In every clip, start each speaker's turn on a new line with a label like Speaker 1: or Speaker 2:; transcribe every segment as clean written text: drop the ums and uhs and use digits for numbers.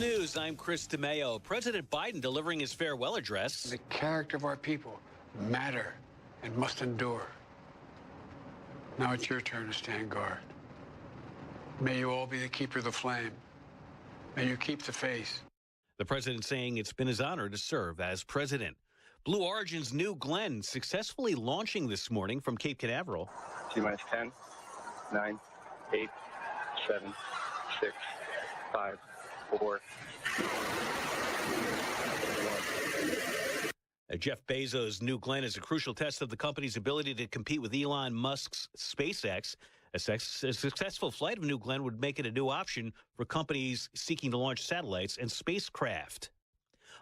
Speaker 1: News, I'm Chris DeMeo. President Biden delivering his farewell address.
Speaker 2: The character of our people matter and must endure. Now it's your turn to stand guard. May you all be the keeper of the flame. May you keep the faith.
Speaker 1: The president saying it's been his honor to serve as president. Blue Origin's New Glenn successfully launching this morning from Cape Canaveral.
Speaker 3: T-minus 10, 9, 8, 7, 6, 5, 4.
Speaker 1: Jeff Bezos' New Glenn is a crucial test of the company's ability to compete with Elon Musk's SpaceX. A successful flight of New Glenn would make it a new option for companies seeking to launch satellites and spacecraft.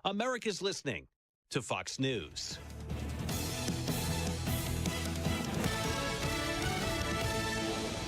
Speaker 1: America's listening to Fox News.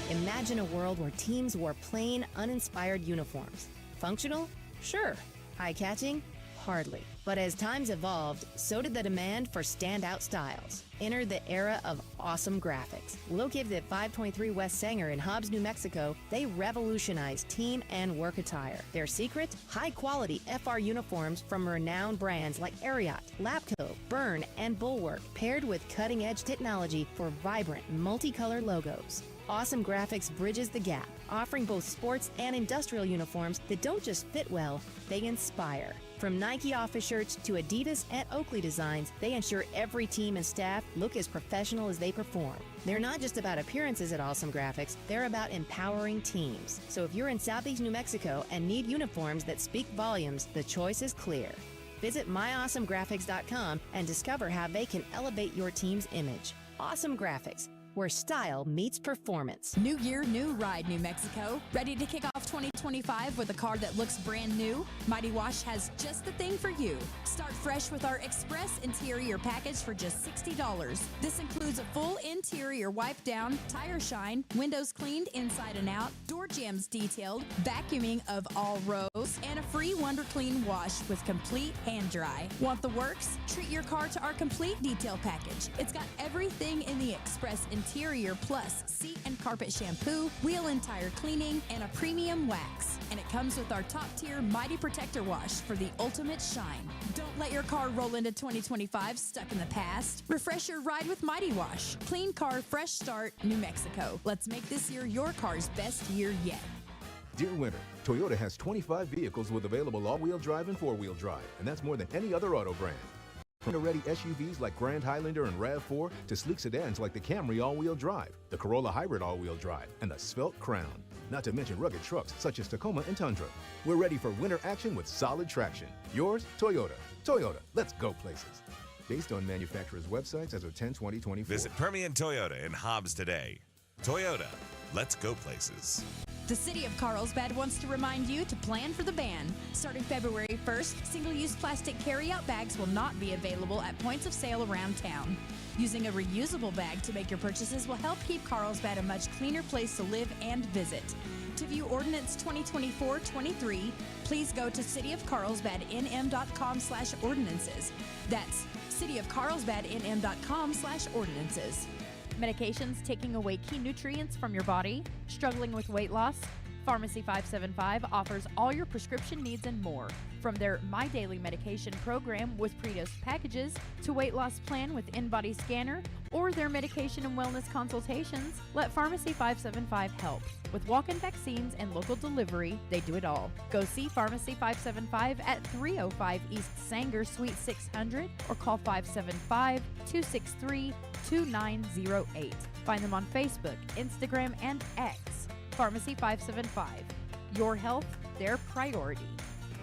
Speaker 4: Imagine a world where teams wore plain, uninspired uniforms. Functional? Sure. Eye-catching? Hardly. But as times evolved, so did the demand for standout styles. Enter the era of awesome graphics. Located at 523 West Sanger in Hobbs, New Mexico, they revolutionized team and work attire. Their secret? High-quality FR uniforms from renowned brands like Ariat, Lapco, Byrne, and Bulwark, paired with cutting-edge technology for vibrant, multicolored logos. Awesome Graphics bridges the gap, offering both sports and industrial uniforms that don't just fit well, they inspire. From Nike office shirts to Adidas and Oakley designs, they ensure every team and staff look as professional as they perform. They're not just about appearances at Awesome Graphics, they're about empowering teams. So if you're in Southeast New Mexico and need uniforms that speak volumes, the choice is clear. Visit myawesomegraphics.com and discover how they can elevate your team's image. Awesome Graphics, where style meets performance.
Speaker 5: New year, new ride, New Mexico. Ready to kick off 2025 with a car that looks brand new? Mighty Wash has just the thing for you. Start fresh with our Express Interior package for just $60. This includes a full interior wipe down, tire shine, windows cleaned inside and out, door jambs detailed, vacuuming of all rows, and a free Wonder Clean wash with complete hand dry. Want the works? Treat your car to our complete detail package. It's got everything in the Express Interior plus seat and carpet shampoo, wheel and tire cleaning, and a premium wax. And it comes with our top tier Mighty Protector wash for the ultimate shine. Don't let your car roll into 2025 stuck in the past. Refresh your ride with Mighty Wash. Clean car, fresh start, New Mexico. Let's make this year your car's best year yet.
Speaker 6: Dear Winter, Toyota has 25 vehicles with available all-wheel drive and four-wheel drive, and that's more than any other auto brand. From ready SUVs like Grand Highlander and RAV4 to sleek sedans like the Camry all-wheel drive, the Corolla Hybrid all-wheel drive, and the Svelte Crown. Not to mention rugged trucks such as Tacoma and Tundra. We're ready for winter action with solid traction. Yours, Toyota. Toyota, let's go places. Based on manufacturers' websites as of 10/20/24.
Speaker 7: Visit Permian Toyota in Hobbs today. Toyota, let's go places.
Speaker 5: The City of Carlsbad wants to remind you to plan for the ban. Starting February 1st, single-use plastic carry-out bags will not be available at points of sale around town. Using a reusable bag to make your purchases will help keep Carlsbad a much cleaner place to live and visit. To view Ordinance 2024-23, please go to cityofcarlsbadnm.com/ordinances. That's cityofcarlsbadnm.com/ordinances.
Speaker 8: Medications taking away key nutrients from your body? Struggling with weight loss? Pharmacy 575 offers all your prescription needs and more. From their My Daily Medication program with pre-dosed packages to weight loss plan with in-body scanner or their medication and wellness consultations, let Pharmacy 575 help. With walk-in vaccines and local delivery, they do it all. Go see Pharmacy 575 at 305 East Sanger, Suite 600 or call 575-263-2908. Find them on Facebook, Instagram, and X. Pharmacy 575. Your health, their priority.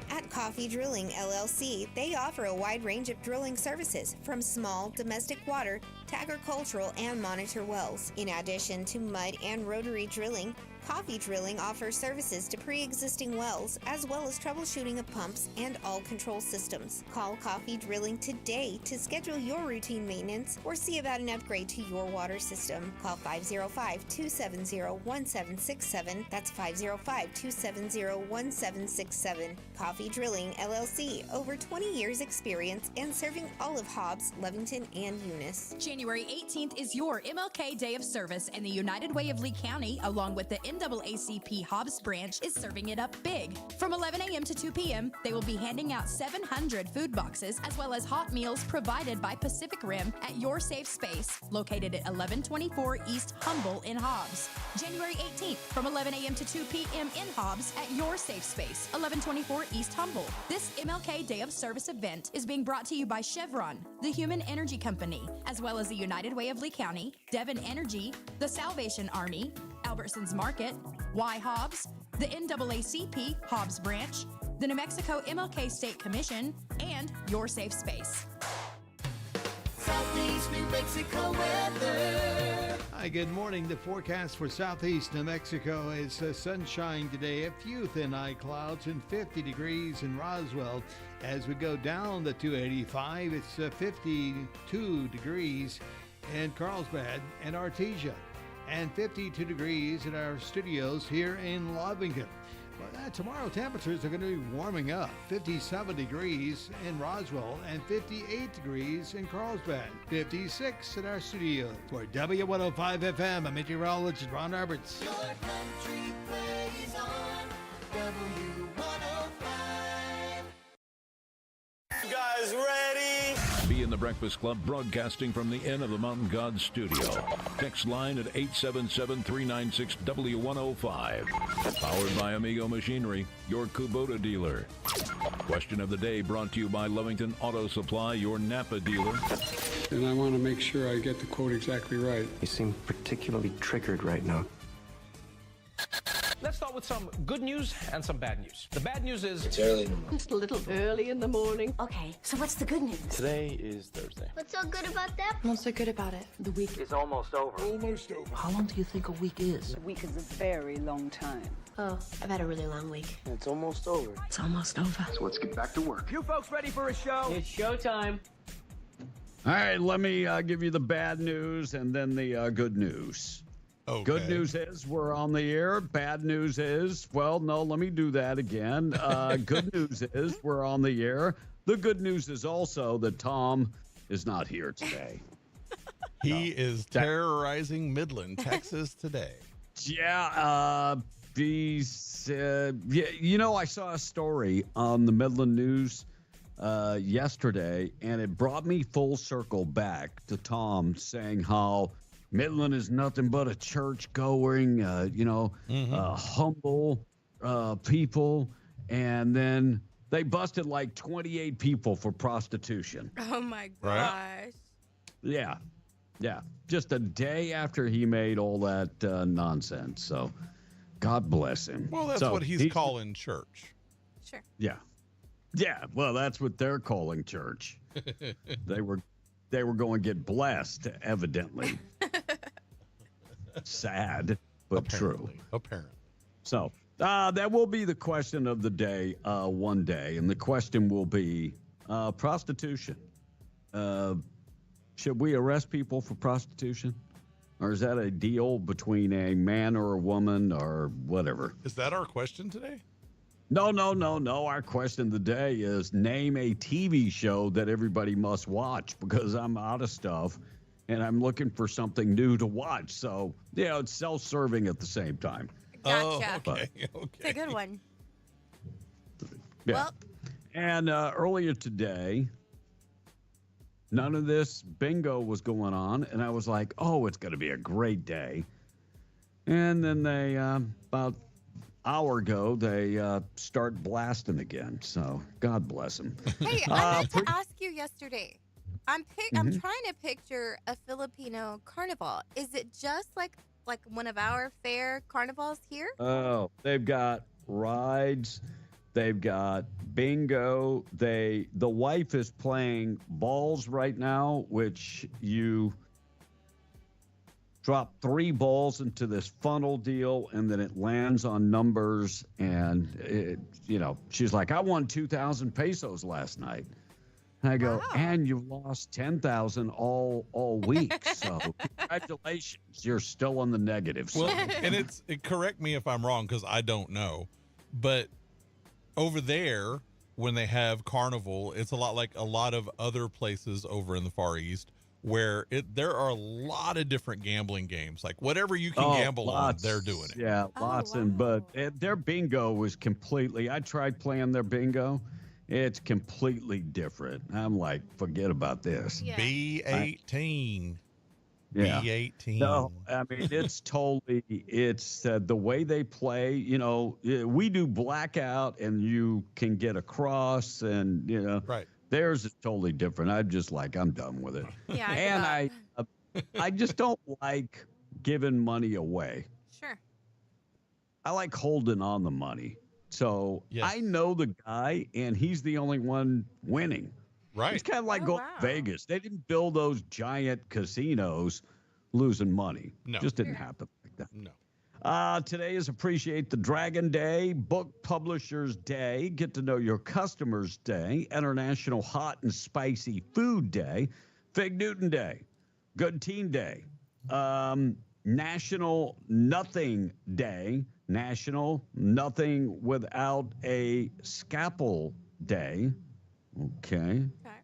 Speaker 9: At Coffee Drilling LLC, they offer a wide range of drilling services from small domestic water to agricultural and monitor wells. In addition to mud and rotary drilling, Coffee Drilling offers services to pre-existing wells as well as troubleshooting of pumps and all control systems. Call Coffee Drilling today to schedule your routine maintenance or see about an upgrade to your water system. Call 505-270-1767. That's 505-270-1767. Coffee Drilling LLC, over 20 years experience and serving all of Hobbs, Lovington, and Eunice.
Speaker 5: January 18th is your MLK Day of Service, and the United Way of Lee County, along with the NAACP Hobbs branch is serving it up big. From 11 a.m. to 2 p.m., they will be handing out 700 food boxes as well as hot meals provided by Pacific Rim at Your Safe Space, located at 1124 East Humble in Hobbs. January 18th from 11 a.m. to 2 p.m. in Hobbs at Your Safe Space, 1124 East Humble. This MLK Day of Service event is being brought to you by Chevron, the Human Energy Company, as well as the United Way of Lee County, Devon Energy, the Salvation Army, Albertsons Market, Y Hobbs, the NAACP Hobbs Branch, the New Mexico MLK State Commission, and Your Safe Space.
Speaker 10: Southeast New Mexico weather.
Speaker 11: Hi, good morning. The forecast for Southeast New Mexico is sunshine today, a few thin eye clouds, and 50 degrees in Roswell. As we go down the 285, it's 52 degrees in Carlsbad and Artesia, and 52 degrees in our studios here in Lovington. Well, tomorrow temperatures are going to be warming up. 57 degrees in Roswell and 58 degrees in Carlsbad. 56 in our studios. For W105 FM, I'm meteorologist Ron Roberts.
Speaker 10: Your country plays on W105.
Speaker 12: You guys ready?
Speaker 13: Be in the Breakfast Club, broadcasting from the Inn of the Mountain Gods studio. Text line at 877-396-W105. Powered by Amigo Machinery, your Kubota dealer. Question of the day brought to you by Lovington Auto Supply, your Napa dealer.
Speaker 2: And I want to make sure I get the quote exactly right.
Speaker 14: You seem particularly triggered right now.
Speaker 15: Let's start with some good news and some bad news. The bad news is
Speaker 14: it's early in the morning.
Speaker 16: Just a little early in the morning. Okay, so what's the good news?
Speaker 14: Today is Thursday.
Speaker 16: What's so good about that? What's so good about it? The week
Speaker 14: It's almost over.
Speaker 2: Almost over.
Speaker 14: How long do you think a week is?
Speaker 16: A week is a very long time. Oh, I've had a really long week.
Speaker 14: It's almost over.
Speaker 16: It's almost over.
Speaker 14: So let's get back to work.
Speaker 15: you folks ready for a show?
Speaker 12: It's showtime.
Speaker 17: All right, let me give you the bad news and then the good news.
Speaker 18: Okay.
Speaker 17: Good news is we're on the air. Bad news is, well, no, let me do that again. Good news is we're on the air. The good news is also that Tom is not here today.
Speaker 18: He is terrorizing Midland, Texas today.
Speaker 17: Yeah, he's, you know, I saw a story on the Midland News yesterday, and it brought me full circle back to Tom saying how Midland is nothing but a church-going, humble people. And then they busted like 28 people for prostitution.
Speaker 19: Oh, my gosh.
Speaker 18: Right?
Speaker 17: Yeah. Yeah. Just a day after he made all that nonsense. So God bless him.
Speaker 18: Well, that's what he's calling church.
Speaker 19: Sure.
Speaker 17: Yeah. Yeah. Well, that's what they're calling church. They were going to get blessed, evidently. Sad, but true.
Speaker 18: Apparently.
Speaker 17: So that will be the question of the day one day. And the question will be prostitution. Should we arrest people for prostitution? Or is that a deal between a man or a woman or whatever?
Speaker 18: Is that our question today?
Speaker 17: No. Our question of the day is name a TV show that everybody must watch, because I'm out of stuff and I'm looking for something new to watch. So, it's self-serving at the same time.
Speaker 19: Gotcha.
Speaker 18: Oh, okay.
Speaker 19: It's a good one.
Speaker 17: Yeah.
Speaker 19: Well,
Speaker 17: and earlier today, none of this bingo was going on. And I was like, oh, it's going to be a great day. And then they, about hour ago, they start blasting again. So God bless them.
Speaker 19: hey, I meant to ask you yesterday. I'm trying to picture a Filipino carnival. Is it just like one of our fair carnivals here?
Speaker 17: Oh, they've got rides. They've got bingo. The wife is playing balls right now, which you drop 3 balls into this funnel deal, and then it lands on numbers. And she's like, I won 2,000 pesos last night. And I go, wow. And you lost 10,000 all week. So congratulations, you're still in the negatives.
Speaker 18: Well, and correct me if I'm wrong, because I don't know, but over there, when they have carnival, it's a lot like a lot of other places over in the Far East where there are a lot of different gambling games. Like whatever you can gamble
Speaker 17: lots.
Speaker 18: on, they're doing it.
Speaker 17: Yeah, lots. But their bingo was completely, I tried playing their bingo. It's completely different. I'm like, forget about this.
Speaker 19: Yeah.
Speaker 18: B18.
Speaker 17: Yeah.
Speaker 18: B18.
Speaker 17: No, I mean, it's totally, it's the way they play. You know, we do blackout and you can get across and, you know,
Speaker 18: right.
Speaker 17: Theirs is totally different. I'm just like, I'm done with it.
Speaker 19: Yeah.
Speaker 17: And I just don't like giving money away.
Speaker 19: Sure.
Speaker 17: I like holding on the money. So
Speaker 18: Yes.
Speaker 17: I know the guy, and he's the only one winning.
Speaker 18: Right.
Speaker 17: It's kind of like going to Vegas. They didn't build those giant casinos losing money.
Speaker 18: No.
Speaker 17: Just didn't happen like that.
Speaker 18: No.
Speaker 17: Today is Appreciate the Dragon Day, Book Publishers Day, Get to Know Your Customers Day, International Hot and Spicy Food Day, Fig Newton Day, Good Teen Day, National Nothing Day, National Nothing Without a Scalpel Day. Okay.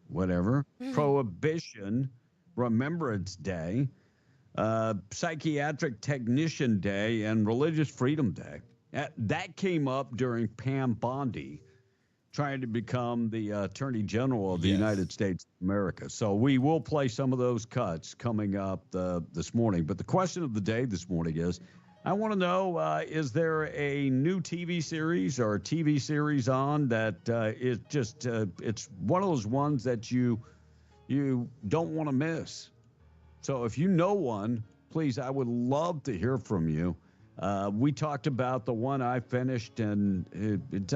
Speaker 17: Whatever. Prohibition Remembrance Day, Psychiatric Technician Day, and Religious Freedom Day. That came up during Pam Bondi trying to become the Attorney General of the United States of America. So we will play some of those cuts coming up this morning. But the question of the day this morning is, I want to know, is there a new TV series or a TV series on that is just, it's one of those ones that you don't want to miss? So if you know one, please, I would love to hear from you. We talked about the one I finished, and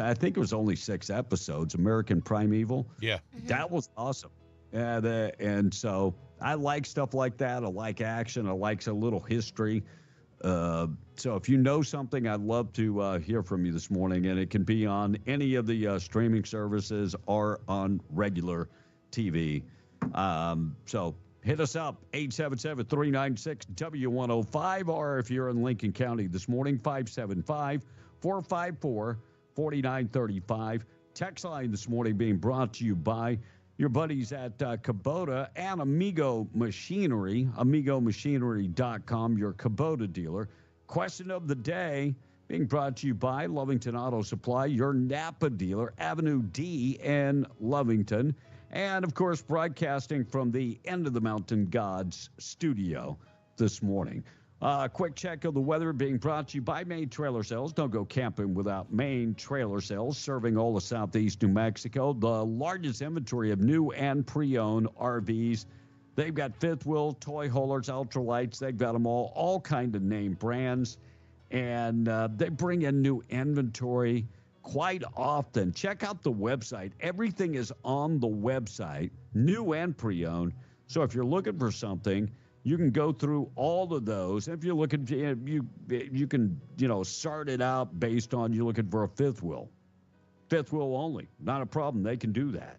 Speaker 17: I think it was only 6 episodes, American Primeval.
Speaker 18: Yeah.
Speaker 17: That was awesome. And so I like stuff like that. I like action. I like a little history. So if you know something, I'd love to hear from you this morning, and it can be on any of the streaming services or on regular TV. So hit us up, 877-396-W105, or if you're in Lincoln County this morning, 575-454-4935. Text line this morning being brought to you by your buddies at Kubota and Amigo Machinery, AmigoMachinery.com, your Kubota dealer. Question of the day being brought to you by Lovington Auto Supply, your Napa dealer, Avenue D in Lovington. And, of course, broadcasting from the End of the Mountain Gods studio this morning. Quick check of the weather being brought to you by Maine Trailer Sales. Don't go camping without Maine Trailer Sales, serving all of southeast New Mexico. The largest inventory of new and pre-owned RVs. They've got fifth wheel, toy haulers, ultralights. They've got them all kind of name brands. And they bring in new inventory quite often. Check out the website. Everything is on the website, new and pre-owned. So if you're looking for something, you can go through all of those. If you're looking, you can, start it out based on you looking for a fifth wheel only. Not a problem. They can do that.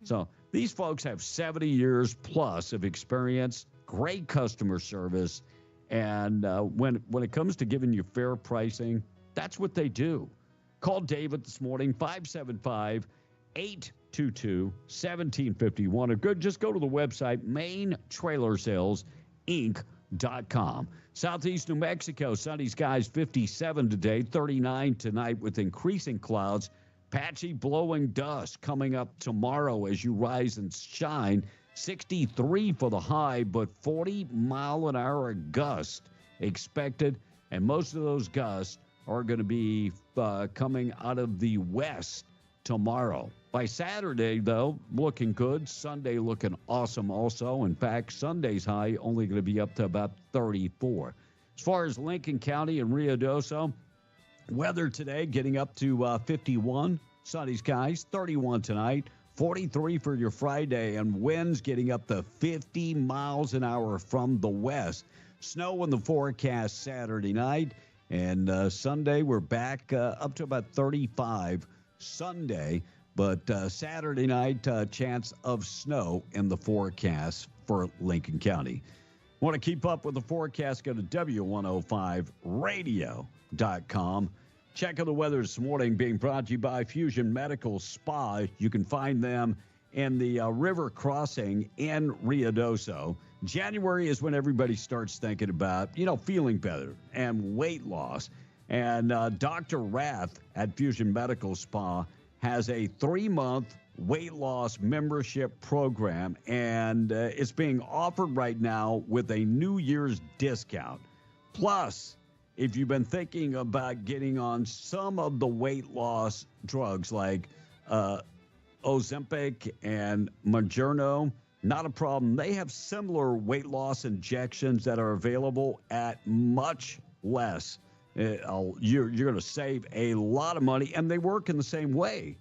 Speaker 17: So these folks have 70 years plus of experience, great customer service, and when it comes to giving you fair pricing, that's what they do. Call David this morning, 575-822-1751. Or just go to the website, MaineTrailerSalesInc.com. Southeast New Mexico, sunny skies, 57 today, 39 tonight with increasing clouds. Patchy blowing dust coming up tomorrow as you rise and shine. 63 for the high, but 40-mile-an-hour gust expected, and most of those gusts are going to be coming out of the west tomorrow. By Saturday, though, looking good. Sunday looking awesome also. In fact, Sunday's high only going to be up to about 34. As far as Lincoln County and Rio Doso, weather today getting up to 51. Sunny skies, 31 tonight. 43 for your Friday, and winds getting up to 50 miles an hour from the west. Snow in the forecast Saturday night. And Sunday, we're back up to about 35 Sunday. But Saturday night, chance of snow in the forecast for Lincoln County. Want to keep up with the forecast? Go to W105radio.com. Check on the weather this morning being brought to you by Fusion Medical Spa. You can find them and the river crossing in Ruidoso. January is when everybody starts thinking about, feeling better and weight loss. And Dr. Rath at Fusion Medical Spa has a 3-month weight loss membership program, and it's being offered right now with a New Year's discount. Plus, if you've been thinking about getting on some of the weight loss drugs like Ozempic and Mounjaro, not a problem. They have similar weight loss injections that are available at much less. You're going to save a lot of money, and they work in the same way.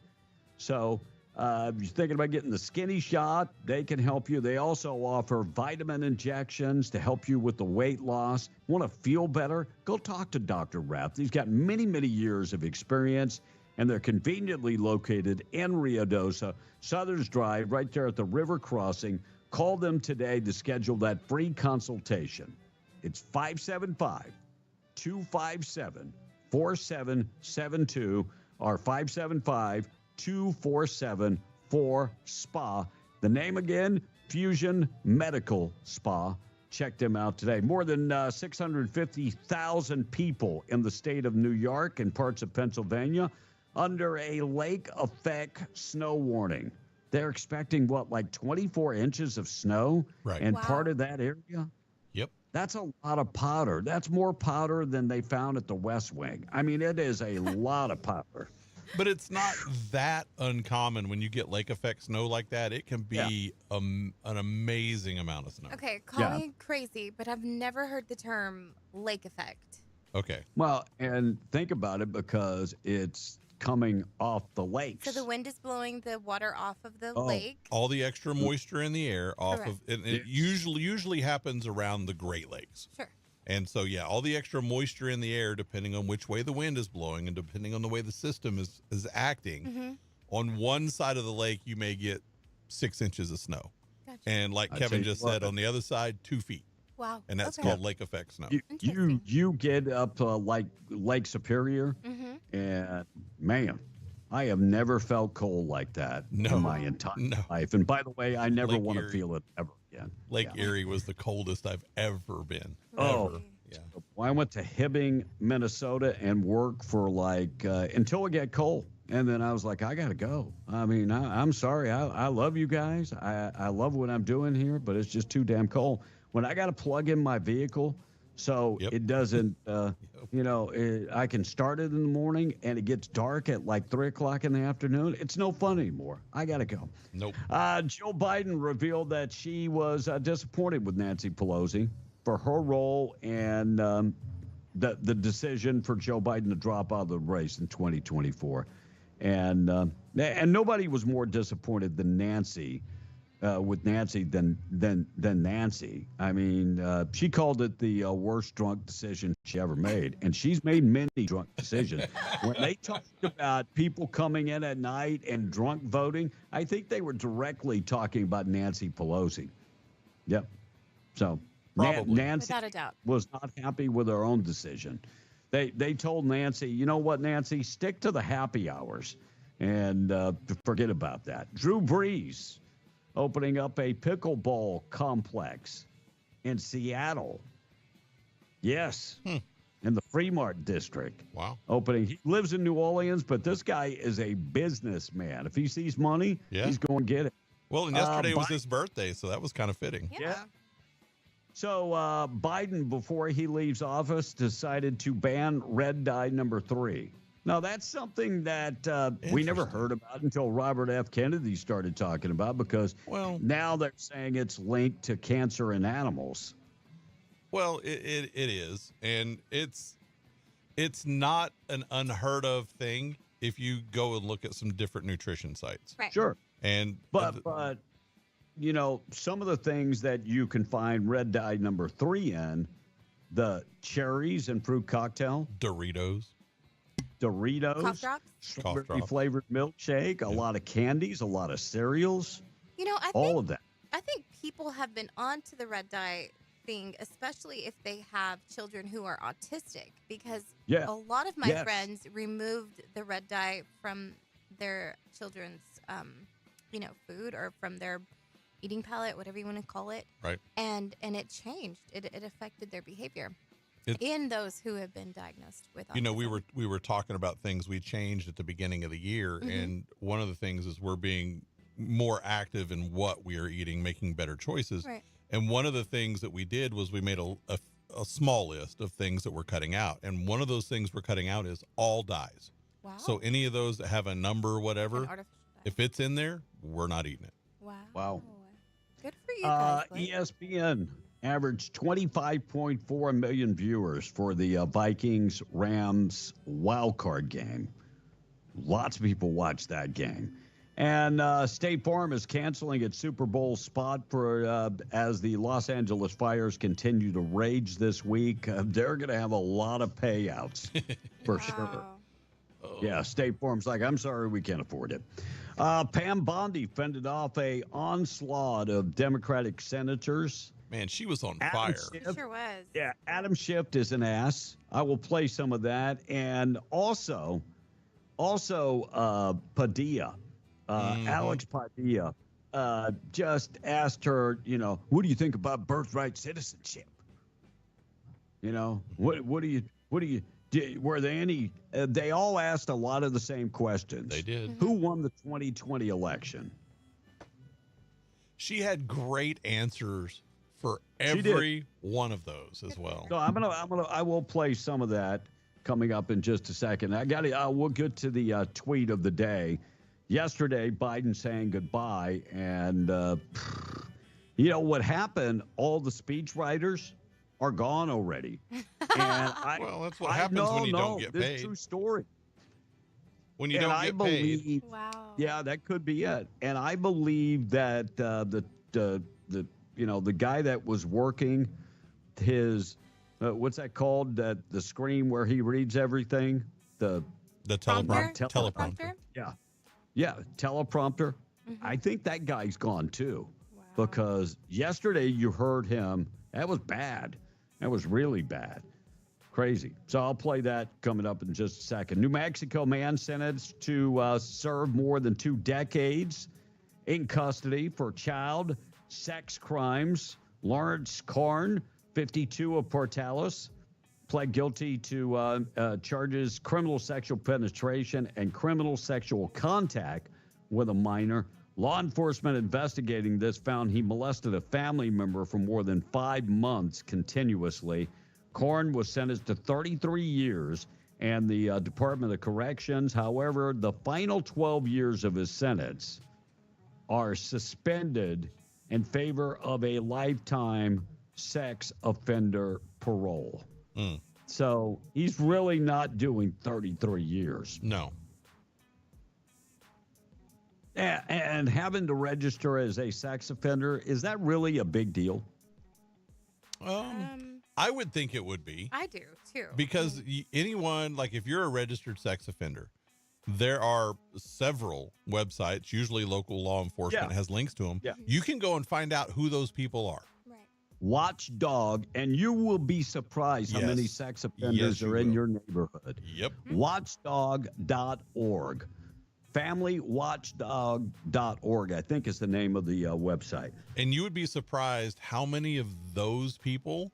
Speaker 17: So if you're thinking about getting the skinny shot, they can help you. They also offer vitamin injections to help you with the weight loss. Want to feel better? Go talk to Dr. Rath. He's got many, many years of experience, and they're conveniently located in Ruidoso, Southern's Drive, right there at the river crossing. Call them today to schedule that free consultation. It's 575-257-4772 or 575-247-4SPA. The name again, Fusion Medical Spa. Check them out today. More than 650,000 people in the state of New York and parts of Pennsylvania under a lake effect snow warning. They're expecting, 24 inches of snow in part of that area?
Speaker 18: Yep.
Speaker 17: That's a lot of powder. That's more powder than they found at the West Wing. I mean, it is a lot of powder.
Speaker 18: But it's not that uncommon when you get lake effect snow like that. It can be an amazing amount of snow.
Speaker 19: Okay, call me crazy, but I've never heard the term lake effect.
Speaker 18: Okay.
Speaker 17: Well, and think about it because it's coming off the lakes.
Speaker 19: So the wind is blowing the water off of the lake.
Speaker 18: All the extra moisture in the air off
Speaker 19: Correct.
Speaker 18: of it usually happens around the Great Lakes.
Speaker 19: Sure.
Speaker 18: And so all the extra moisture in the air, depending on which way the wind is blowing and depending on the way the system is acting, on one side of the lake you may get 6 inches of snow.
Speaker 19: Gotcha.
Speaker 18: And like Kevin just said, on the other side 2 feet.
Speaker 19: Wow.
Speaker 18: And that's called lake effect snow.
Speaker 17: You get up to like Lake Superior, and man, I have never felt cold like that in my entire life. And by the way, I never
Speaker 18: Lake
Speaker 17: want to
Speaker 18: Erie.
Speaker 17: feel it ever again.
Speaker 18: Lake Erie was the coldest I've ever been.
Speaker 17: Oh,
Speaker 18: Ever. Yeah.
Speaker 17: well, I went to Hibbing, Minnesota, and worked for until it got cold. And then I was like, I got to go. I mean, I'm sorry. I love you guys. I love what I'm doing here, but it's just too damn cold. When I got to plug in my vehicle so it doesn't, I can start it in the morning and it gets dark at like 3 o'clock in the afternoon. It's no fun anymore. I got to go.
Speaker 18: Nope.
Speaker 17: Joe Biden revealed that she was disappointed with Nancy Pelosi for her role and the decision for Joe Biden to drop out of the race in 2024. And nobody was more disappointed than Nancy. With Nancy than Nancy. I mean, she called it the worst drunk decision she ever made, and she's made many drunk decisions. When they talked about people coming in at night and drunk voting, I think they were directly talking about Nancy Pelosi. Yep. So Nancy
Speaker 19: Without a doubt.
Speaker 17: was not happy with her own decision. They told Nancy, you know what, Nancy, stick to the happy hours and forget about that. Drew Brees opening up a pickleball complex in Seattle. Yes. In the Fremont district.
Speaker 18: Wow.
Speaker 17: Opening. He lives in New Orleans, but this guy is a businessman. If he sees money, he's going to get it.
Speaker 18: Well, and yesterday was his birthday, so that was kind of fitting.
Speaker 19: Yeah.
Speaker 17: So Biden, before he leaves office, decided to ban red dye number 3. Now, that's something that we never heard about until Robert F. Kennedy started talking about because now they're saying it's linked to cancer in animals.
Speaker 18: Well, it is, and it's not an unheard of thing if you go and look at some different nutrition sites.
Speaker 19: Right.
Speaker 17: Sure.
Speaker 18: And
Speaker 17: But some of the things that you can find red dye number 3 in, the cherries and fruit cocktail,
Speaker 18: Doritos,
Speaker 19: Cough drops?
Speaker 17: strawberry flavored milkshake, a lot of candies, a lot of cereals,
Speaker 19: I
Speaker 17: of that.
Speaker 19: I think people have been onto the red dye thing, especially if they have children who are autistic, because a lot of my friends removed the red dye from their children's food or from their eating palate, whatever you want to call it.
Speaker 18: Right.
Speaker 19: And it changed. It affected their behavior
Speaker 18: It's-
Speaker 19: in those who have been diagnosed with autism.
Speaker 18: You know, we were talking about things we changed at the beginning of the year,
Speaker 19: Mhm.
Speaker 18: and one of the things is we're being more active in what we are eating, making better choices.
Speaker 19: Right.
Speaker 18: And one of the things that we did was we made a small list of things that we're cutting out, and one of those things we're cutting out is all dyes.
Speaker 19: Wow.
Speaker 18: So any of those that have a number or whatever,
Speaker 19: artificial
Speaker 18: if it's in there, we're not eating it.
Speaker 19: Wow.
Speaker 17: Wow.
Speaker 19: Good for you guys. Blake.
Speaker 17: ESPN averaged 25.4 million viewers for the Vikings Rams wild card game. Lots of people watched that game. And State Farm is canceling its Super Bowl spot for as the Los Angeles fires continue to rage this week. They're going to have a lot of payouts for sure. Yeah, State Farm's like, I'm sorry, we can't afford it. Pam Bondi fended off a onslaught of Democratic senators.
Speaker 18: Man, she was on
Speaker 17: Adam
Speaker 18: fire.
Speaker 17: Schiff-
Speaker 19: Sure was.
Speaker 17: Yeah, Adam Schiff is an ass. I will play some of that. And also Padilla, Alex Padilla, just asked her, what do you think about birthright citizenship? What do you, were there any, they all asked a lot of the same questions.
Speaker 18: They did.
Speaker 17: Who won the 2020 election?
Speaker 18: She had great answers for
Speaker 17: She did.
Speaker 18: every one of those as well.
Speaker 17: So I will play some of that coming up in just a second. We'll get to the tweet of the day. Yesterday, Biden saying goodbye, and what happened? All the speech writers are gone already. And
Speaker 18: well, that's what happens when you don't get
Speaker 17: this
Speaker 18: paid.
Speaker 17: is a true story.
Speaker 18: When you
Speaker 17: And
Speaker 18: don't
Speaker 17: I
Speaker 18: get
Speaker 17: believe,
Speaker 18: paid.
Speaker 19: Wow.
Speaker 17: Yeah, that could be it. And I believe that the guy that was working his what's that called? The screen where he reads everything. The
Speaker 18: teleprompter.
Speaker 17: Yeah, teleprompter. I think that guy's gone too, because yesterday you heard him. That was bad. That was really bad. Crazy. So I'll play that coming up in just a second. New Mexico man sentenced to serve more than 2 decades in custody for child sex crimes. Lawrence Karn, 52 of Portales, pled guilty to charges criminal sexual penetration and criminal sexual contact with a minor. Law enforcement investigating this found he molested a family member for more than 5 months continuously. Korn was sentenced to 33 years, and the Department of Corrections, however, the final 12 years of his sentence are suspended in favor of a lifetime sex offender parole. So he's really not doing 33 years.
Speaker 18: No.
Speaker 17: And having to register as a sex offender, is that really a big deal?
Speaker 18: I would think it would be.
Speaker 19: I do too.
Speaker 18: Because anyone, like if you're a registered sex offender, there are several websites, usually local law enforcement has links to them.
Speaker 17: Yeah.
Speaker 18: You can go and find out who those people are.
Speaker 17: Watchdog, and you will be surprised how many
Speaker 18: Yes.
Speaker 17: sex offenders
Speaker 18: Yes, you
Speaker 17: are in
Speaker 18: will.
Speaker 17: your neighborhood.
Speaker 18: Yep.
Speaker 17: Watchdog.org. FamilyWatchdog.org, I think is the name of the website.
Speaker 18: And you would be surprised how many of those people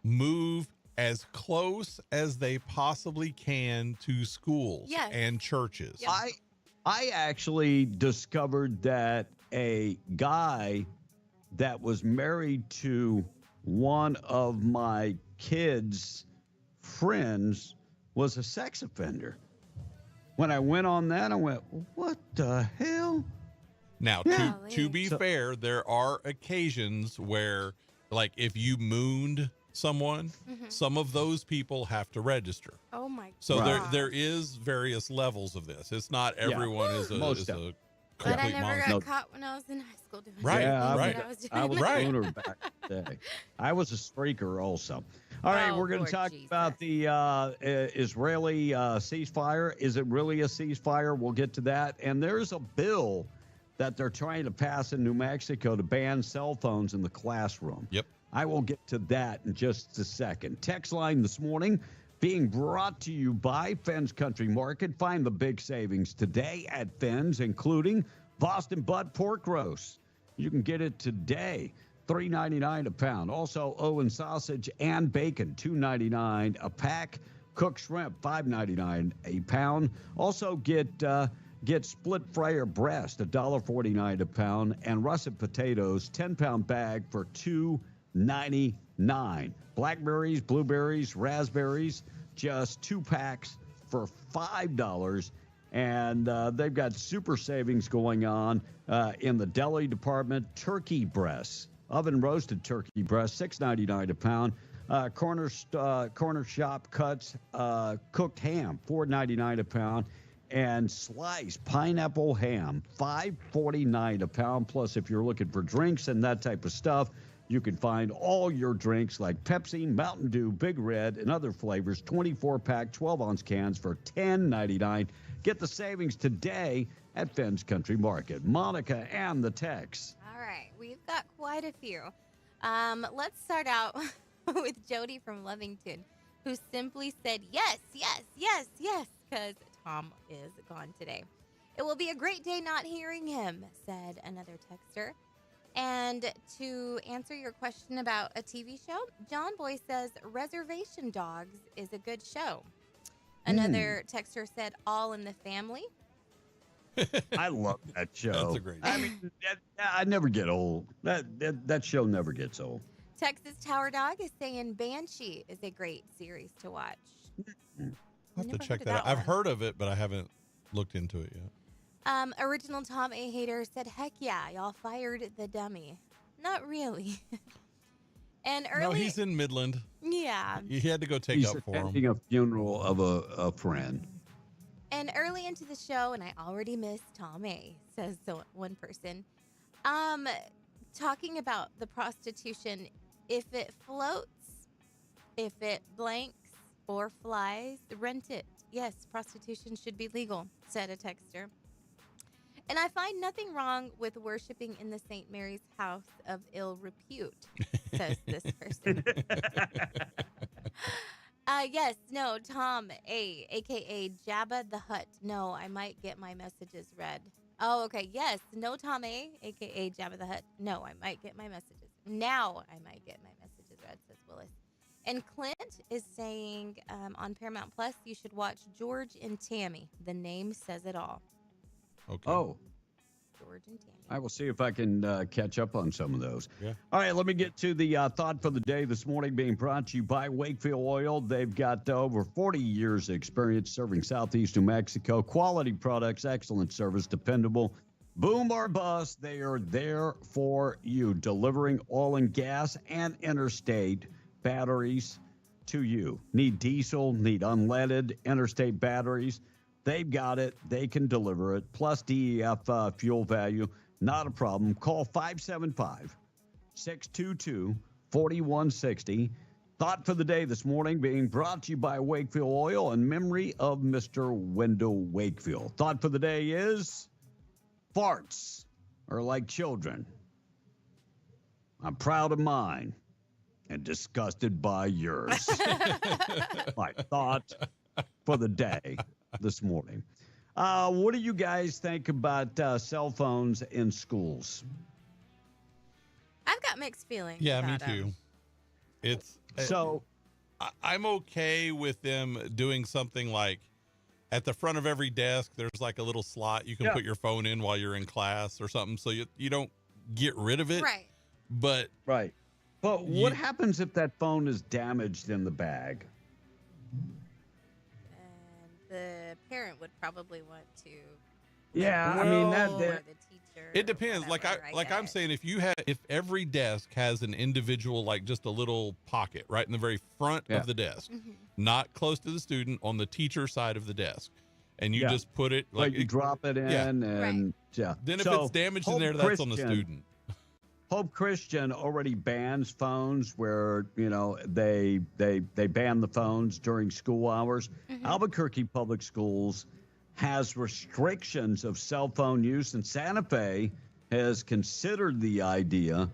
Speaker 18: move as close as they possibly can to schools
Speaker 19: Yes.
Speaker 18: and churches.
Speaker 17: I actually discovered that a guy that was married to one of my kids' friends was a sex offender. When I went on that, I went, what the hell?
Speaker 18: Now,
Speaker 17: Yeah.
Speaker 18: to be fair, there are occasions where, like, if you mooned someone, some of those people have to register.
Speaker 19: Oh my
Speaker 18: So
Speaker 19: God.
Speaker 18: there is various levels of this. It's not everyone is
Speaker 17: Most
Speaker 18: a
Speaker 17: of it.
Speaker 19: But I
Speaker 18: complete
Speaker 19: never
Speaker 18: monster.
Speaker 19: got caught when I was in high school doing
Speaker 18: Right,
Speaker 17: Yeah,
Speaker 19: things
Speaker 18: right.
Speaker 19: that I was doing.
Speaker 17: I was
Speaker 18: Right.
Speaker 17: a owner back in the day. I was a streaker also. All right,
Speaker 19: Oh,
Speaker 17: we're going
Speaker 19: Lord
Speaker 17: to talk
Speaker 19: Jesus.
Speaker 17: about the Israeli ceasefire. Is it really a ceasefire? We'll get to that. And there's a bill that they're trying to pass in New Mexico to ban cell phones in the classroom.
Speaker 18: Yep.
Speaker 17: I will get to that in just a second. Text line this morning being brought to you by Fenn's Country Market. Find the big savings today at Fenn's, including Boston Butt Pork Roast. You can get it today, $3.99 a pound. Also, Owen sausage and bacon, $2.99 a pack. Cooked shrimp, $5.99 a pound. Also, get split fryer breast, $1.49 a pound, and russet potatoes, 10-pound bag for $2.99. Blackberries, blueberries, raspberries, just 2 packs for $5. And they've got super savings going on in the deli department. Turkey breasts, oven roasted turkey breasts, $6.99 a pound. Corner shop cuts, cooked ham, $4.99 a pound. And sliced pineapple ham, $5.49 a pound. Plus, if you're looking for drinks and that type of stuff, you can find all your drinks like Pepsi, Mountain Dew, Big Red, and other flavors, 24-pack, 12-ounce cans for $10.99. Get the savings today at Fenn's Country Market. Monica and the Tex.
Speaker 19: All right, we've got quite a few. Let's start out with Jody from Lovington, who simply said yes, yes, yes, yes, because Tom is gone today. It will be a great day not hearing him, said another texter. And to answer your question about a TV show, John Boy says Reservation Dogs is a good show. Another texter said All in the Family.
Speaker 17: I love that show.
Speaker 18: That's a great show.
Speaker 17: I mean, I never get old. That show never gets old.
Speaker 19: Texas Tower Dog is saying Banshee is a great series to watch.
Speaker 18: I'll have to
Speaker 19: Never
Speaker 18: check
Speaker 19: heard of
Speaker 18: that out.
Speaker 19: that
Speaker 18: I've
Speaker 19: one.
Speaker 18: heard of it, but I haven't looked into it yet.
Speaker 19: Original Tom A. Hater said, heck yeah, y'all fired the dummy. Not really. And early...
Speaker 18: No, he's in Midland.
Speaker 19: Yeah.
Speaker 18: He had to go take
Speaker 17: He's
Speaker 18: up for him.
Speaker 17: attending a funeral of a friend.
Speaker 19: And early into the show, and I already missed Tom A., says one person, talking about the prostitution, if it floats, if it blanks or flies, rent it. Yes, prostitution should be legal, said a texter. And I find nothing wrong with worshiping in the St. Mary's house of ill repute, says this person. Yes, no, Tom A., a.k.a. Jabba the Hutt. No, I might get my messages read. Oh, okay, yes. No, Tom A., a.k.a. Jabba the Hutt. No, I might get my messages. Now I might get my messages read, says Willis. And Clint is saying on Paramount Plus, you should watch George and Tammy. The name says it all.
Speaker 18: Okay.
Speaker 17: Oh.
Speaker 19: George and Tammy.
Speaker 17: I will see if I can catch up on some of those.
Speaker 18: Yeah.
Speaker 17: All right, let me get to the thought for the day this morning, being brought to you by Wakefield Oil. They've got over 40 years of experience serving Southeast New Mexico. Quality products, excellent service, dependable. Boom or bust, they are there for you, delivering oil and gas and interstate batteries to you. Need diesel, need unleaded interstate batteries. They've got it. They can deliver it. Plus DEF fuel value. Not a problem. Call 575-622-4160. Thought for the day this morning being brought to you by Wakefield Oil in memory of Mr. Wendell Wakefield. Thought for the day is farts are like children. I'm proud of mine and disgusted by yours. My thought for the day this morning. What do you guys think about cell phones in schools?
Speaker 19: I've got mixed feelings.
Speaker 18: Yeah, me
Speaker 19: about
Speaker 18: too. It's
Speaker 17: so
Speaker 18: I'm okay with them doing something like at the front of every desk, there's like a little slot you can put your phone in while you're in class or something. So you don't get rid of it.
Speaker 19: Right.
Speaker 18: But
Speaker 17: But what happens if that phone is damaged in the bag?
Speaker 19: The parent would probably want to.
Speaker 17: Yeah, I mean
Speaker 19: or
Speaker 17: that
Speaker 19: the teacher.
Speaker 18: It depends. I'm saying, if every desk has an individual, like just a little pocket right in the very front of the desk, not close to the student, on the teacher side of the desk, and you just put it
Speaker 17: like you drop it in, and
Speaker 18: then if
Speaker 17: So,
Speaker 18: it's damaged in
Speaker 17: Hope
Speaker 18: there, that's on the
Speaker 17: Christian-
Speaker 18: student.
Speaker 17: Hope Christian already bans phones where, they ban the phones during school hours. Albuquerque Public Schools has restrictions of cell phone use, and Santa Fe has considered the idea.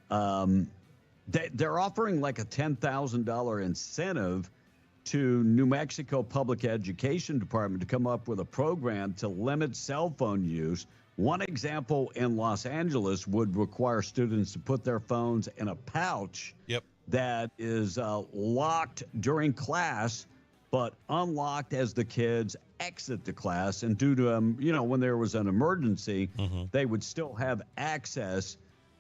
Speaker 17: They're offering like a $10,000 incentive to New Mexico Public Education Department to come up with a program to limit cell phone use. One example in Los Angeles would require students to put their phones in a pouch that is locked during class, but unlocked as the kids exit the class. And due to, when there was an emergency, they would still have access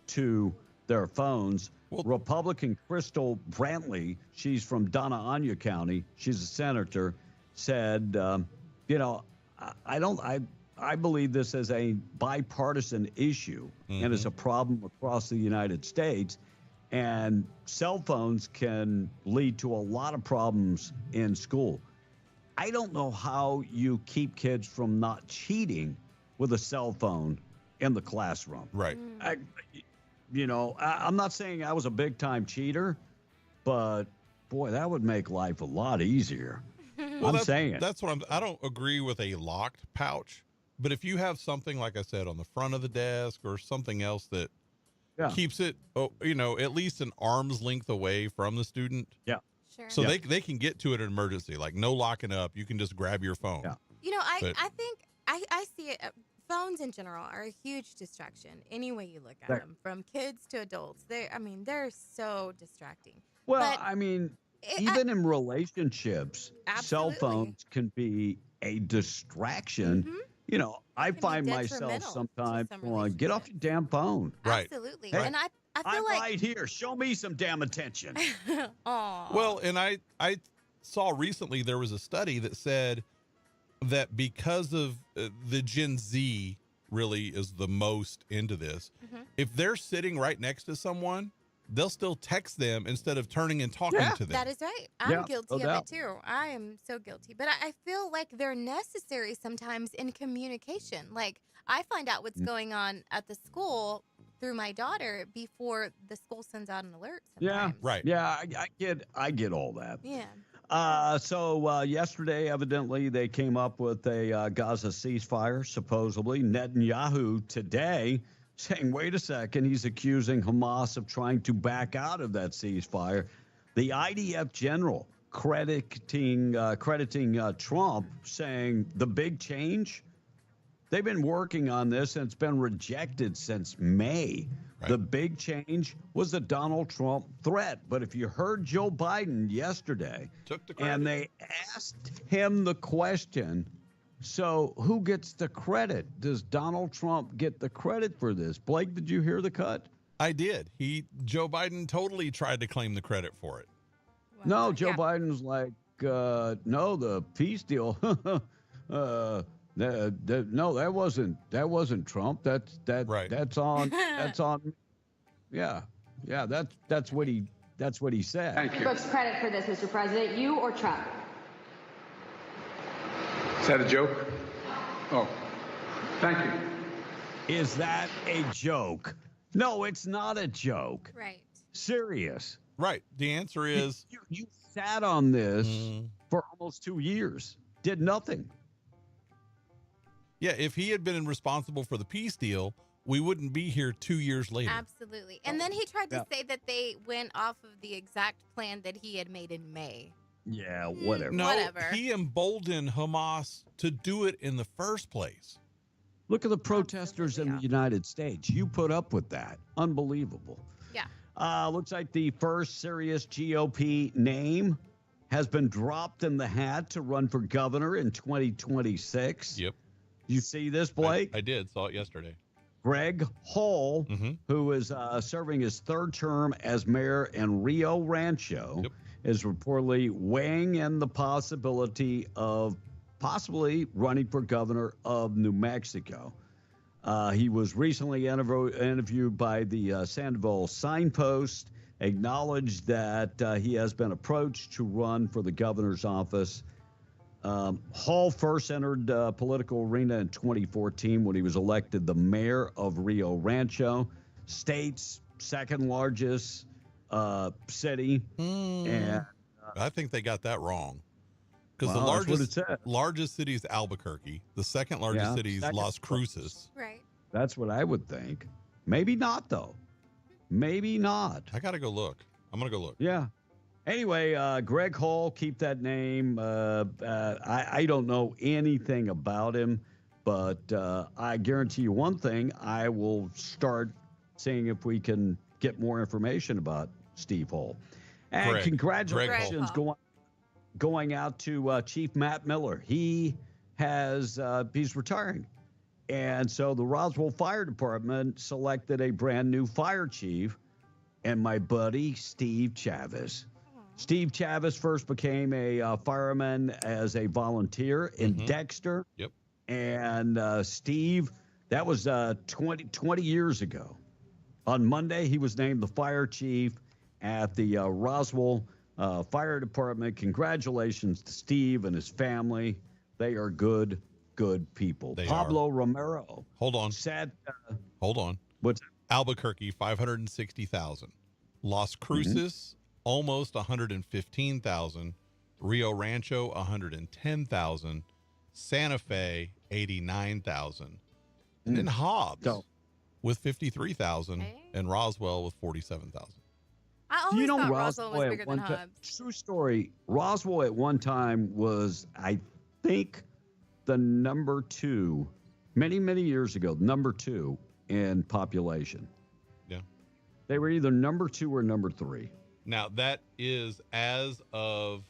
Speaker 17: to their phones. Republican Crystal Brantley, she's from Doña County, she's a senator, said, I believe this is a bipartisan issue and it's a problem across the United States. And cell phones can lead to a lot of problems in school. I don't know how you keep kids from not cheating with a cell phone in the classroom.
Speaker 18: Right.
Speaker 17: I'm not saying I was a big time cheater, but boy, that would make life a lot easier.
Speaker 18: That's what I don't agree with a locked pouch, but if you have something, like I said, on the front of the desk or something else that keeps it, at least an arm's length away from the student.
Speaker 17: Yeah.
Speaker 19: Sure.
Speaker 18: So they can get to it in an emergency, like no locking up. You can just grab your phone.
Speaker 17: Yeah.
Speaker 19: I think I see it. Phones in general are a huge distraction. Any way you look at them, from kids to adults, they're so distracting.
Speaker 17: Well, even in relationships, cell
Speaker 19: Absolutely.
Speaker 17: phones can be a distraction. I find myself
Speaker 19: detrimental to
Speaker 17: sometimes
Speaker 19: some
Speaker 17: going, get off your damn phone.
Speaker 18: Right.
Speaker 19: Absolutely.
Speaker 17: Hey,
Speaker 19: And I feel
Speaker 17: I'm
Speaker 19: like
Speaker 17: right here. Show me some damn attention.
Speaker 18: Well, and I saw recently there was a study that said that because of the Gen Z really is the most into this, if they're sitting right next to someone, they'll still text them instead of turning and talking to them.
Speaker 19: That is right. I'm guilty of it too. I am so guilty. But I feel like they're necessary sometimes in communication. Like I find out what's going on at the school through my daughter before the school sends out an alert sometimes.
Speaker 18: Right.
Speaker 17: Yeah, I get all that.
Speaker 19: Yeah.
Speaker 17: So yesterday, evidently, they came up with a Gaza ceasefire, supposedly. Netanyahu today saying, wait a second, he's accusing Hamas of trying to back out of that ceasefire. The IDF general crediting Trump, saying the big change, they've been working on this and it's been rejected since May. Right. The big change was the Donald Trump threat. But if you heard Joe Biden yesterday, and they asked him the question, so who gets the credit? Does Donald Trump get the credit for this? Blake, did you hear the cut?
Speaker 18: I did. Joe Biden totally tried to claim the credit for it.
Speaker 17: Wow. No, Joe Biden's like, no, the peace deal. No, that wasn't Trump. That's on. Yeah. That's what he said.
Speaker 2: Thank you.
Speaker 20: Who gets credit for this, Mr. President? You or Trump?
Speaker 2: Is that a joke? Oh, thank you.
Speaker 17: Is that a joke? No, it's not a joke.
Speaker 19: Right.
Speaker 17: Serious.
Speaker 18: Right. The answer is
Speaker 17: you sat on this for almost 2 years, did nothing.
Speaker 18: Yeah, if he had been responsible for the peace deal, we wouldn't be here 2 years later.
Speaker 19: Absolutely. And then he tried to say that they went off of the exact plan that he had made in May.
Speaker 17: Yeah, whatever.
Speaker 18: No,
Speaker 19: whatever.
Speaker 18: He emboldened Hamas to do it in the first place.
Speaker 17: Look at the protesters in the United States. You put up with that. Unbelievable.
Speaker 19: Yeah.
Speaker 17: Looks like the first serious GOP name has been dropped in the hat to run for governor in 2026.
Speaker 18: Yep.
Speaker 17: You see this, Blake?
Speaker 18: I did. Saw it yesterday.
Speaker 17: Greg Hall, who is serving his third term as mayor in Rio Rancho, is reportedly weighing in the possibility of possibly running for governor of New Mexico. He was recently interviewed by the Sandoval Signpost, acknowledged that he has been approached to run for the governor's office. Hall first entered the political arena in 2014 when he was elected the mayor of Rio Rancho, state's second largest city. And
Speaker 18: I think they got that wrong. Because the largest city is Albuquerque. The second largest city is Las Cruces.
Speaker 19: Right.
Speaker 17: That's what I would think. Maybe not, though. Maybe not.
Speaker 18: I got to go look. I'm going to go look.
Speaker 17: Yeah. Anyway, Greg Hall, keep that name. I don't know anything about him, but I guarantee you one thing. I will start seeing if we can get more information about Steve Hall. And congratulations going out to Chief Matt Miller. He's retiring. And so the Roswell Fire Department selected a brand new fire chief, and my buddy Steve Chavez. Steve Chavez first became a fireman as a volunteer in Dexter.
Speaker 18: Yep.
Speaker 17: And Steve, that was 20 years ago. On Monday, he was named the fire chief at the Roswell Fire Department. Congratulations to Steve and his family. They are good people. Pablo Romero.
Speaker 18: Hold on. Hold on.
Speaker 17: What's
Speaker 18: Albuquerque, 560,000. Las Cruces, almost 115,000. Rio Rancho, 110,000. Santa Fe, 89,000. And then Hobbs with 53,000 and Roswell with 47,000.
Speaker 19: I always thought Roswell was bigger than Hobbs.
Speaker 17: True story. Roswell at one time was, I think, the number 2, many years ago, number 2 in population.
Speaker 18: Yeah.
Speaker 17: They were either number 2 or number 3.
Speaker 18: Now, that is as of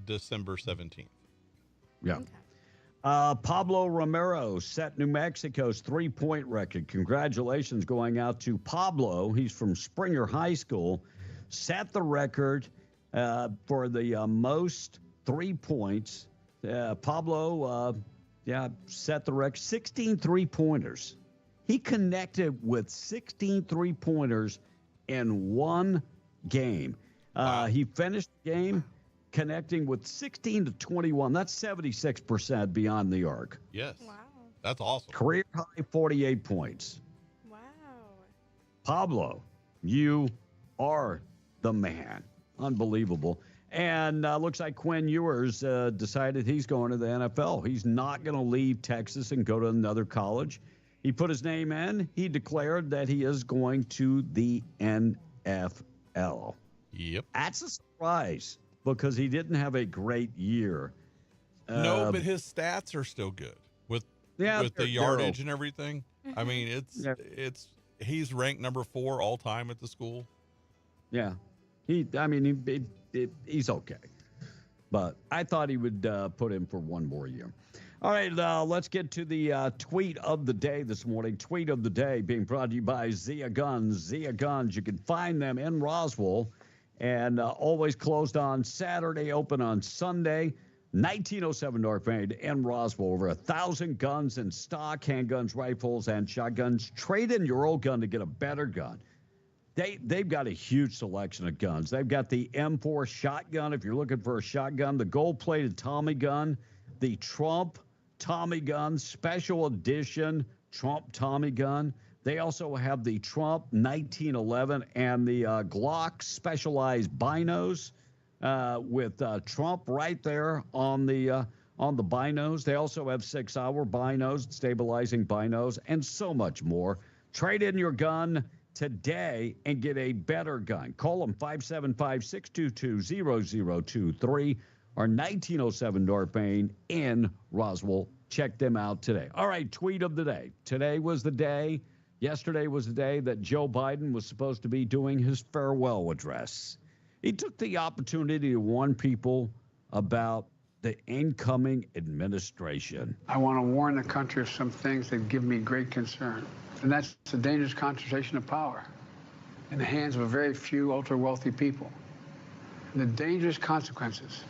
Speaker 18: December 17th.
Speaker 17: Yeah. Okay. Pablo Romero set New Mexico's 3-point record. Congratulations going out to Pablo. He's from Springer High School. Set the record for the most 3 points. Pablo, set the record. 16 3-pointers. He connected with 16 3-pointers in one game. He finished the game connecting with 16 to 21. That's 76% beyond the arc.
Speaker 18: Yes. Wow. That's awesome.
Speaker 17: Career high 48 points.
Speaker 19: Wow.
Speaker 17: Pablo, you are the man. Unbelievable. And looks like Quinn Ewers decided he's going to the NFL. He's not going to leave Texas and go to another college. He put his name in. He declared that he is going to the NFL.
Speaker 18: Yep.
Speaker 17: That's a surprise because he didn't have a great year.
Speaker 18: No, but his stats are still good with the yardage and everything. I mean, he's ranked number 4 all time at the school.
Speaker 17: Yeah. He's okay. But I thought he would put him for one more year. All right, let's get to the tweet of the day this morning. Tweet of the day being brought to you by Zia Guns. Zia Guns, you can find them in Roswell and always closed on Saturday, open on Sunday. 1907 North Main in Roswell. Over 1,000 guns in stock, handguns, rifles, and shotguns. Trade in your old gun to get a better gun. They've got a huge selection of guns. They've got the M4 shotgun, if you're looking for a shotgun, the gold-plated Tommy gun, the Trump Tommy gun, special edition Trump Tommy gun. They also have the Trump 1911 and the Glock specialized binos with Trump right there on the binos. They also have 6-hour binos, stabilizing binos, and so much more. Trade in your gun today and get a better gun. Call them 575-622-0023 or 1907 North Main in Roswell. Check them out today. All right, tweet of the day. Today was the day. Yesterday was the day that Joe Biden was supposed to be doing his farewell address. He took the opportunity to warn people about the incoming administration.
Speaker 2: I want to warn the country of some things that give me great concern. And that's the dangerous concentration of power in the hands of a very few ultra-wealthy people. And the dangerous consequences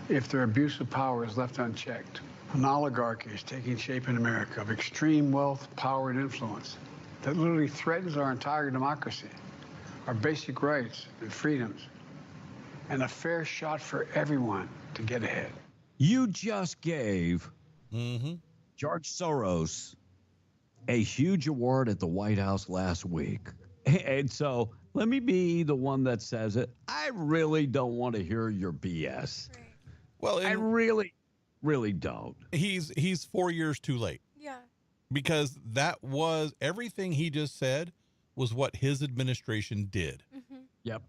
Speaker 2: if their abuse of power is left unchecked. An oligarchy is taking shape in America of extreme wealth, power, and influence that literally threatens our entire democracy, our basic rights and freedoms, and a fair shot for everyone to get ahead.
Speaker 17: You just gave George Soros a huge award at the White House last week. And so let me be the one that says it. I really don't want to hear your BS.
Speaker 18: Well,
Speaker 17: I really don't.
Speaker 18: He's 4 years too late.
Speaker 19: Yeah.
Speaker 18: Because that was everything he just said was what his administration did.
Speaker 17: Yep.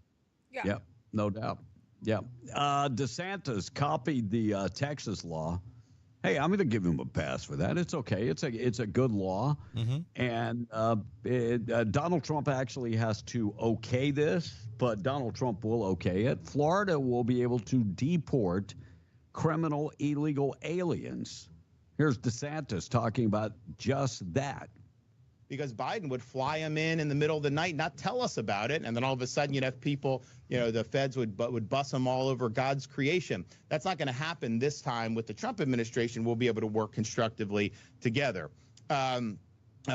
Speaker 19: Yeah.
Speaker 17: Yep. No doubt. Yeah. DeSantis copied the Texas law. Hey, I'm going to give him a pass for that. It's okay. It's a good law. And Donald Trump actually has to okay this, but Donald Trump will okay it. Florida will be able to deport criminal illegal aliens. Here's DeSantis talking about just that.
Speaker 21: Because Biden would fly them in the middle of the night, not tell us about it, and then all of a sudden you'd have people, the feds would bust them all over God's creation. That's not going to happen this time with the Trump administration. We'll be able to work constructively together.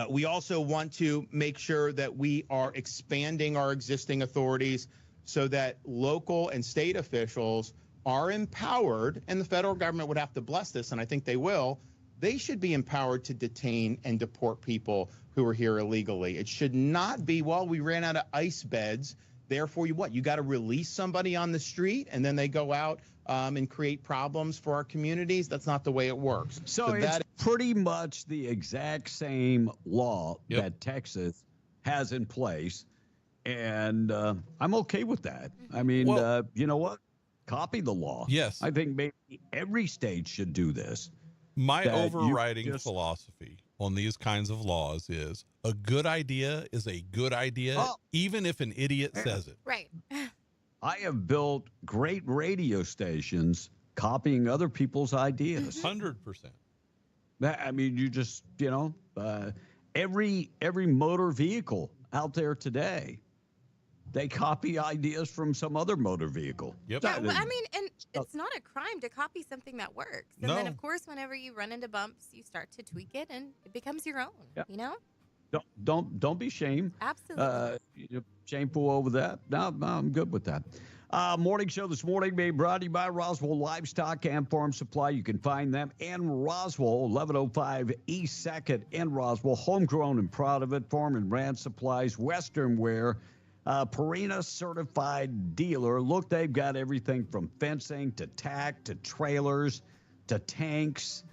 Speaker 21: We also want to make sure that we are expanding our existing authorities so that local and state officials are empowered, and the federal government would have to bless this, and I think they will. They should be empowered to detain and deport people who are here illegally. It should not be, well, we ran out of ICE beds, therefore you got to release somebody on the street and then they go out and create problems for our communities. That's not the way it works.
Speaker 17: So it's pretty much the exact same law that Texas has in place, and I'm okay with that. I mean, you know what? Copy the law.
Speaker 18: Yes.
Speaker 17: I think maybe every state should do this.
Speaker 18: My overriding philosophy on these kinds of laws is a good idea is a good idea, even if an idiot says it.
Speaker 19: Right.
Speaker 17: I have built great radio stations copying other people's ideas.
Speaker 18: 100%.
Speaker 17: I mean, you just, every motor vehicle out there today, they copy ideas from some other motor vehicle.
Speaker 18: Yep.
Speaker 19: Yeah, well, I mean, and it's not a crime to copy something that works. And then, of course, whenever you run into bumps, you start to tweak it, and it becomes your own. You know.
Speaker 17: Don't be shamed.
Speaker 19: Absolutely.
Speaker 17: Shameful over that. No, I'm good with that. Morning show this morning being brought to you by Roswell Livestock and Farm Supply. You can find them in Roswell, 1105 East 2nd in Roswell. Homegrown and proud of it. Farm and Ranch Supplies, Western Wear. Purina certified dealer. Look, they've got everything from fencing to tack to trailers to tanks.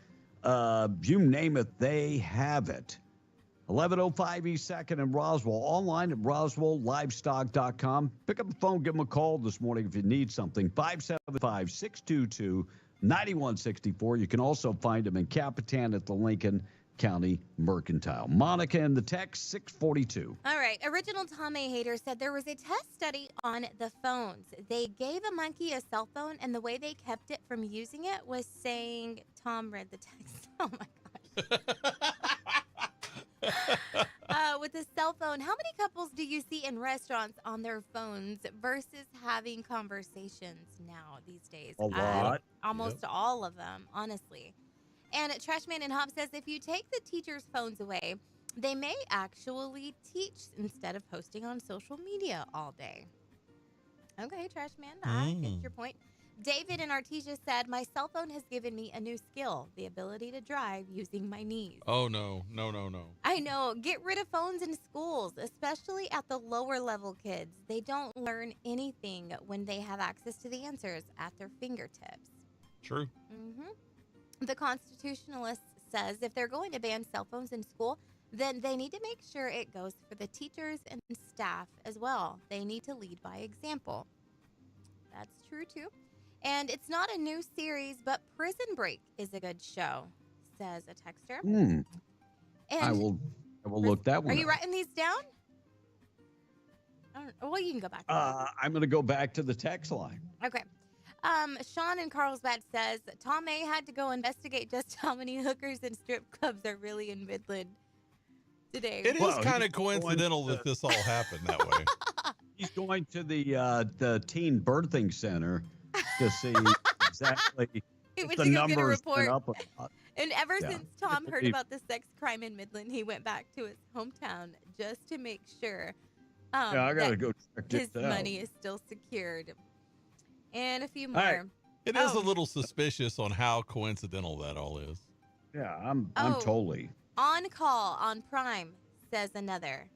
Speaker 17: You name it, they have it. 1105 East 2nd in Roswell. Online at roswelllivestock.com. Pick up the phone, give them a call this morning if you need something. 575-622-9164. You can also find them in Capitan at the Lincoln County Mercantile. Monica in the text, 642.
Speaker 19: All right. Original Tom A. Hater said there was a test study on the phones. They gave a monkey a cell phone, and the way they kept it from using it was saying, Tom read the text. Oh, my gosh. With a cell phone, how many couples do you see in restaurants on their phones versus having conversations now these days?
Speaker 17: A lot.
Speaker 19: Almost all of them, honestly. And Trashman and Hobbs says if you take the teachers' phones away, they may actually teach instead of posting on social media all day. Okay, Trashman, I get your point. David in Artesia said, my cell phone has given me a new skill, the ability to drive using my knees.
Speaker 18: Oh, no.
Speaker 19: I know. Get rid of phones in schools, especially at the lower level kids. They don't learn anything when they have access to the answers at their fingertips.
Speaker 18: True.
Speaker 19: The Constitutionalist says if they're going to ban cell phones in school, then they need to make sure it goes for the teachers and staff as well. They need to lead by example. That's true, too. And it's not a new series, but Prison Break is a good show, says a texter.
Speaker 17: And I will look that one
Speaker 19: up. Are you
Speaker 17: up.
Speaker 19: writing these down? Well, you can go back.
Speaker 17: I'm going to go back to the text line.
Speaker 19: Okay. Sean in Carlsbad says, Tom A. had to go investigate just how many hookers and strip clubs are really in Midland today.
Speaker 18: It is kind of coincidental that this all happened that way.
Speaker 17: He's going to the teen birthing center to see exactly
Speaker 19: went
Speaker 17: the
Speaker 19: to go get a
Speaker 17: numbers
Speaker 19: report.
Speaker 17: went up a lot.
Speaker 19: And ever
Speaker 17: Yeah.
Speaker 19: since Tom heard about the sex crime in Midland, he went back to his hometown just to make sure
Speaker 17: I gotta
Speaker 19: that
Speaker 17: go check
Speaker 19: his
Speaker 17: this out.
Speaker 19: money is still secured. And a few more.
Speaker 17: All right.
Speaker 18: It is a little suspicious on how coincidental that all is.
Speaker 17: Yeah, I'm
Speaker 19: Oh.
Speaker 17: totally.
Speaker 19: On Call on Prime, says another.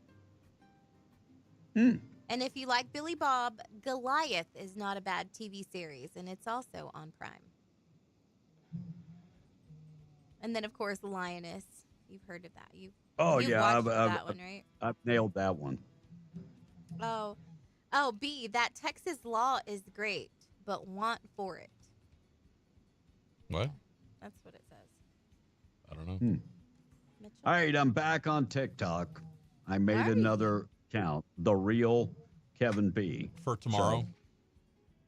Speaker 19: And if you like Billy Bob, Goliath is not a bad TV series, and it's also on Prime. And then, of course, Lioness. You've heard of that. You've watched that one, right?
Speaker 17: I've nailed that one.
Speaker 19: Oh, B, that Texas law is great, but want for it.
Speaker 18: What?
Speaker 19: That's what it says.
Speaker 18: I don't know.
Speaker 17: All right, I'm back on TikTok. I made another account, The Real Kevin B.
Speaker 18: For tomorrow?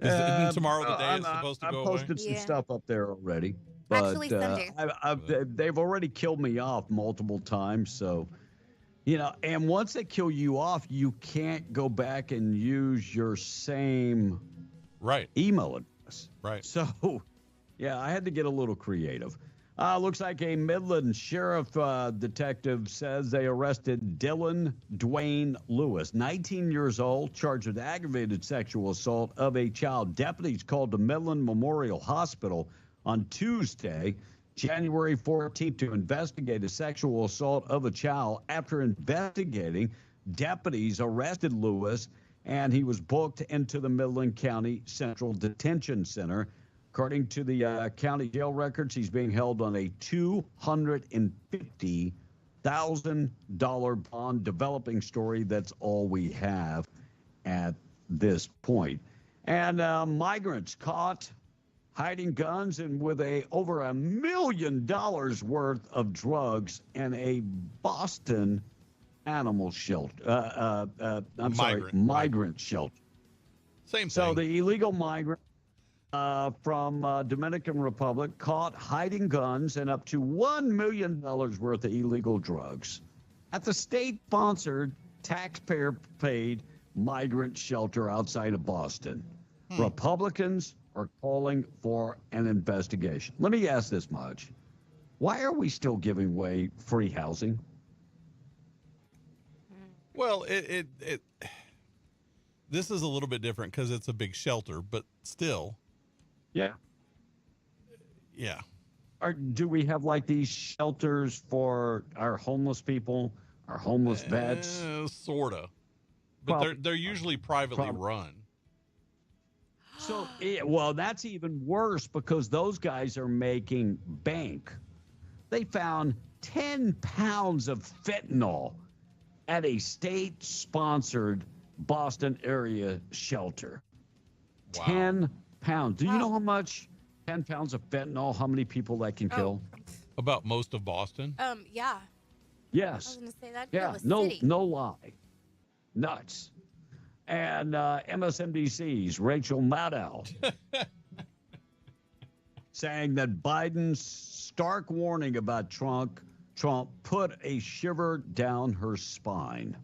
Speaker 18: Isn't tomorrow the day it's supposed to go away?
Speaker 17: I posted some stuff up there already. But
Speaker 19: Actually, Sunday.
Speaker 17: they've already killed me off multiple times. So, and once they kill you off, you can't go back and use your same email address.
Speaker 18: Right.
Speaker 17: So, yeah, I had to get a little creative. Looks like a Midland sheriff detective says they arrested Dylan Dwayne Lewis, 19 years old, charged with aggravated sexual assault of a child. Deputies called the Midland Memorial Hospital on Tuesday, January 14th, to investigate a sexual assault of a child. After investigating, deputies arrested Lewis, and he was booked into the Midland County Central Detention Center. According to the county jail records, he's being held on a $250,000 bond. Developing story. That's all we have at this point. And migrants caught hiding guns and with over $1 million worth of drugs in a Boston animal shelter. Migrant shelter.
Speaker 18: Same thing.
Speaker 17: So the illegal migrant from Dominican Republic caught hiding guns and up to $1 million worth of illegal drugs at the state-sponsored, taxpayer-paid migrant shelter outside of Boston. Republicans are calling for an investigation. Let me ask this much. Why are we still giving away free housing?
Speaker 18: Well, this is a little bit different because it's a big shelter, but still.
Speaker 17: Yeah.
Speaker 18: Yeah.
Speaker 17: Do we have like these shelters for our homeless people, our homeless vets?
Speaker 18: Sorta. But they're usually privately run.
Speaker 17: So, well, that's even worse because those guys are making bank. They found 10 pounds of fentanyl at a state-sponsored Boston area shelter. Wow. 10 pounds. Do you know how much 10 pounds of fentanyl, how many people that can kill?
Speaker 18: About most of Boston?
Speaker 19: Yeah.
Speaker 17: Yes.
Speaker 19: I was going to say that.
Speaker 17: Yeah, no lie. Nuts. And MSNBC's Rachel Maddow saying that Biden's stark warning about Trump put a shiver down her spine.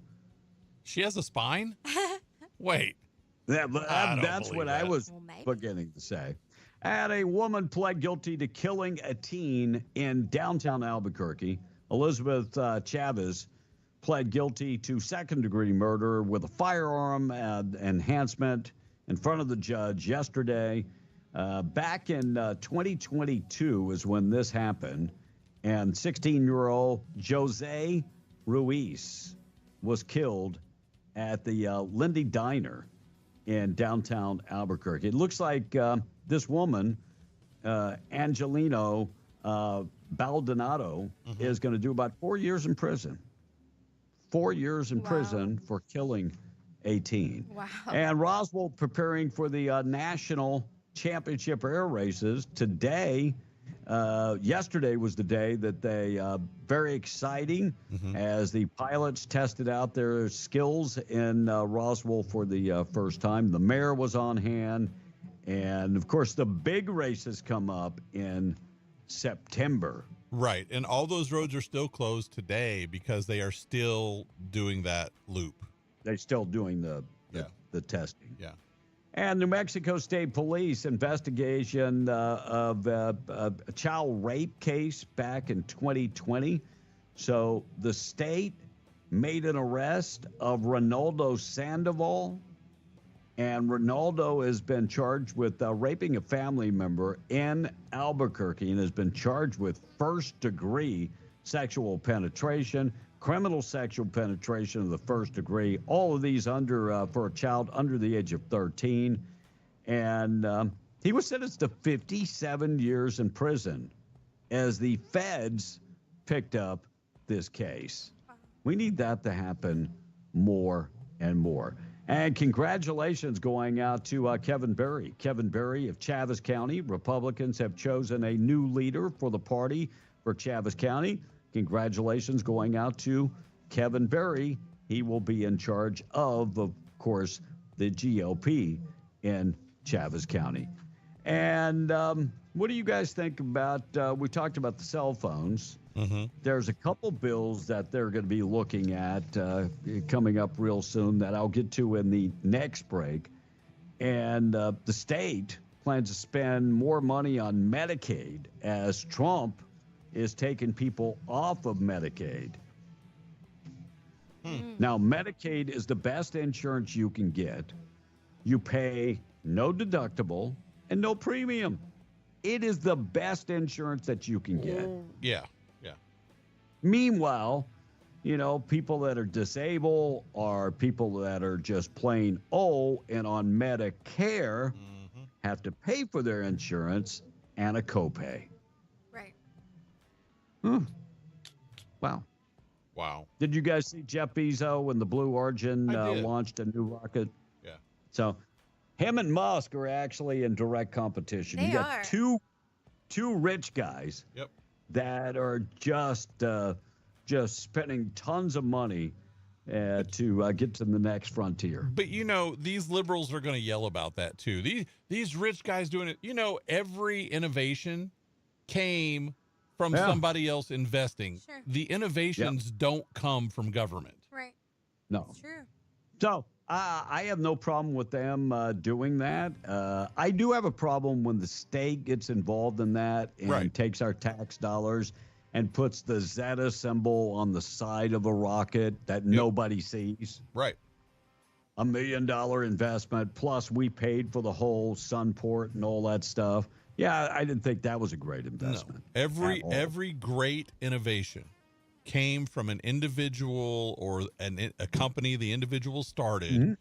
Speaker 18: She has a spine? Wait.
Speaker 17: That's what I was beginning to say. And a woman pled guilty to killing a teen in downtown Albuquerque. Elizabeth Chavez pled guilty to second-degree murder with a firearm and enhancement in front of the judge yesterday. Back in 2022 is when this happened, and 16-year-old Jose Ruiz was killed at the Lindy Diner in downtown Albuquerque. It looks like this woman, Angelino Baldonado, is going to do about 4 years in prison. 4 years in prison for killing a teen.
Speaker 19: Wow.
Speaker 17: And Roswell preparing for the national championship air races today. Yesterday was the day that they, very exciting as the pilots tested out their skills in Roswell for the first time. The mayor was on hand. And, of course, the big races come up in September.
Speaker 18: Right. And all those roads are still closed today because they are still doing that loop.
Speaker 17: They're still doing the testing.
Speaker 18: Yeah.
Speaker 17: And New Mexico State Police investigation of a child rape case back in 2020. So the state made an arrest of Ronaldo Sandoval. And Ronaldo has been charged with raping a family member in Albuquerque and has been charged with first-degree sexual penetration, criminal sexual penetration of the first degree, all of these for a child under the age of 13. And he was sentenced to 57 years in prison as the feds picked up this case. We need that to happen more and more. And congratulations going out to Kevin Berry. Kevin Berry of Chaves County. Republicans have chosen a new leader for the party for Chaves County. Congratulations going out to Kevin Berry. He will be in charge of course, the GOP in Chaves County. And what do you guys think about, we talked about the cell phones.
Speaker 18: Mm-hmm.
Speaker 17: There's a couple bills that they're going to be looking at coming up real soon that I'll get to in the next break. And the state plans to spend more money on Medicaid as Trump is taking people off of Medicaid. Now, Medicaid is the best insurance you can get. You pay no deductible and no premium. It is the best insurance that you can get.
Speaker 18: Yeah.
Speaker 17: Meanwhile, people that are disabled or people that are just plain old and on Medicare have to pay for their insurance and a copay.
Speaker 19: Right.
Speaker 17: Wow. Did you guys see Jeff Bezos and the Blue Origin launched a new rocket?
Speaker 18: Yeah.
Speaker 17: So him and Musk are actually in direct competition. You got two rich guys that are just spending tons of money to get to the next frontier.
Speaker 18: But these liberals are going to yell about that too. These rich guys doing it. Every innovation came from somebody else investing.
Speaker 19: Sure.
Speaker 18: The innovations don't come from government.
Speaker 19: Right.
Speaker 17: No.
Speaker 19: It's true.
Speaker 17: So I have no problem with them doing that. I do have a problem when the state gets involved in that and takes our tax dollars and puts the Zeta symbol on the side of a rocket that nobody sees.
Speaker 18: Right.
Speaker 17: $1 million investment, plus we paid for the whole Sunport and all that stuff. Yeah, I didn't think that was a great investment.
Speaker 18: No. Every great innovation came from an individual or a company the individual started,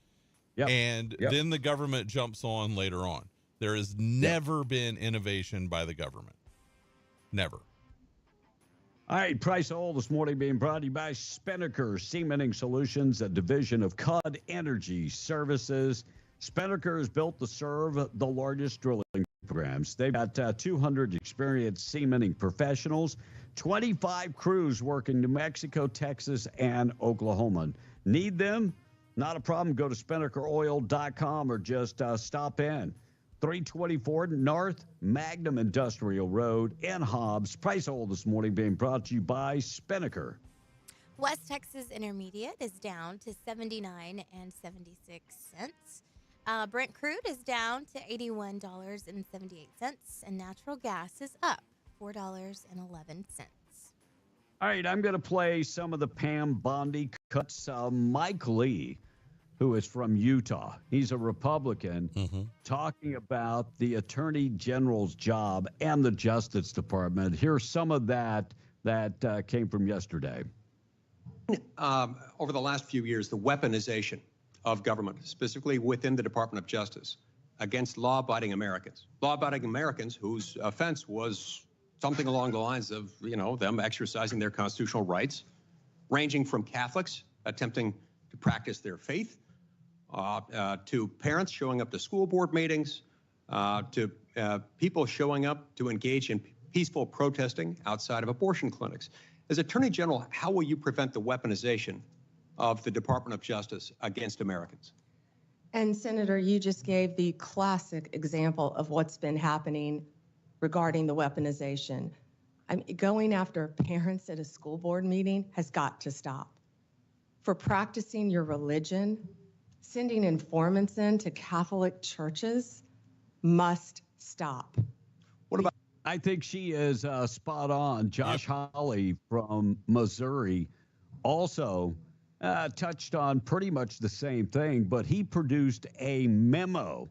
Speaker 18: and then the government jumps on later on. There has never been innovation by the government. Never.
Speaker 17: All right, Price of Oil this morning being brought to you by Spinnaker Cementing Solutions, a division of CUD Energy Services. Spinnaker is built to serve the largest drilling programs. They've got 200 experienced cementing professionals, 25 crews working New Mexico, Texas, and Oklahoma. Need them? Not a problem. Go to SpinnakerOil.com or just stop in. 324 North Magnum Industrial Road in Hobbs. Price of Oil this morning being brought to you by Spinnaker.
Speaker 19: West Texas Intermediate is down to 79 and 76 cents. Brent crude is down to $81.78, and natural gas is up $4.11.
Speaker 17: All right, I'm going to play some of the Pam Bondi cuts. Mike Lee, who is from Utah, he's a Republican, talking about the Attorney General's job and the Justice Department. Here's some of that came from yesterday.
Speaker 3: Over the last few years, the weaponization of government, specifically within the Department of Justice, against law-abiding Americans. Law-abiding Americans whose offense was something along the lines of, them exercising their constitutional rights, ranging from Catholics attempting to practice their faith, to parents showing up to school board meetings, to people showing up to engage in peaceful protesting outside of abortion clinics. As Attorney General, how will you prevent the weaponization of the Department of Justice against Americans?
Speaker 22: And Senator, you just gave the classic example of what's been happening regarding the weaponization. Going after parents at a school board meeting has got to stop. For practicing your religion, sending informants into Catholic churches must stop.
Speaker 17: What about? I think she is spot on. Josh Hawley from Missouri also touched on pretty much the same thing, but he produced a memo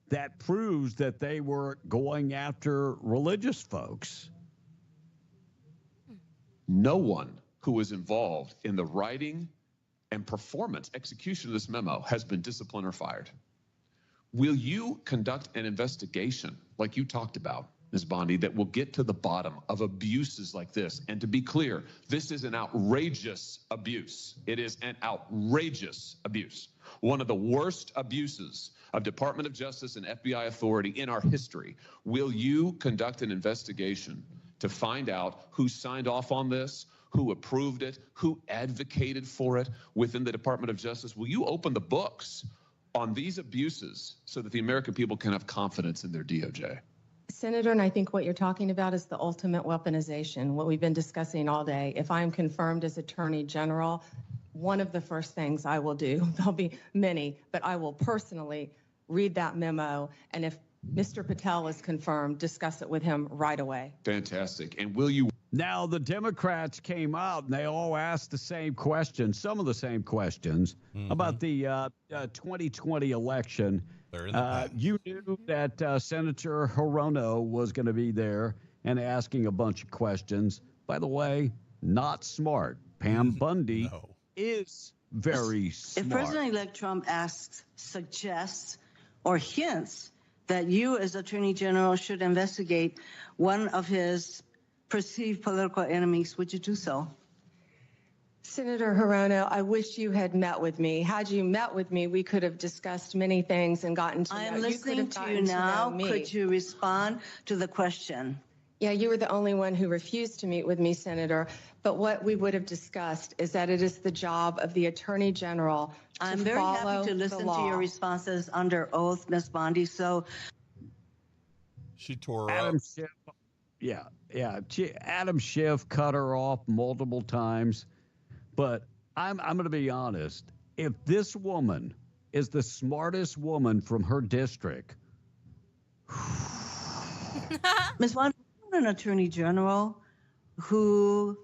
Speaker 17: that proves that they were going after religious folks.
Speaker 23: No one who was involved in the writing and execution of this memo has been disciplined or fired. Will you conduct an investigation like you talked about, Ms. Bondi, that will get to the bottom of abuses like this. And to be clear, this is an outrageous abuse. It is an outrageous abuse. One of the worst abuses of Department of Justice and FBI authority in our history. Will you conduct an investigation to find out who signed off on this, who approved it, who advocated for it within the Department of Justice? Will you open the books on these abuses so that the American people can have confidence in their DOJ?
Speaker 22: Senator, and I think what you're talking about is the ultimate weaponization, what we've been discussing all day. If I'm confirmed as Attorney General, one of the first things I will do, there'll be many, but I will personally read that memo, and if Mr. Patel is confirmed, discuss it with him right away.
Speaker 23: Fantastic. And will you?
Speaker 17: Now, the Democrats came out and they all asked the same questions, some of the same questions about the 2020 election. You knew that Senator Hirono was going to be there and asking a bunch of questions. By the way, not smart. Pam Bundy is very smart.
Speaker 1: If President-elect Trump asks, suggests, or hints that you as Attorney General should investigate one of his perceived political enemies, would you do so?
Speaker 22: Senator Hirono, I wish you had met with me. Had you met with me, we could have discussed many things and gotten to know.
Speaker 1: I am listening to you now. Could you respond to the question?
Speaker 22: Yeah, you were the only one who refused to meet with me, Senator. But what we would have discussed is that it is the job of the Attorney General to
Speaker 1: I'm very
Speaker 22: follow
Speaker 1: happy to listen
Speaker 22: the law.
Speaker 1: to your responses under oath, Ms. Bondi. So
Speaker 18: she tore
Speaker 17: Adam
Speaker 18: up.
Speaker 17: Schiff, Adam Schiff cut her off multiple times. But I'm going to be honest. If this woman is the smartest woman from her district,
Speaker 1: Ms. Bondi, you're an Attorney General who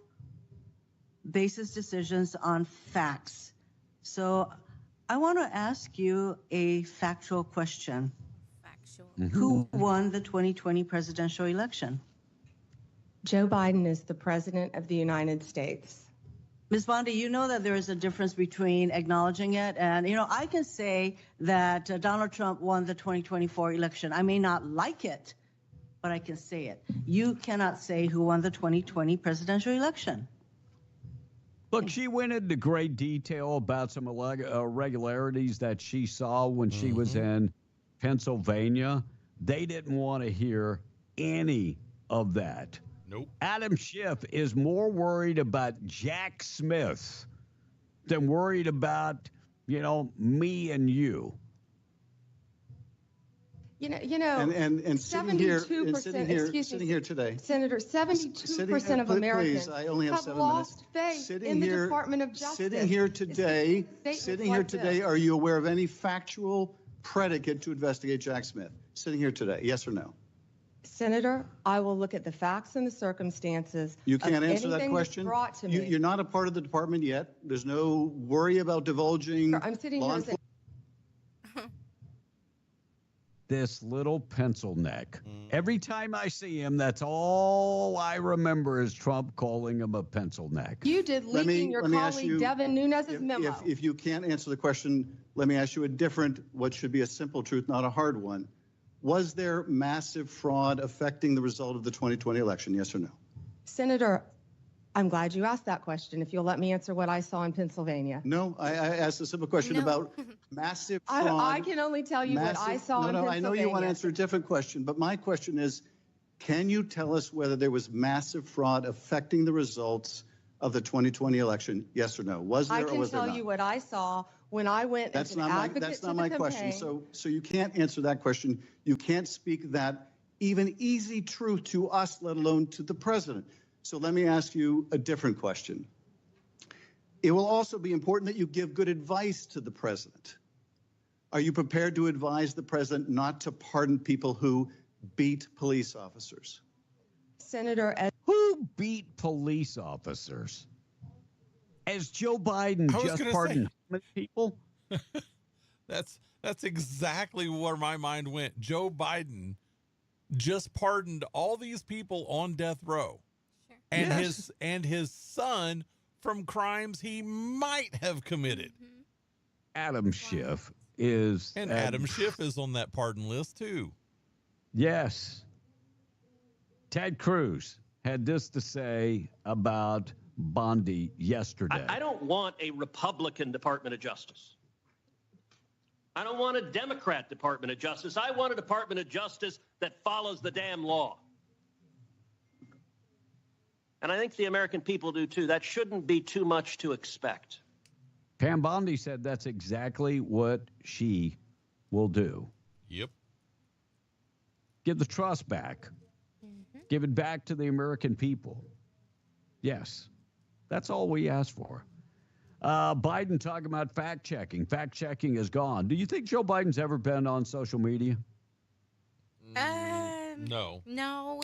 Speaker 1: bases decisions on facts. So I want to ask you a factual question. Who won the 2020 presidential election?
Speaker 22: Joe Biden is the President of the United States.
Speaker 1: Ms. Bondi, you know that there is a difference between acknowledging it and, I can say that Donald Trump won the 2024 election. I may not like it, but I can say it. You cannot say who won the 2020 presidential election.
Speaker 17: look, she went into great detail about some irregularities that she saw when she was in Pennsylvania. They didn't want to hear any of that.
Speaker 18: Nope.
Speaker 17: Adam Schiff is more worried about Jack Smith than worried about, me and you.
Speaker 4: And sitting here, sitting here today,
Speaker 22: Senator, 72% of Americans
Speaker 4: please, I only have 7
Speaker 22: lost
Speaker 4: minutes.
Speaker 22: faith in the Department of Justice.
Speaker 4: Sitting here today, are you aware of any factual predicate to investigate Jack Smith? Sitting here today, yes or no?
Speaker 22: Senator, I will look at the facts and the circumstances.
Speaker 4: You can't answer that
Speaker 22: anything
Speaker 4: question.
Speaker 22: that's brought to me.
Speaker 4: You're not a part of the department yet. There's no worry about divulging.
Speaker 22: I'm sitting here as a
Speaker 17: This little pencil neck. Every time I see him, that's all I remember is Trump calling him a pencil neck.
Speaker 22: You did leaking your colleague Devin Nunes's memo.
Speaker 4: If you can't answer the question, let me ask you a different, what should be a simple truth, not a hard one. Was there massive fraud affecting the result of the 2020 election, yes or no?
Speaker 22: Senator, I'm glad you asked that question. If you'll let me answer what I saw in Pennsylvania.
Speaker 4: No, I asked a simple question about massive fraud.
Speaker 22: I can only tell you what I saw in Pennsylvania.
Speaker 4: I know you want to answer a different question, but my question is, can you tell us whether there was massive fraud affecting the results of the 2020 election, yes or no? Was there or was there not?
Speaker 22: I can tell you what I saw when I went as an advocate to the campaign.
Speaker 4: That's not my question. So you can't answer that question. You can't speak that even easy truth to us, let alone to the president. So let me ask you a different question. It will also be important that you give good advice to the president. Are you prepared to advise the president not to pardon people who beat police officers?
Speaker 22: Senator,
Speaker 17: who beat police officers? As Joe Biden just pardoned how many people?
Speaker 18: That's exactly where my mind went. Joe Biden just pardoned all these people on death row. And his son from crimes he might have committed.
Speaker 17: Adam Schiff is...
Speaker 18: And Adam Schiff is on that pardon list, too.
Speaker 17: Yes. Ted Cruz had this to say about Bondi yesterday.
Speaker 6: I don't want a Republican Department of Justice. I don't want a Democrat Department of Justice. I want a Department of Justice that follows the damn law. And I think the American people do too. That shouldn't be too much to expect.
Speaker 17: Pam Bondi said that's exactly what she will do.
Speaker 18: Yep.
Speaker 17: Give the trust back. Give it back to the American people. Yes. That's all we ask for. Biden talking about fact checking. Fact checking is gone. Do you think Joe Biden's ever been on social media?
Speaker 18: No.
Speaker 19: No.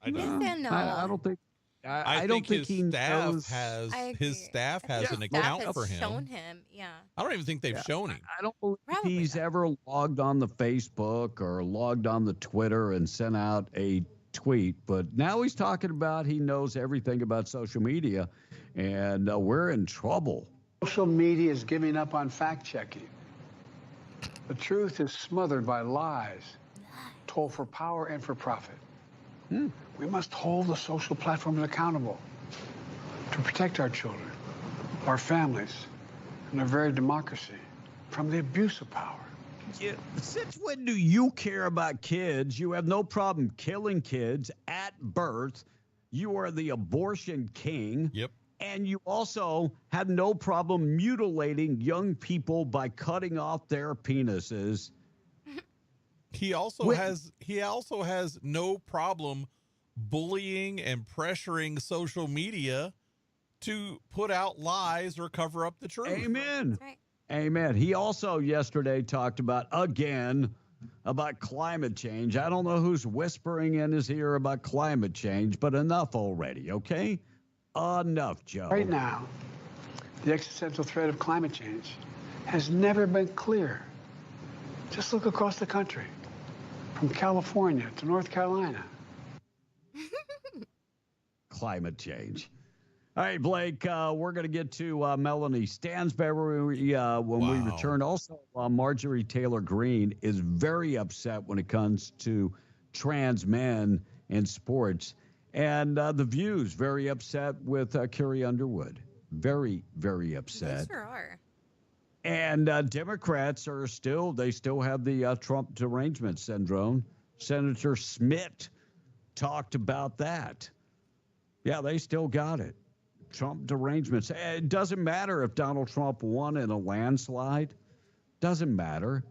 Speaker 18: I don't.
Speaker 19: No.
Speaker 17: I don't think. I don't think
Speaker 18: his
Speaker 17: he
Speaker 18: staff
Speaker 17: knows.
Speaker 18: his staff has an
Speaker 19: Staff
Speaker 18: account
Speaker 19: has
Speaker 18: for him.
Speaker 19: shown him, yeah.
Speaker 18: I don't even think they've shown him.
Speaker 17: I don't believe
Speaker 19: Probably
Speaker 17: he's ever logged on the Facebook or logged on the Twitter and sent out a tweet. But now he's talking about he knows everything about social media, and we're in trouble.
Speaker 2: Social media is giving up on fact-checking. The truth is smothered by lies, told for power and for profit. We must hold the social platforms accountable to protect our children, our families, and our very democracy from the abuse of power.
Speaker 17: Since when do you care about kids? You have no problem killing kids at birth. You are the abortion king.
Speaker 18: Yep.
Speaker 17: And you also have no problem mutilating young people by cutting off their penises.
Speaker 18: He also has no problem bullying and pressuring social media to put out lies or cover up the truth.
Speaker 17: Amen.
Speaker 19: Right.
Speaker 17: Amen. He also yesterday talked about climate change. I don't know who's whispering in his ear about climate change, but enough already, okay? Enough, Joe.
Speaker 2: Right now, the existential threat of climate change has never been clearer. Just look across the country, from California to North Carolina.
Speaker 17: Climate change. All right, Blake, we're going to get to Melanie Stansberry when we return. Also, Marjorie Taylor Greene is very upset when it comes to trans men in sports. And The View's very upset with Carrie Underwood. Very, very upset.
Speaker 19: They sure are.
Speaker 17: And Democrats are still have the Trump derangement syndrome. Senator Smith talked about that. Yeah, they still got it. Trump derangements. It doesn't matter if Donald Trump won in a landslide. Doesn't matter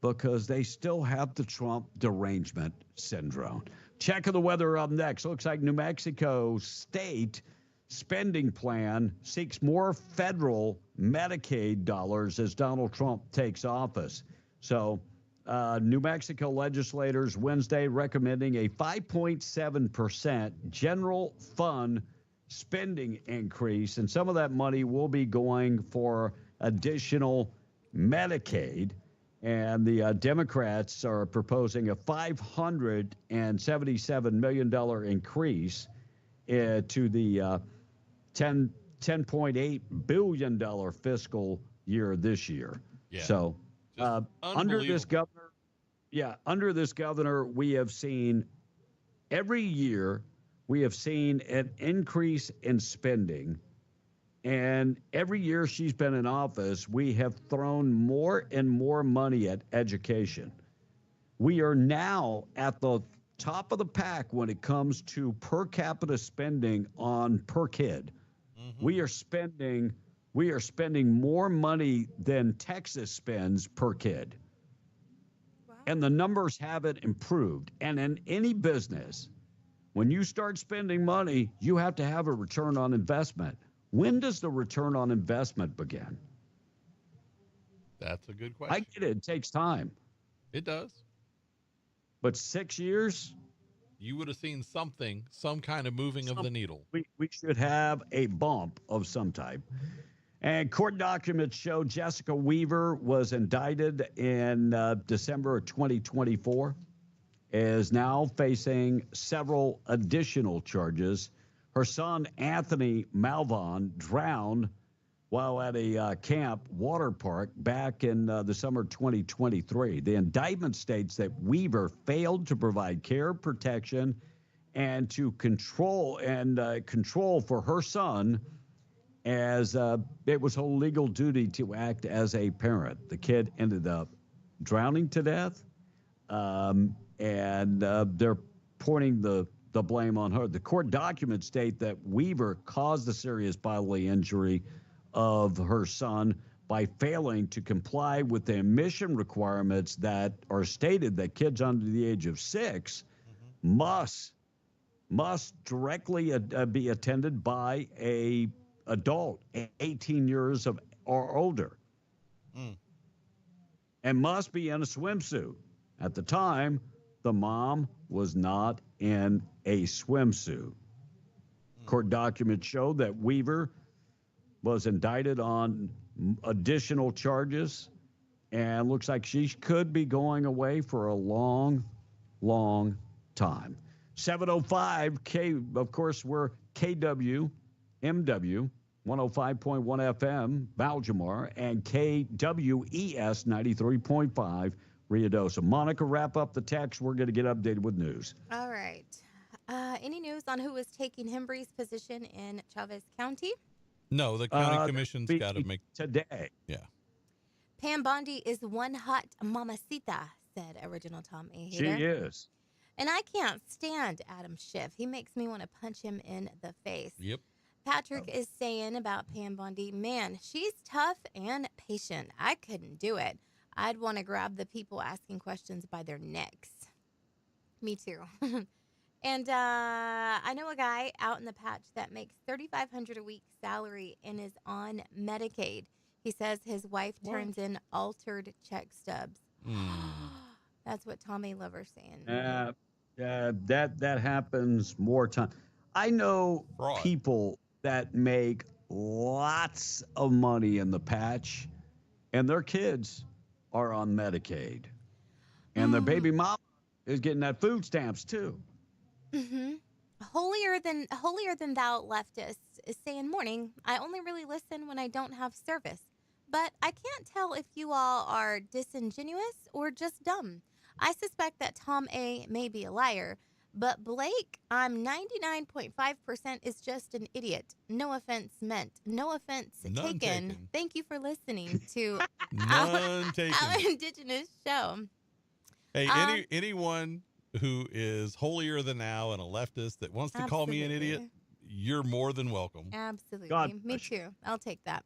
Speaker 17: because they still have the Trump derangement syndrome. Check of the weather up next. Looks like New Mexico state spending plan seeks more federal Medicaid dollars as Donald Trump takes office. So New Mexico legislators Wednesday recommending a 5.7% general fund spending increase, and some of that money will be going for additional Medicaid. And the Democrats are proposing a $577 million increase to the $10.8 billion fiscal year this year.
Speaker 18: Yeah.
Speaker 17: So under this governor, we have seen every year an increase in spending. And every year she's been in office, we have thrown more and more money at education. We are now at the top of the pack when it comes to per capita spending on per kid. Mm-hmm. We are spending more money than Texas spends per kid. Wow. And the numbers haven't improved. And in any business, when you start spending money, you have to have a return on investment. When does the return on investment begin?
Speaker 18: That's a good question.
Speaker 17: I get it. It takes time.
Speaker 18: It does.
Speaker 17: But 6 years?
Speaker 18: You would have seen some kind of moving of the needle.
Speaker 17: We should have a bump of some type. And court documents show Jessica Weaver was indicted in December of 2024, is now facing several additional charges. Her son, Anthony Malvon, drowned while at a camp water park back in the summer of 2023. The indictment states that Weaver failed to provide care, protection, and to control for her son, as it was her legal duty to act as a parent. The kid ended up drowning to death, and they're pointing the blame on her. The court documents state that Weaver caused the serious bodily injury of her son by failing to comply with the admission requirements that are stated that kids under the age of 6 must directly be attended by a adult 18 years of or older, and must be in a swimsuit. At the time, the mom was not in a swimsuit. Court documents show that Weaver was indicted on additional charges, and looks like she could be going away for a long, long time. 705 K, of course, we're KWMW 105.1 FM, Baltimore, and KWES 93.5, Ruidoso. Monica, wrap up the text. We're going to get updated with news.
Speaker 19: All right. Any news on who is taking Hembree's position in Chavez County?
Speaker 18: No, the county commission's got to make
Speaker 17: today.
Speaker 18: Yeah.
Speaker 19: Pam Bondi is one hot mamacita, said original Tom A. Hater.
Speaker 17: She is.
Speaker 19: And I can't stand Adam Schiff. He makes me want to punch him in the face.
Speaker 18: Yep.
Speaker 19: Patrick is saying about Pam Bondi, man, she's tough and patient. I couldn't do it. I'd want to grab the people asking questions by their necks. Me too. And I know a guy out in the patch that makes $3,500 a week salary and is on Medicaid. He says his wife turns in altered check stubs. That's what Tommy Lover's saying.
Speaker 17: That happens more time. I know people that make lots of money in the patch, and their kids are on Medicaid, and their baby mama is getting that food stamps too.
Speaker 19: Mm-hmm. Holier than thou leftist is saying, morning, I only really listen when I don't have service. But I can't tell if you all are disingenuous or just dumb. I suspect that Tom A. may be a liar, but Blake, I'm 99.5% is just an idiot. No offense meant. No offense taken. Thank you for listening to our Indigenous show.
Speaker 18: Hey, anyone who is holier than thou and a leftist that wants to call me an idiot, you're more than welcome.
Speaker 19: Absolutely. Me too. I'll take that.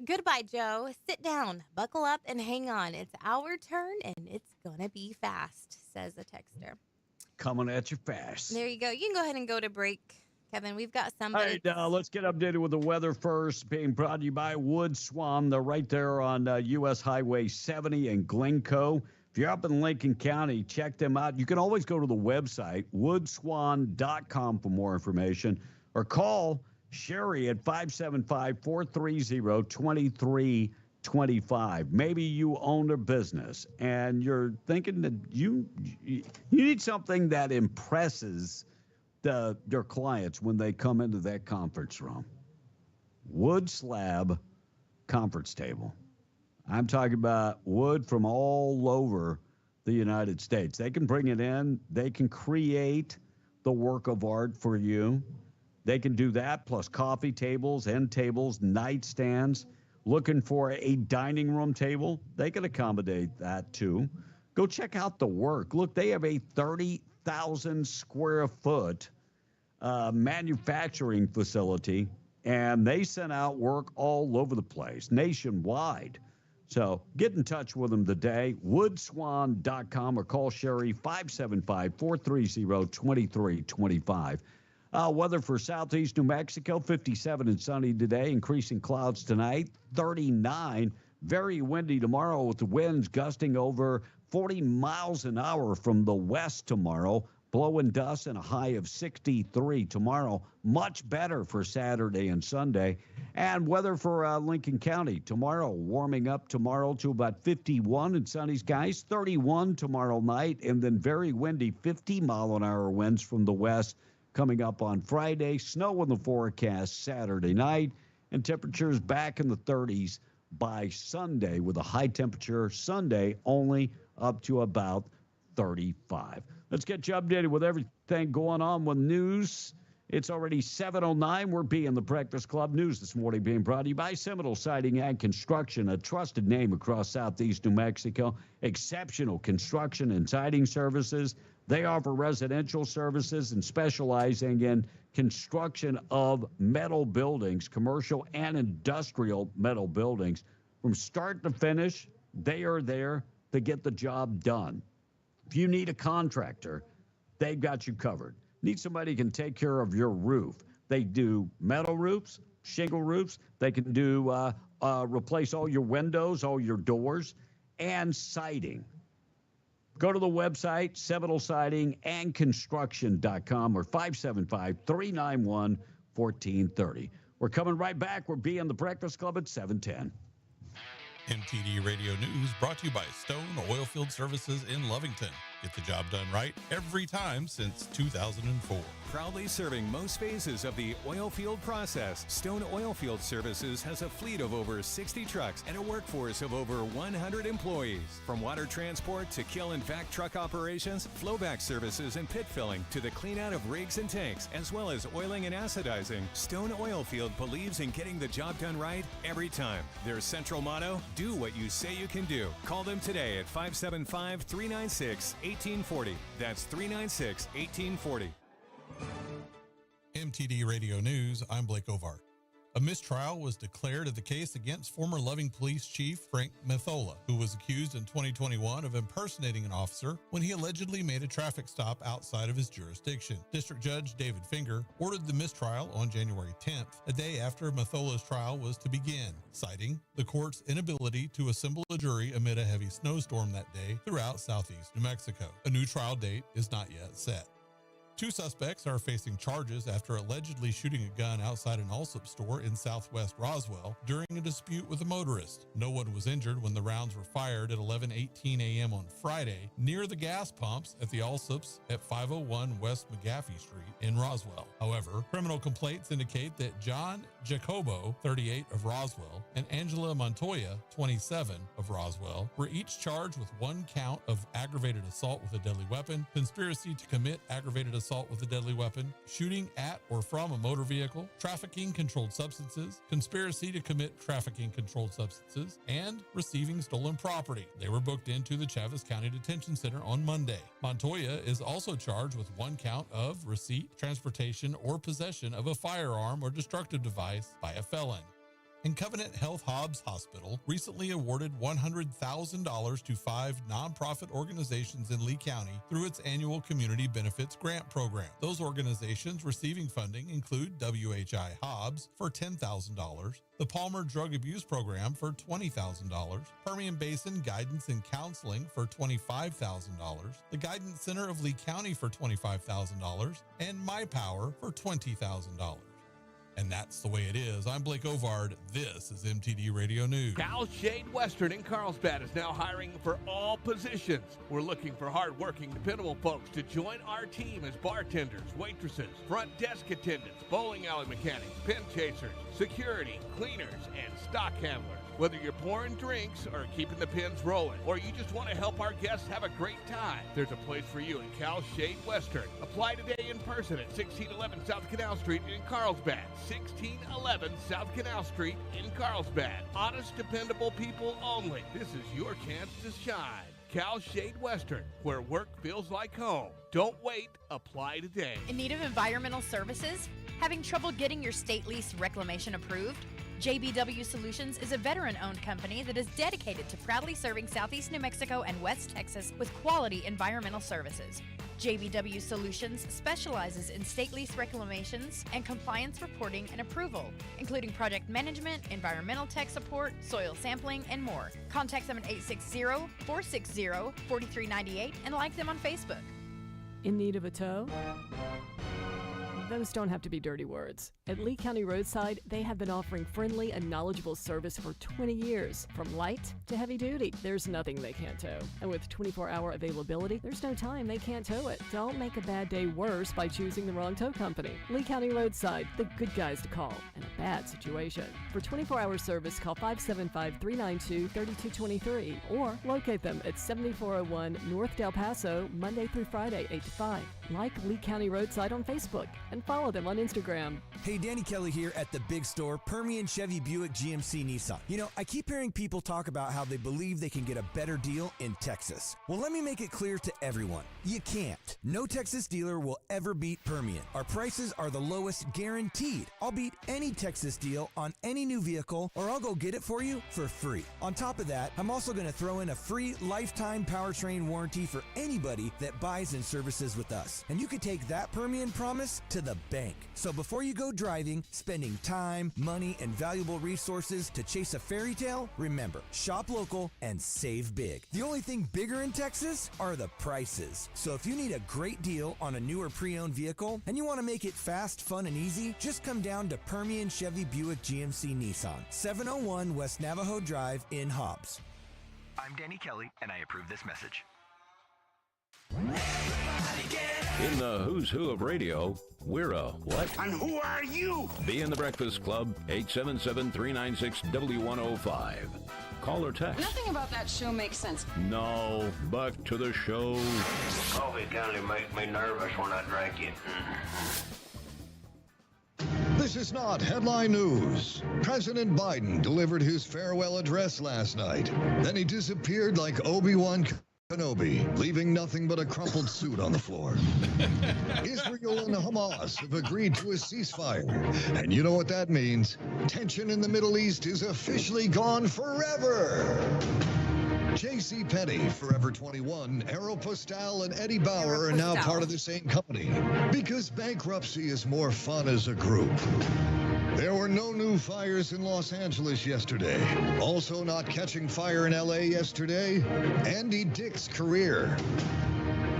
Speaker 19: Goodbye, Joe. Sit down, buckle up, and hang on. It's our turn, and it's going to be fast, says the texter.
Speaker 17: Coming at you fast.
Speaker 19: There you go. You can go ahead and go to break, Kevin. We've got somebody.
Speaker 17: All right, let's get updated with the weather first. Being brought to you by Wood Swan. They're right there on U.S. Highway 70 in Glencoe. If you're up in Lincoln County, check them out. You can always go to the website, woodswan.com, for more information, or call Sherry at 575-430-2325. Maybe you own a business and you're thinking that you need something that impresses their clients when they come into that conference room. Wood slab conference table. I'm talking about wood from all over the United States. They can bring it in. They can create the work of art for you. They can do that, plus coffee tables, end tables, nightstands. Looking for a dining room table? They can accommodate that too. Go check out the work. Look, they have a 30,000 square foot manufacturing facility, and they send out work all over the place, nationwide. So get in touch with them today, woodswan.com, or call Sherry 575-430-2325. Weather for southeast New Mexico, 57 and sunny today, increasing clouds tonight, 39. Very windy tomorrow with the winds gusting over 40 miles an hour from the west tomorrow, blowing dust and a high of 63 tomorrow. Much better for Saturday and Sunday. And weather for Lincoln County tomorrow, warming up tomorrow to about 51 and sunny skies, 31 tomorrow night, and then very windy 50-mile-an-hour winds from the west coming up on Friday. Snow in the forecast Saturday night, and temperatures back in the 30s by Sunday, with a high temperature Sunday only up to about 35. Let's get you updated with everything going on with news. It's already 7:09. We're being the Breakfast Club. News this morning being brought to you by Seminole Siding and Construction, a trusted name across southeast New Mexico. Exceptional construction and siding services. They offer residential services and specializing in construction of metal buildings, commercial and industrial metal buildings. From start to finish, they are there to get the job done. If you need a contractor, they've got you covered. Need somebody who can take care of your roof. They do metal roofs, shingle roofs. They can do replace all your windows, all your doors, and siding. Go to the website, Seminole Siding and Construction.com or 575-391-1430. We're coming right back. We're being the Breakfast Club at 7:10.
Speaker 18: MTD Radio News brought to you by Stone Oilfield Services in Lovington. Get the job done right every time since 2004.
Speaker 7: Proudly serving most phases of the oil field process, Stone Oilfield Services has a fleet of over 60 trucks and a workforce of over 100 employees. From water transport to kill and vac truck operations, flowback services and pit filling to the clean out of rigs and tanks, as well as oiling and acidizing, Stone Oilfield believes in getting the job done right every time. Their central motto, do what you say you can do. Call them today at 575-396-1840. That's 396-1840.
Speaker 18: MTD Radio News, I'm Blake Ovart. A mistrial was declared of the case against former Loving Police Chief Frank Methola, who was accused in 2021 of impersonating an officer when he allegedly made a traffic stop outside of his jurisdiction. District Judge David Finger ordered the mistrial on January 10th, a day after Methola's trial was to begin, citing the court's inability to assemble a jury amid a heavy snowstorm that day throughout southeast New Mexico. A new trial date is not yet set. Two suspects are facing charges after allegedly shooting a gun outside an Allsup store in southwest Roswell during a dispute with a motorist. No one was injured when the rounds were fired at 11:18 a.m. on Friday near the gas pumps at the Allsups at 501 West McGaffey Street in Roswell. However, criminal complaints indicate that John Jacobo, 38, of Roswell, and Angela Montoya, 27, of Roswell, were each charged with one count of aggravated assault with a deadly weapon, conspiracy to commit aggravated assault with a deadly weapon, shooting at or from a motor vehicle, trafficking controlled substances, conspiracy to commit trafficking controlled substances, and receiving stolen property. They were booked into the Chaves County Detention Center on Monday. Montoya is also charged with one count of receipt, transportation, or possession of a firearm or destructive device by a felon. And Covenant Health Hobbs Hospital recently awarded $100,000 to 5 nonprofit organizations in Lee County through its annual Community Benefits Grant Program. Those organizations receiving funding include WHI Hobbs for $10,000, the Palmer Drug Abuse Program for $20,000, Permian Basin Guidance and Counseling for $25,000, the Guidance Center of Lee County for $25,000, and My Power for $20,000. And that's the way it is. I'm Blake Ovard. This is MTD Radio News.
Speaker 8: Cal Shade Western in Carlsbad is now hiring for all positions. We're looking for hardworking, dependable folks to join our team as bartenders, waitresses, front desk attendants, bowling alley mechanics, pin chasers, security, cleaners, and stock handlers. Whether you're pouring drinks or keeping the pins rolling, or you just want to help our guests have a great time, there's a place for you in Cal Shade Western. Apply today in person at 1611 South Canal Street in Carlsbad. 1611 South Canal Street in Carlsbad. Honest, dependable people only. This is your chance to shine. Cal Shade Western, where work feels like home. Don't wait. Apply today.
Speaker 5: In need of environmental services? Having trouble getting your state lease reclamation approved? JBW Solutions is a veteran-owned company that is dedicated to proudly serving Southeast New Mexico and West Texas with quality environmental services. JBW Solutions specializes in state lease reclamations and compliance reporting and approval, including project management, environmental tech support, soil sampling, and more. Contact them at 860-460-4398 and like them on Facebook.
Speaker 9: In need of a tow? those don't have to be dirty words. At Lee County Roadside, they have been offering friendly and knowledgeable service for 20 years. From light to heavy duty, there's nothing they can't tow. And with 24-hour availability, there's no time they can't tow it. Don't make a bad day worse by choosing the wrong tow company. Lee County Roadside, the good guys to call in a bad situation. For 24-hour service, call 575-392-3223 or locate them at 7401 North Del Paso, Monday through Friday, 8 to 5. Like Lee County Roadside on Facebook and follow them on Instagram.
Speaker 10: Hey, Danny Kelly here at the big store, Permian Chevy Buick GMC Nissan. You know, I keep hearing people talk about how they believe they can get a better deal in Texas. Well, let me make it clear to everyone. You can't. No Texas dealer will ever beat Permian. Our prices are the lowest guaranteed. I'll beat any Texas deal on any new vehicle, or I'll go get it for you for free. On top of that, I'm also going to throw in a free lifetime powertrain warranty for anybody that buys and services with us. And you can take that Permian promise to the bank. So before you go driving, spending time, money, and valuable resources to chase a fairy tale, remember, shop local and save big. The only thing bigger in Texas are the prices. So if you need a great deal on a new or pre-owned vehicle and you want to make it fast, fun, and easy, just come down to Permian Chevy Buick GMC Nissan, 701 West Navajo Drive in Hobbs.
Speaker 11: I'm Danny Kelly, and I approve this message.
Speaker 13: In the who's who of radio, we're a what?
Speaker 11: And who are you?
Speaker 13: Be in the Breakfast Club, 877-396-W105. Call or text.
Speaker 24: Nothing about that show makes sense.
Speaker 13: No, back to the show.
Speaker 14: Coffee kind of makes me nervous when I drink it.
Speaker 25: This is not headline news. President Biden delivered his farewell address last night. Then he disappeared like Obi-Wan Kenobi, leaving nothing but a crumpled suit on the floor. Israel and Hamas have agreed to a ceasefire. And you know what that means? Tension in the Middle East is officially gone forever. J.C. Penney, Forever 21, Aeropostale, and Eddie Bauer are now part of the same company because bankruptcy is more fun as a group. There were no new fires in Los Angeles yesterday. Also not catching fire in L.A. yesterday, Andy Dick's career.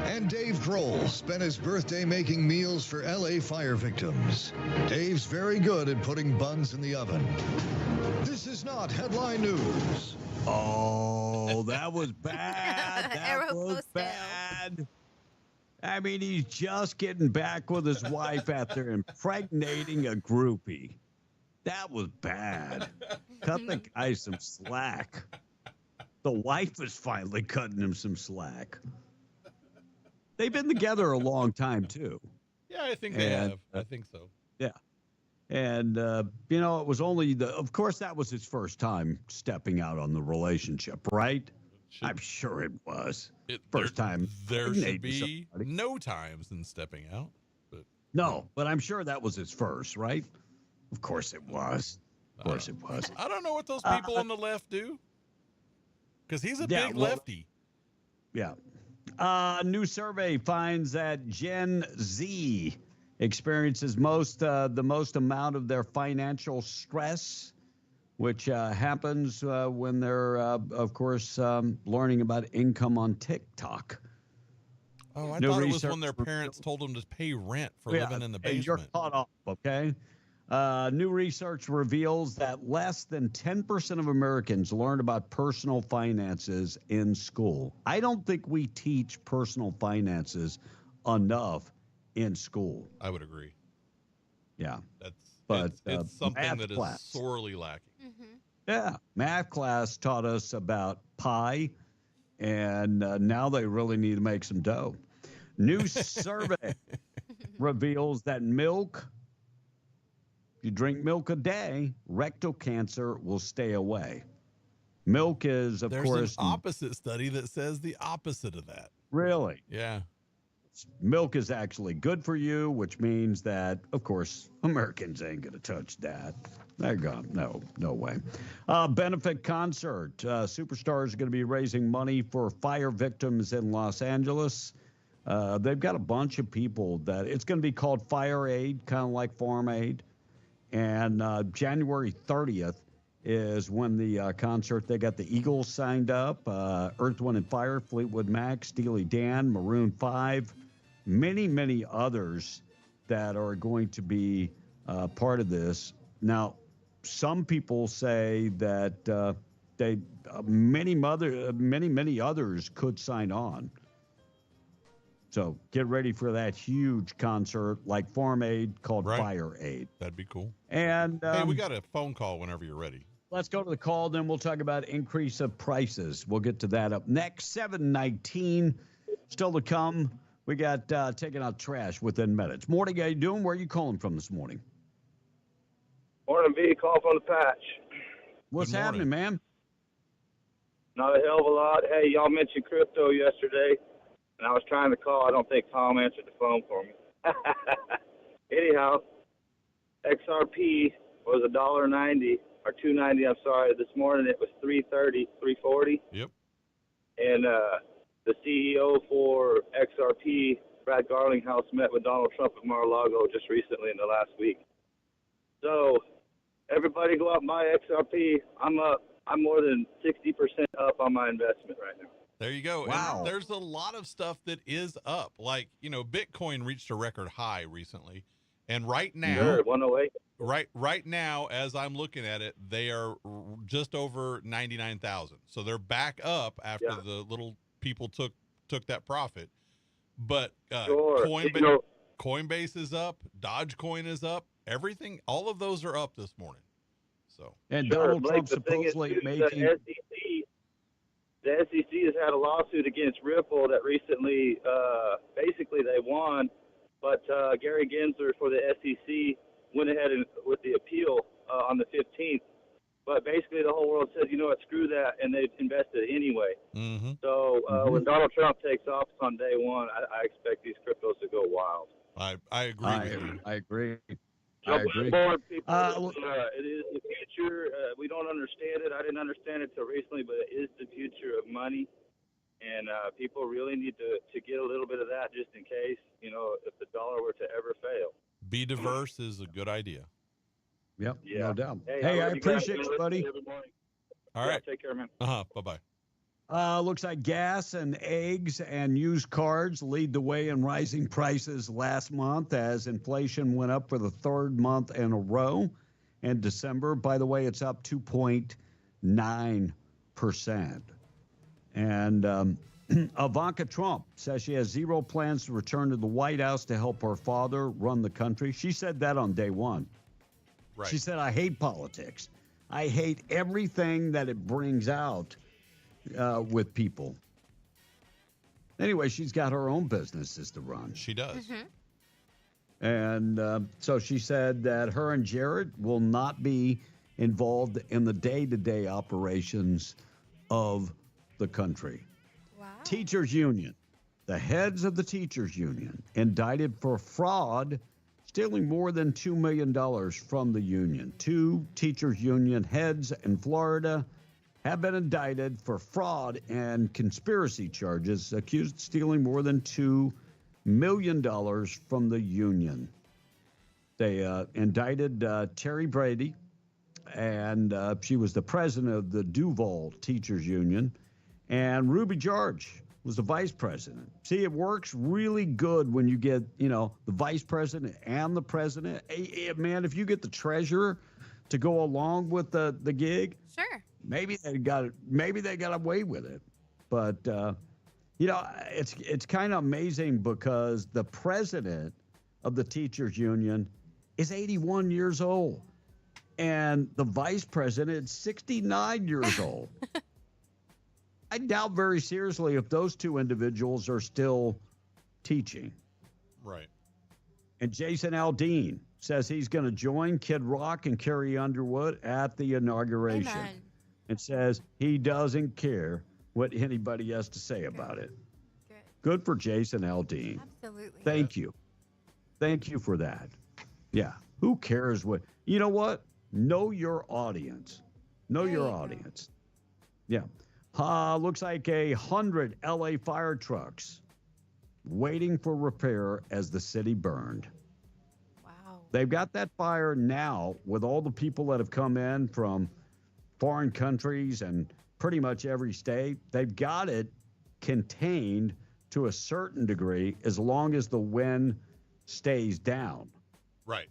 Speaker 25: And Dave Grohl spent his birthday making meals for L.A. fire victims. Dave's very good at putting buns in the oven. This is not headline news.
Speaker 17: Oh, that was bad. That was bad. I mean, he's just getting back with his wife after impregnating a groupie. That was bad. Cut the guy some slack. The wife is finally cutting him some slack. They've been together a long time, too.
Speaker 18: Yeah, I think they have. I think so.
Speaker 17: Yeah. And, you know, it was only of course, that was his first time stepping out on the relationship, right? I'm sure it was. First time.
Speaker 18: There should be no times in stepping out. But
Speaker 17: no, but I'm sure that was his first, right? Of course it was. Of course it was.
Speaker 18: I don't know what those people on the left do. Because he's a big lefty.
Speaker 17: Yeah. New survey finds that Gen Z experiences the most amount of their financial stress, which happens when they're, of course, learning about income on TikTok.
Speaker 18: Oh, I thought it was when their parents told them to pay rent for living in the basement.
Speaker 17: You're caught up, okay? New research reveals that less than 10% of Americans learn about personal finances in school. I don't think we teach personal finances enough in school.
Speaker 18: I would agree.
Speaker 17: Yeah.
Speaker 18: It's something that is sorely lacking.
Speaker 19: Mm-hmm.
Speaker 17: Yeah. Math class taught us about pi, and now they really need to make some dough. New survey reveals that milk, if you drink milk a day, rectal cancer will stay away. Milk is, of course...
Speaker 18: There's an opposite study that says the opposite of that.
Speaker 17: Really?
Speaker 18: Yeah.
Speaker 17: Milk is actually good for you, which means that, of course, Americans ain't going to touch that. They're gone. No way. Benefit concert. Superstars are going to be raising money for fire victims in Los Angeles. They've got a bunch of people that it's going to be called Fire Aid, kind of like Farm Aid. And January 30th is when the concert, they got the Eagles signed up, Earth, Wind & Fire, Fleetwood Mac, Steely Dan, Maroon 5, many others that are going to be part of this. Now, some people say that many others could sign on. So get ready for that huge concert like Farm Aid called Fire Aid.
Speaker 18: That'd be cool.
Speaker 17: And
Speaker 18: hey, we got a phone call whenever you're ready.
Speaker 17: Let's go to the call, then we'll talk about increase of prices. We'll get to that up next. 7:19 still to come. We got taking out trash within minutes. Morning, how you doing? Where are you calling from this morning?
Speaker 12: Morning, B. Call from the patch.
Speaker 17: What's happening, man?
Speaker 12: Not a hell of a lot. Hey, y'all mentioned crypto yesterday, and I was trying to call. I don't think Tom answered the phone for me. Anyhow, XRP was $1.90 or $2.90. I'm sorry. This morning it was $3.30, $3.40.
Speaker 18: Yep.
Speaker 12: And the CEO for XRP, Brad Garlinghouse, met with Donald Trump at Mar-a-Lago just recently in the last week. So everybody go out and buy XRP. I'm up. I'm more than 60% up on my investment right now.
Speaker 18: There you go.
Speaker 12: Wow.
Speaker 18: And there's a lot of stuff that is up. Like, Bitcoin reached a record high recently. And right now,
Speaker 12: sure, 108.
Speaker 18: Right now, as I'm looking at it, they are just over 99,000. So they're back up after the little people took that profit. But
Speaker 12: sure.
Speaker 18: Coinbase is up, Dogecoin is up, everything, all of those are up this morning. So
Speaker 17: and Donald Trump supposedly making
Speaker 12: the SEC has had a lawsuit against Ripple that recently basically they won, but Gary Gensler for the SEC went ahead with the appeal on the 15th. But basically the whole world says, screw that, and they invested anyway.
Speaker 18: Mm-hmm.
Speaker 12: So when Donald Trump takes office on day one, I expect these cryptos to go wild.
Speaker 18: I agree with you.
Speaker 17: I agree.
Speaker 12: It is the future. We don't understand it. I didn't understand it till recently, but it is the future of money. And people really need to get a little bit of that just in case, if the dollar were to ever fail.
Speaker 18: Be diverse is a good idea.
Speaker 17: Yep,
Speaker 12: Yeah.
Speaker 17: no doubt.
Speaker 12: Hey,
Speaker 17: I appreciate you, buddy.
Speaker 18: All right.
Speaker 12: Take care, man.
Speaker 18: Bye-bye.
Speaker 17: Looks like gas and eggs and used cars lead the way in rising prices last month as inflation went up for the third month in a row. In December, by the way, it's up 2.9%. And Ivanka Trump says she has zero plans to return to the White House to help her father run the country. She said that on day one.
Speaker 18: Right.
Speaker 17: She said, I hate politics. I hate everything that it brings out with people. Anyway, she's got her own businesses to run.
Speaker 18: She does.
Speaker 19: Mm-hmm.
Speaker 17: And so she said that her and Jared will not be involved in the day-to-day operations of the country.
Speaker 19: Wow.
Speaker 17: Teachers Union. The heads of the teachers union indicted for fraud, stealing more than $2 million from the union. 2 teachers union heads in Florida have been indicted for fraud and conspiracy charges, accused of stealing more than $2 million from the union. They indicted Terry Brady, and she was the president of the Duval Teachers Union, and Ruby George was the vice president. See, it works really good when you get, the vice president and the president. Hey, man, if you get the treasurer to go along with the gig,
Speaker 19: sure,
Speaker 17: maybe they got away with it. But it's kind of amazing because the president of the teachers union is 81 years old, and the vice president is 69 years old. I doubt very seriously if those 2 individuals are still teaching.
Speaker 18: Right.
Speaker 17: And Jason Aldean says he's going to join Kid Rock and Carrie Underwood at the inauguration.
Speaker 19: Amen.
Speaker 17: And says he doesn't care what anybody has to say about it. Good for Jason Aldean.
Speaker 19: Absolutely.
Speaker 17: Thank you. Thank you for that. Yeah. Who cares what? You know what? Know your audience. Know your audience. Yeah. Looks like 100 LA fire trucks waiting for repair as the city burned.
Speaker 19: Wow.
Speaker 17: They've got that fire now with all the people that have come in from foreign countries and pretty much every state. They've got it contained to a certain degree as long as the wind stays down.
Speaker 18: Right.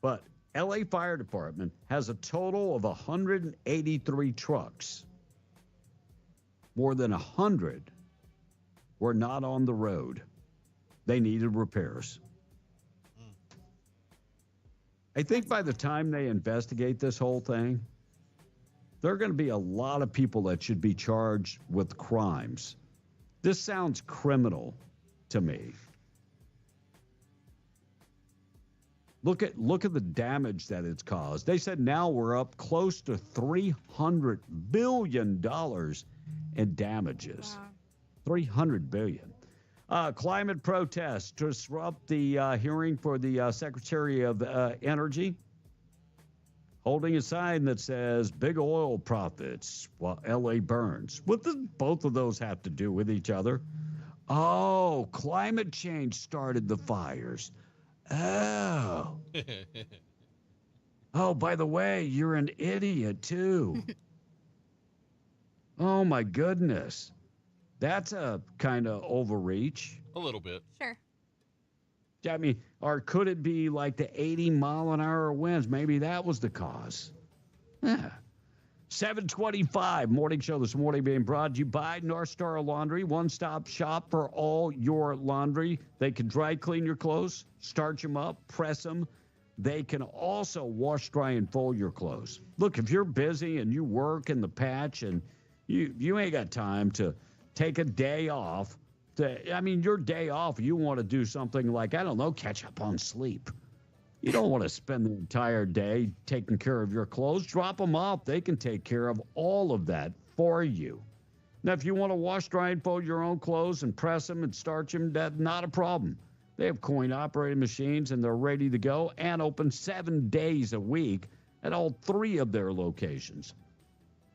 Speaker 17: But LA Fire Department has a total of 183 trucks. More than 100 were not on the road. They needed repairs. I think by the time they investigate this whole thing, there are going to be a lot of people that should be charged with crimes. This sounds criminal to me. Look at the damage that it's caused. They said now we're up close to $300 billion in damages. Wow. $300 billion. Climate protests disrupt the hearing for the Secretary of Energy, holding a sign that says big oil profits while LA burns. What does both of those have to do with each other? Oh, climate change started the fires. Oh. Oh, by the way, you're an idiot too. Oh my goodness. That's a kind of overreach.
Speaker 18: A little bit.
Speaker 19: Sure.
Speaker 17: I mean, or could it be like the 80-mile-an-hour winds? Maybe that was the cause. Yeah. 725 morning show this morning being brought to you by North Star Laundry. One-stop shop for all your laundry. They can dry clean your clothes, starch them up, press them. They can also wash, dry, and fold your clothes. Look, if you're busy and you work in the patch and you ain't got time to take a day off, your day off, you want to do something like, I don't know, catch up on sleep. You don't want to spend the entire day taking care of your clothes. Drop them off. They can take care of all of that for you. Now, if you want to wash, dry, and fold your own clothes and press them and starch them, that's not a problem. They have coin-operated machines, and they're ready to go and open 7 days a week at all 3 of their locations.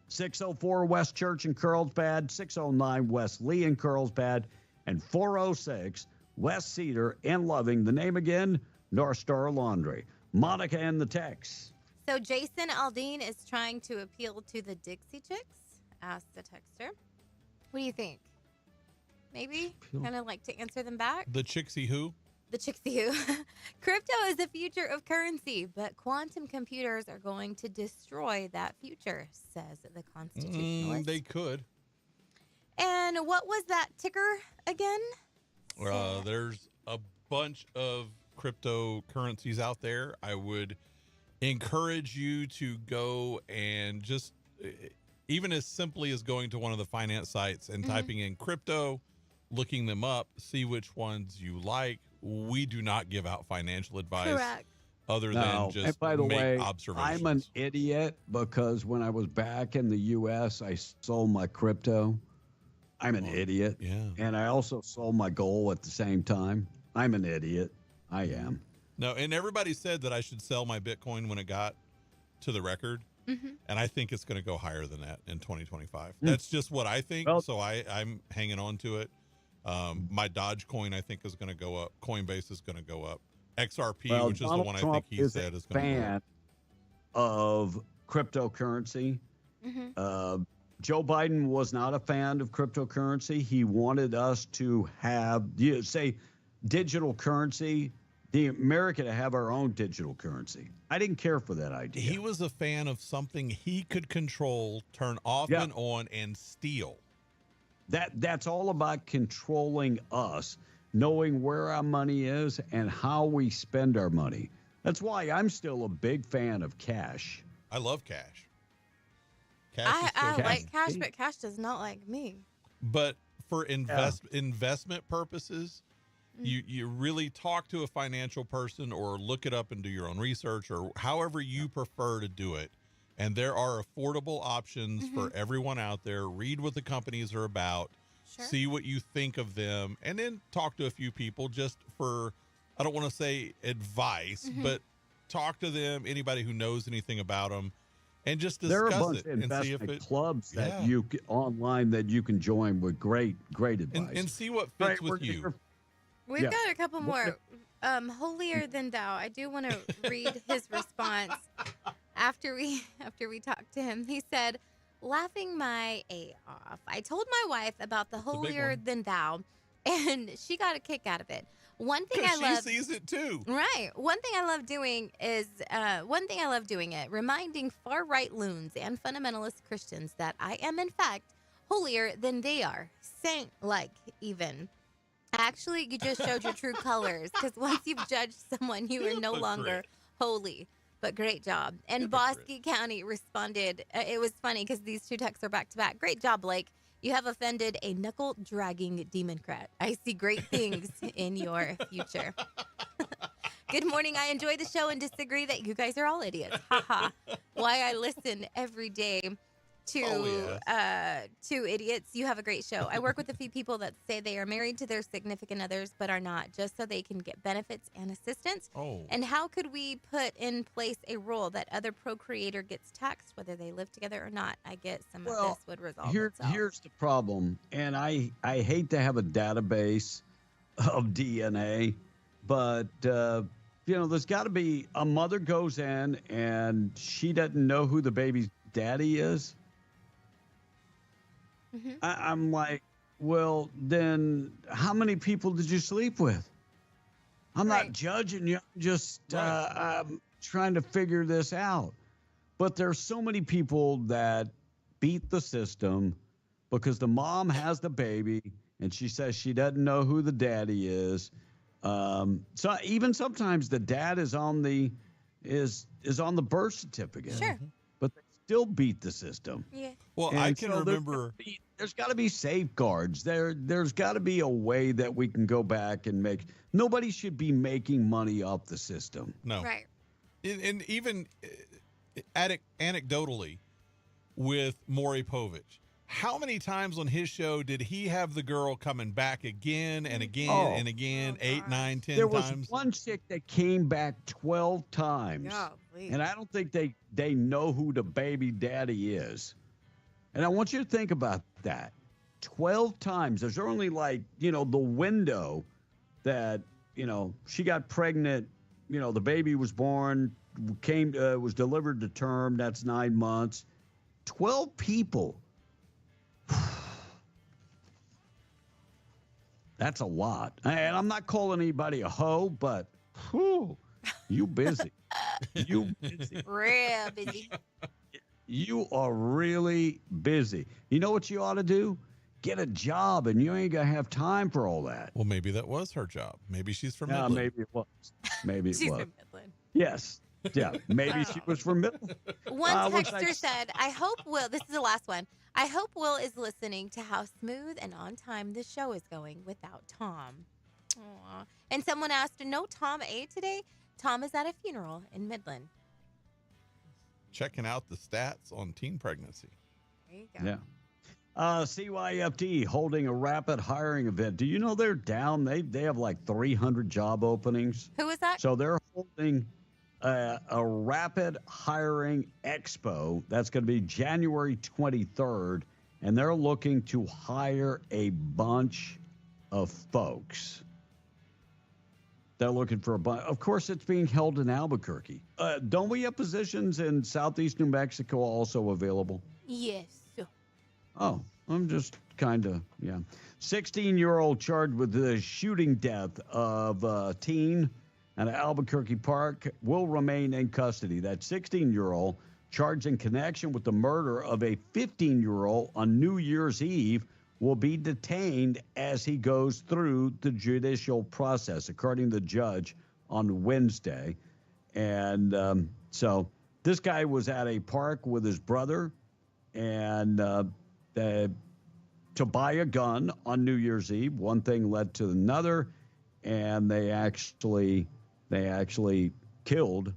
Speaker 17: 604 West Church in Carlsbad, 609 West Lee in Carlsbad, and 406 West Cedar in Loving. The name again, North Star Laundry. Monica and the text.
Speaker 19: So Jason Aldean is trying to appeal to the Dixie Chicks, asked the texter. What do you think? Maybe? Kind of like to answer them back?
Speaker 18: The Chixie who?
Speaker 19: The Chixie who. Crypto is the future of currency, but quantum computers are going to destroy that future, says the constitutionalist.
Speaker 18: They could.
Speaker 19: And what was that ticker again?
Speaker 18: There's a bunch of cryptocurrencies out there. I would encourage you to go and just, even as simply as going to one of the finance sites and typing in crypto, looking them up, see which ones you like. We do not give out financial advice.
Speaker 19: Correct.
Speaker 18: Other than just
Speaker 17: and by the way,
Speaker 18: observations.
Speaker 17: I'm an idiot because when I was back in the U.S., I sold my crypto. I'm an idiot.
Speaker 18: Yeah.
Speaker 17: And I also sold my gold at the same time. I'm an idiot. I am.
Speaker 18: No, and everybody said that I should sell my Bitcoin when it got to the record. And I think it's going to go higher than that in 2025. That's just what I think.
Speaker 17: Well,
Speaker 18: so I'm hanging on to it. My Dogecoin, I think, is going to go up. Coinbase is going to go up. XRP, which is
Speaker 17: Donald
Speaker 18: the one
Speaker 17: Trump
Speaker 18: I think he said is going to go up.
Speaker 17: of cryptocurrency. Joe Biden was not a fan of cryptocurrency. He wanted us to have, say, digital currency, the America to have our own digital currency. I didn't care for that idea.
Speaker 18: He was a fan of something he could control, turn off and on, and steal.
Speaker 17: That's all about controlling us, knowing where our money is and how we spend our money. That's why I'm still a big fan of cash.
Speaker 18: I love cash.
Speaker 19: I like cash, but cash does not like me.
Speaker 18: But for investment purposes, you really talk to a financial person or look it up and do your own research or however you prefer to do it. And there are affordable options for everyone out there. Read what the companies are about.
Speaker 19: Sure.
Speaker 18: See what you think of them. And then talk to a few people just for, I don't want to say advice, but talk to them, anybody who knows anything about them. And just discuss
Speaker 17: there are a bunch
Speaker 18: it
Speaker 17: of
Speaker 18: and see if
Speaker 17: investment
Speaker 18: it
Speaker 17: clubs that you online that you can join with great advice
Speaker 18: and see what fits with you.
Speaker 19: We've got a couple more. Holier than thou. I do want to read his response after we talked to him. He said, laughing my A off. I told my wife about the holier than thou, and she got a kick out of it. One thing I love.
Speaker 18: She sees it too.
Speaker 19: Right. One thing I love doing is reminding far right loons and fundamentalist Christians that I am in fact holier than they are, saint-like even. Actually, you just showed your true colors, because once you've judged someone, you are no longer holy. But great job. And Bosque County responded. It was funny because these two texts are back to back. Great job, Blake. You have offended a knuckle-dragging democrat. I see great things in your future. Good morning. I enjoy the show and disagree that you guys are all idiots. Haha. Why I listen every day to idiots. You have a great show. I work with a few people that say they are married to their significant others but are not, just so they can get benefits and assistance. And how could we put in place a rule that other procreator gets taxed whether they live together or not? I get some of this would resolve itself.
Speaker 17: Here's the problem, and I hate to have a database of DNA, but there's got to be a mother goes in and she doesn't know who the baby's daddy is. I'm like, well, then how many people did you sleep with? I'm not judging you. I'm just I'm trying to figure this out. But there's so many people that beat the system because the mom has the baby and she says she doesn't know who the daddy is. So even sometimes the dad is on the birth certificate.
Speaker 19: Sure.
Speaker 17: But they still beat the system.
Speaker 19: Yeah.
Speaker 18: Well,
Speaker 17: And
Speaker 18: I can
Speaker 17: so
Speaker 18: remember.
Speaker 17: There's got to be safeguards. There's got to be a way that we can go back and make. Nobody should be making money off the system.
Speaker 18: No.
Speaker 19: Right.
Speaker 18: And even anecdotally with Maury Povich, how many times on his show did he have the girl coming back again and again and again, 8, 9, 10
Speaker 17: There
Speaker 18: times?
Speaker 17: was one chick that came back 12 times. And I don't think they know who the baby daddy is. And I want you to think about that. 12 times. There's only the window that, she got pregnant, the baby was born, was delivered to term, that's 9 months. 12 people. That's a lot. And I'm not calling anybody a hoe, but whew, you busy. You busy.
Speaker 19: Real busy.
Speaker 17: You are really busy. You know what you ought to do? Get a job, and you ain't going to have time for all that.
Speaker 18: Well, maybe that was her job. Maybe she's from Midland.
Speaker 17: Maybe it was. Maybe it
Speaker 19: She's
Speaker 17: was.
Speaker 19: from Midland.
Speaker 17: Yes. Yeah. Maybe she was from Midland.
Speaker 19: One texter said, I hope Will, this is the last one. I hope Will is listening to how smooth and on time the show is going without Tom. Aww. And someone asked, no Tom A today? Tom is at a funeral in Midland.
Speaker 18: Checking out the stats on teen pregnancy.
Speaker 19: There you go.
Speaker 17: Yeah. CYFD holding a rapid hiring event. Do you know they're down? They have like 300 job openings.
Speaker 19: Who is that?
Speaker 17: So they're holding a rapid hiring expo. That's going to be January 23rd. And they're looking to hire a bunch of folks. They're looking for a bunch. Of course, it's being held in Albuquerque. Don't we have positions in Southeast New Mexico also available?
Speaker 19: Yes.
Speaker 17: Oh, I'm just kind of, 16-year-old charged with the shooting death of a teen at Albuquerque Park will remain in custody. That 16-year-old charged in connection with the murder of a 15-year-old on New Year's Eve will be detained as he goes through the judicial process, according to the judge on Wednesday. And so this guy was at a park with his brother and to buy a gun on New Year's Eve. One thing led to another, and they actually killed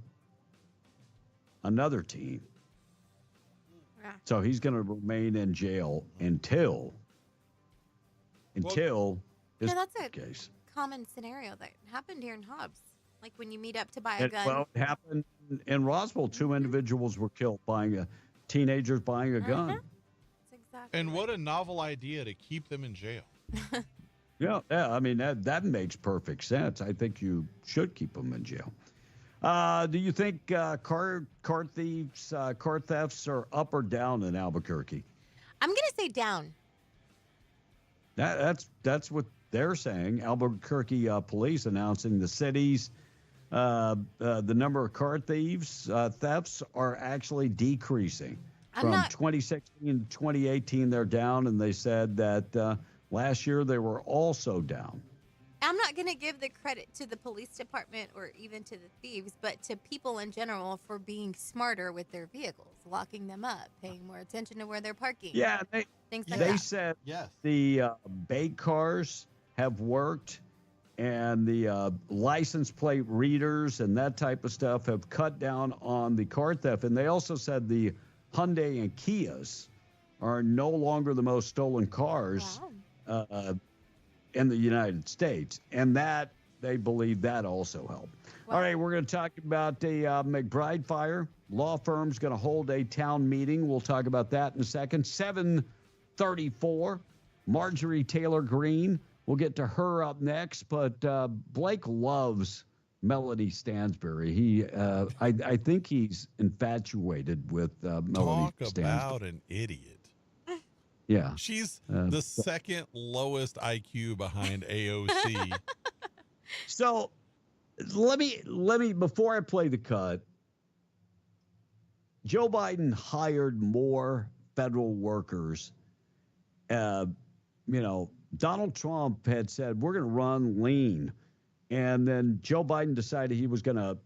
Speaker 17: another teen.
Speaker 19: Yeah.
Speaker 17: So he's going to remain in jail until his
Speaker 19: that's a
Speaker 17: case.
Speaker 19: common scenario that happened here in Hobbs. Like when you meet up to buy a gun.
Speaker 17: Well, it happened in Roswell. 2 individuals were killed teenagers buying a gun.
Speaker 19: That's exactly
Speaker 18: And what a novel idea to keep them in jail.
Speaker 17: Yeah. I mean, that makes perfect sense. I think you should keep them in jail. Do you think car thefts are up or down in Albuquerque?
Speaker 19: I'm going to say down.
Speaker 17: That's what they're saying, Albuquerque police announcing the city's the number of car thefts are actually decreasing. From 2016 to 2018, they're down, and they said that last year they were also down.
Speaker 19: I'm not going to give the credit to the police department or even to the thieves, but to people in general for being smarter with their vehicles, locking them up, paying more attention to where they're parking.
Speaker 17: Yeah,
Speaker 19: things like
Speaker 17: they
Speaker 19: that.
Speaker 17: said
Speaker 18: yes.
Speaker 17: The bait cars have worked, and the license plate readers and that type of stuff have cut down on the car theft. And they also said the Hyundai and Kias are no longer the most stolen cars in the United States. And that, they believe that also helped. All right, we're going to talk about the McBride fire. Law firm's going to hold a town meeting. We'll talk about that in a second. 7:34, Marjorie Taylor Greene. We'll get to her up next, but Blake loves Melanie Stansbury. I think he's infatuated with Melanie Stansbury.
Speaker 18: Talk about an idiot.
Speaker 17: Yeah.
Speaker 18: She's the second lowest IQ behind AOC.
Speaker 17: So let me before I play the cut, Joe Biden hired more federal workers. Donald Trump had said, we're going to run lean. And then Joe Biden decided he was going to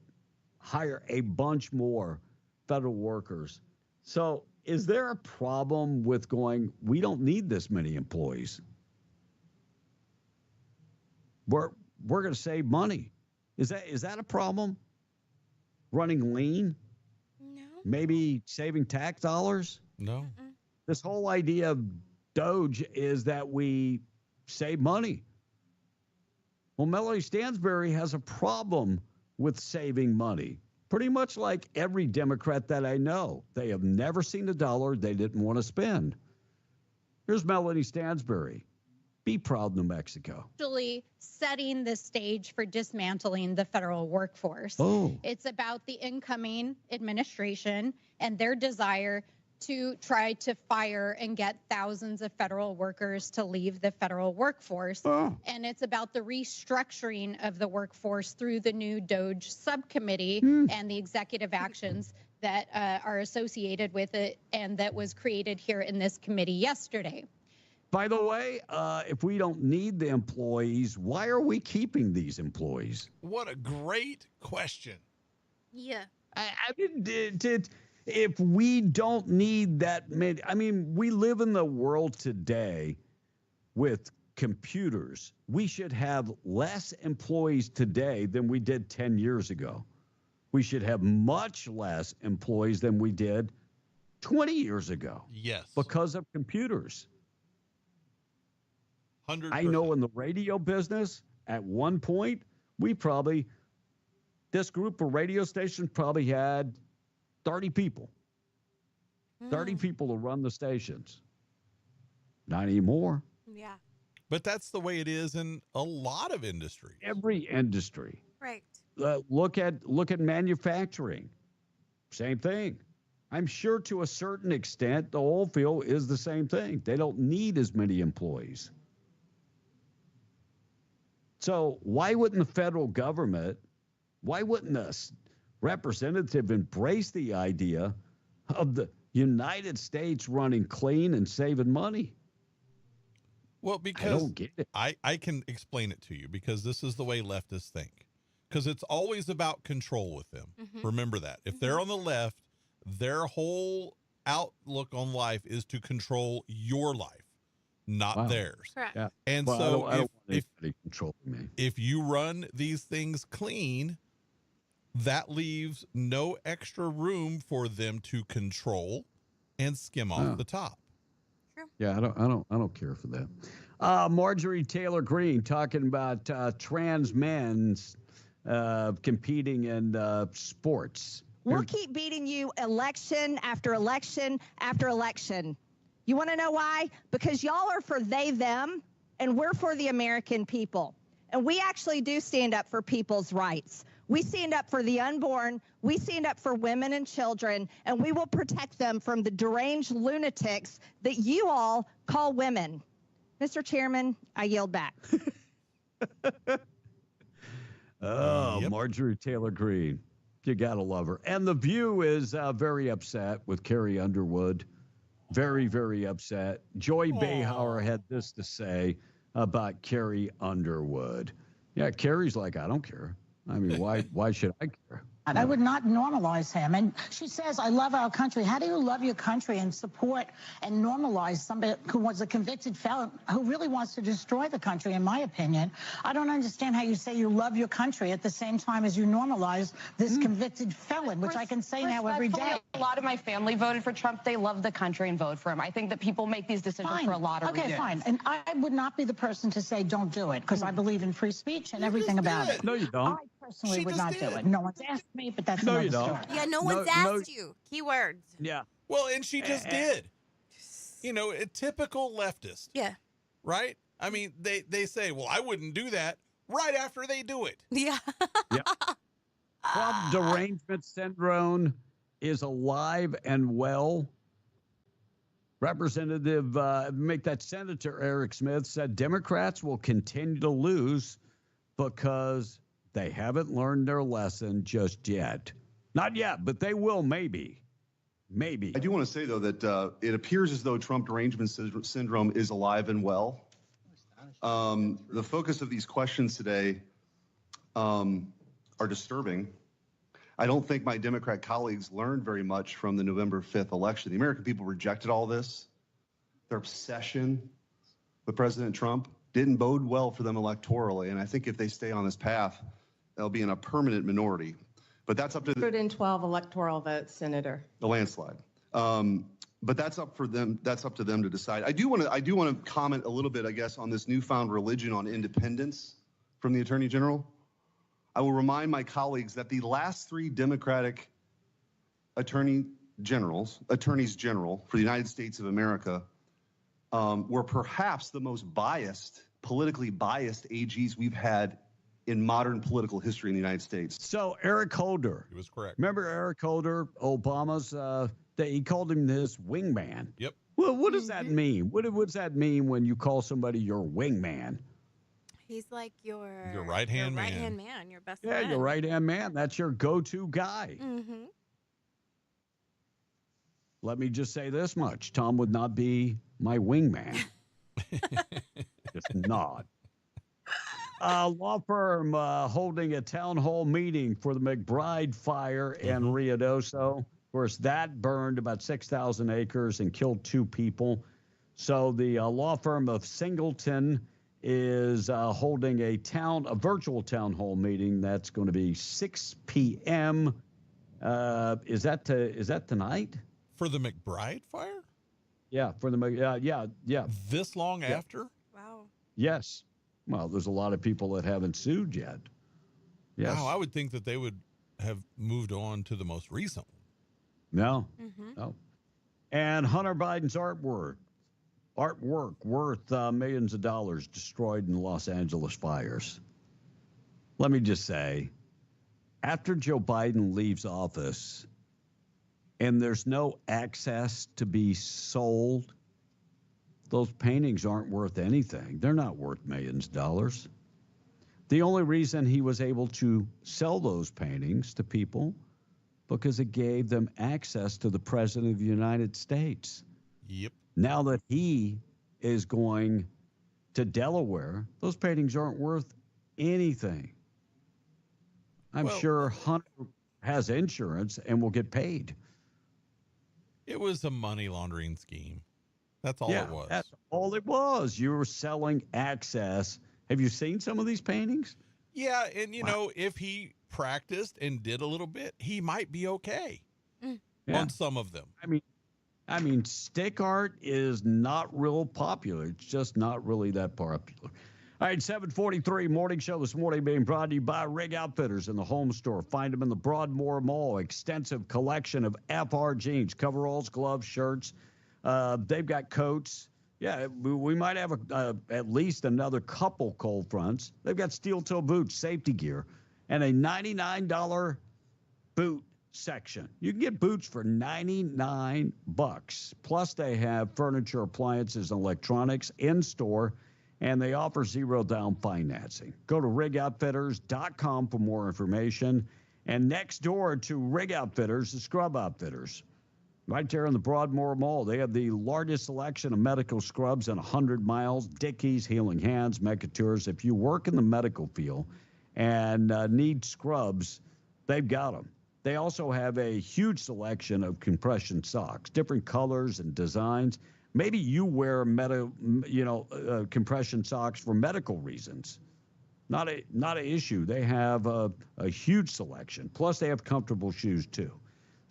Speaker 17: hire a bunch more federal workers. So is there a problem with going, we don't need this many employees? We're going to save money. Is that a problem? Running lean?
Speaker 19: No.
Speaker 17: Maybe saving tax dollars?
Speaker 18: No.
Speaker 17: This whole idea of Doge is that we save money. Well, Melanie Stansbury has a problem with saving money. Pretty much like every Democrat that I know. They have never seen a dollar they didn't want to spend. Here's Melanie Stansbury. Be proud, New Mexico.
Speaker 3: Actually setting the stage for dismantling the federal workforce.
Speaker 17: Oh.
Speaker 3: It's about the incoming administration and their desire to try to fire and get thousands of federal workers to leave the federal workforce.
Speaker 17: Oh.
Speaker 3: And it's about the restructuring of the workforce through the new DOGE subcommittee and the executive actions that are associated with it and that was created here in this committee yesterday.
Speaker 17: By the way, if we don't need the employees, why are we keeping these employees?
Speaker 18: What a great question.
Speaker 19: Yeah.
Speaker 17: If we don't need that many, we live in the world today with computers. We should have less employees today than we did 10 years ago. We should have much less employees than we did 20 years ago.
Speaker 18: Yes.
Speaker 17: Because of computers.
Speaker 18: 100%.
Speaker 17: I know in the radio business, at one point, this group of radio stations probably had 30 people. 30 people to run the stations. Not anymore.
Speaker 19: Yeah.
Speaker 18: But that's the way it is in a lot of industries.
Speaker 17: Every industry.
Speaker 19: Right.
Speaker 17: Look at manufacturing. Same thing. I'm sure to a certain extent, the oil field is the same thing. They don't need as many employees. So why wouldn't the federal government, why wouldn't a representative embrace the idea of the United States running clean and saving money?
Speaker 18: Well, because
Speaker 17: I don't get it.
Speaker 18: I can explain it to you because this is the way leftists think. Because it's always about control with them. Remember that. If they're on the left, their whole outlook on life is to control your life, not theirs.
Speaker 19: Correct.
Speaker 17: Yeah.
Speaker 18: And
Speaker 17: Well,
Speaker 18: so
Speaker 17: I don't want anybody controlling me.
Speaker 18: if you run these things clean, that leaves no extra room for them to control and skim off the top.
Speaker 17: Yeah, I don't care for that. Marjorie Taylor Greene talking about trans men competing in sports.
Speaker 15: We'll keep beating you election after election after election. You want to know why? Because y'all are for they, them, and we're for the American people. And we actually do stand up for people's rights. We stand up for the unborn. We stand up for women and children, and we will protect them from the deranged lunatics that you all call women. Mr. Chairman, I yield back.
Speaker 17: Oh, Marjorie Taylor Greene. You got to love her. And The View is very upset with Carrie Underwood. Very, very upset. Joy Behar had this to say about Carrie Underwood. Yeah, Carrie's like, I don't care. I mean, why should I care?
Speaker 1: I would not normalize him. And she says, I love our country. How do you love your country and support and normalize somebody who was a convicted felon who really wants to destroy the country, in my opinion? I don't understand how you say you love your country at the same time as you normalize this convicted felon, which I can say now every day.
Speaker 16: A lot of my family voted for Trump. They love the country and vote for him. I think that people make these decisions for a lot of reasons.
Speaker 1: Okay, fine. And I would not be the person to say don't do it, because I believe in free speech and everything about it.
Speaker 17: No, you don't.
Speaker 1: I personally would not do it. No one's asked me, but that's another story.
Speaker 19: Yeah, no one's asked you. Keywords.
Speaker 17: Yeah.
Speaker 18: Well, and she just did. You know, a typical leftist.
Speaker 19: Yeah.
Speaker 18: Right? I mean, they say, well, I wouldn't do that right after they do it.
Speaker 19: Yeah.
Speaker 17: Trump derangement syndrome is alive and well. Representative, make that Senator Eric Smith said Democrats will continue to lose because they haven't learned their lesson just yet. Not yet, but they will maybe. Maybe.
Speaker 20: I do want to say, though, that it appears as though Trump derangement syndrome is alive and well. The focus of these questions today are disturbing. I don't think my Democrat colleagues learned very much from the November 5th election. The American people rejected all this. Their obsession with President Trump didn't bode well for them electorally. And I think if they stay on this path, they'll be in a permanent minority. But that's up to the
Speaker 22: 112 electoral votes, Senator.
Speaker 20: landslide. But that's up for them. That's up to them to decide. I do want to comment a little bit, I guess, on this newfound religion on independence from the Attorney General. I will remind my colleagues that the last 3 Democratic attorneys general for the United States of America were perhaps the most politically biased AGs we've had in modern political history in the United States.
Speaker 17: So Eric Holder.
Speaker 18: He was correct.
Speaker 17: Remember Eric Holder, Obama's, he called him his wingman.
Speaker 18: Yep.
Speaker 17: Well, what does that mean? What does that mean when you call somebody your wingman?
Speaker 19: He's like your
Speaker 18: right-hand man.
Speaker 19: Right-hand man, your best
Speaker 17: Yeah,
Speaker 19: friend.
Speaker 17: your right-hand man. That's your go-to guy.
Speaker 19: Mm-hmm.
Speaker 17: Let me just say this much. Tom would not be my wingman. Just not. Law firm holding a town hall meeting for the McBride fire in Ruidoso. Of course, that burned about 6,000 acres and killed 2 people. So the law firm of Singleton is holding a virtual town hall meeting. That's going to be 6 p.m. Is that tonight?
Speaker 18: For the McBride fire?
Speaker 17: Yeah, for the yeah.
Speaker 18: This long after?
Speaker 19: Wow.
Speaker 17: Yes. Well, there's a lot of people that haven't sued yet. Yes.
Speaker 18: Wow, I would think that they would have moved on to the most recent one.
Speaker 17: No. No. And Hunter Biden's artwork worth millions of dollars destroyed in the Los Angeles fires. Let me just say, after Joe Biden leaves office and there's no access to be sold, those paintings aren't worth anything. They're not worth millions of dollars. The only reason he was able to sell those paintings to people because it gave them access to the President of the United States.
Speaker 18: Yep.
Speaker 17: Now that he is going to Delaware, those paintings aren't worth anything. I'm sure Hunter has insurance and will get paid.
Speaker 18: It was a money laundering scheme. That's all it was.
Speaker 17: That's all it was. You were selling access. Have you seen some of these paintings?
Speaker 18: Yeah, and know, if he practiced and did a little bit, he might be okay on some of them.
Speaker 17: I mean, stick art is not real popular. It's just not really that popular. All right, 743 morning show this morning being brought to you by Rig Outfitters in the home store. Find them in the Broadmoor Mall. Extensive collection of FR jeans, coveralls, gloves, shirts. They've got coats. Yeah, we might have at least another couple cold fronts. They've got steel toe boots, safety gear, and a $99 boot section. You can get boots for $99. Plus, they have furniture, appliances, and electronics in store, and they offer 0 down financing. Go to rigoutfitters.com for more information. And next door to Rig Outfitters is Scrub Outfitters. Right there in the Broadmoor Mall, they have the largest selection of medical scrubs in 100 miles. Dickies, Healing Hands, Mecatours. If you work in the medical field and need scrubs, they've got them. They also have a huge selection of compression socks, different colors and designs. Maybe you wear compression socks for medical reasons. Not an issue. They have a huge selection. Plus, they have comfortable shoes, too.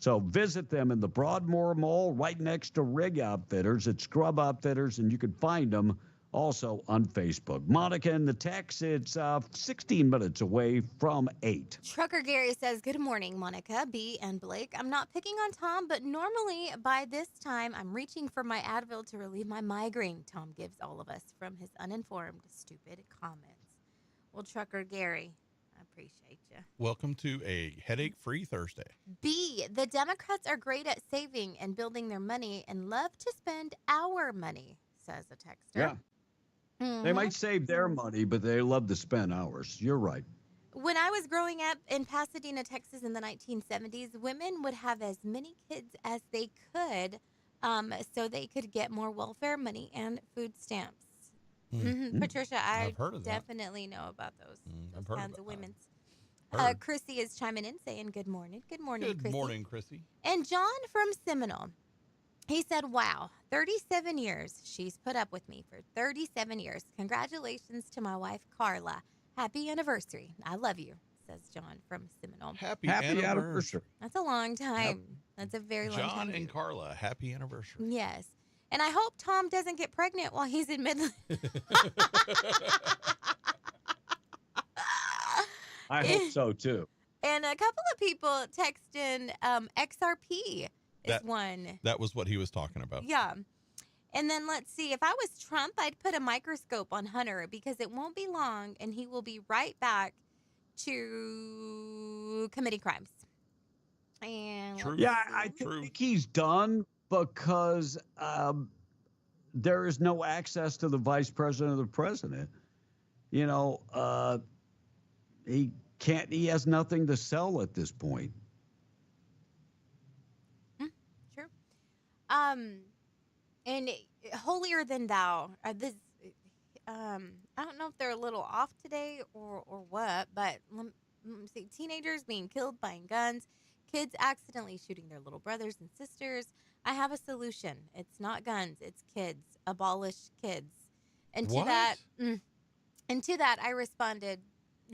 Speaker 17: So visit them in the Broadmoor Mall right next to Rig Outfitters at Scrub Outfitters, and you can find them also on Facebook. Monica in the text, it's 16 minutes away from 8.
Speaker 19: Trucker Gary says, good morning, Monica, B, and Blake. I'm not picking on Tom, but normally by this time, I'm reaching for my Advil to relieve my migraine. Tom gives all of us from his uninformed, stupid comments. Well, Trucker Gary, I appreciate you.
Speaker 18: Welcome to a headache-free Thursday.
Speaker 19: B, the Democrats are great at saving and building their money and love to spend our money, says a texter.
Speaker 17: Yeah.
Speaker 19: Mm-hmm.
Speaker 17: They might save their money, but they love to spend ours. You're right.
Speaker 19: When I was growing up in Pasadena, Texas in the 1970s, women would have as many kids as they could so they could get more welfare money and food stamps. Mm-hmm. Patricia, I definitely know about those kinds of women's. Chrissy is chiming in saying good morning. Good morning, Chrissy.
Speaker 18: Good morning, Chrissy.
Speaker 19: And John from Seminole, he said, wow, 37 years. She's put up with me for 37 years. Congratulations to my wife, Carla. Happy anniversary. I love you, says John from Seminole.
Speaker 18: Happy anniversary.
Speaker 19: That's a long time. Yep. That's a very long time.
Speaker 18: John and Carla, happy anniversary.
Speaker 19: Yes. And I hope Tom doesn't get pregnant while he's in Midland.
Speaker 17: I hope so, too.
Speaker 19: And a couple of people text in XRP is one.
Speaker 18: That was what he was talking about.
Speaker 19: Yeah. And then let's see. If I was Trump, I'd put a microscope on Hunter because it won't be long and he will be right back to committing crimes. And
Speaker 17: True. Yeah, I think he's done because there is no access to the vice president of the president. You know, he has nothing to sell at this point.
Speaker 19: True. And holier than thou, I don't know if they're a little off today or what, but let me see, teenagers being killed, buying guns, kids accidentally shooting their little brothers and sisters. I have a solution. It's not guns, it's kids. Abolish kids. And to that, I responded,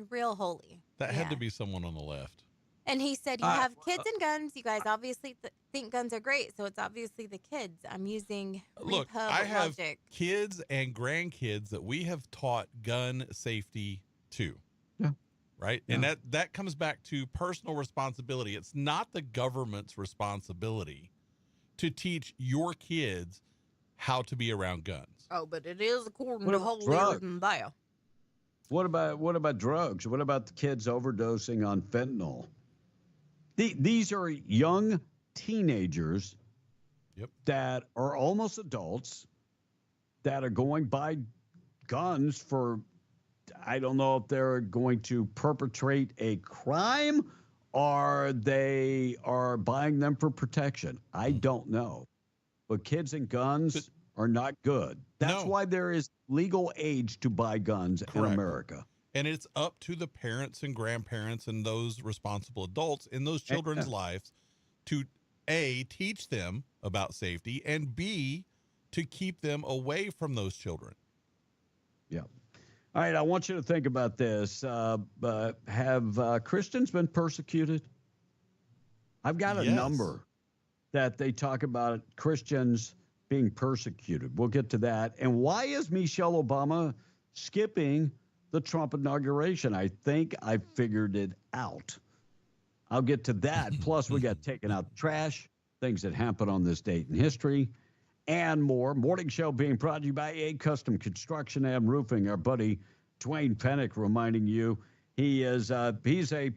Speaker 19: real holy.
Speaker 18: That had to be someone on the left.
Speaker 19: And he said, you have kids and guns. You guys obviously think guns are great, so it's obviously the kids. I'm using
Speaker 18: Look, I have kids and grandkids that we have taught gun safety to.
Speaker 17: Yeah.
Speaker 18: Right? Yeah. And that comes back to personal responsibility. It's not the government's responsibility to teach your kids how to be around guns.
Speaker 19: Oh, but it is according to holier than thou.
Speaker 17: What about drugs? What about the kids overdosing on fentanyl? These are young teenagers that are almost adults that are going by guns for, I don't know if they're going to perpetrate a crime or they are buying them for protection. I don't know. But kids and guns are not good. That's why there is legal age to buy guns in America.
Speaker 18: And it's up to the parents and grandparents and those responsible adults in those children's lives to A, teach them about safety, and B, to keep them away from those children.
Speaker 17: Yeah. All right, I want you to think about this. Have Christians been persecuted? I've got a number that they talk about Christians being persecuted. We'll get to that. And why is Michelle Obama skipping the Trump inauguration? I think I figured it out. I'll get to that. Plus, we got taken out the trash, things that happened on this date in history, and more. Morning show being brought to you by A Custom Construction and Roofing. Our buddy Dwayne Pennick reminding you, He's a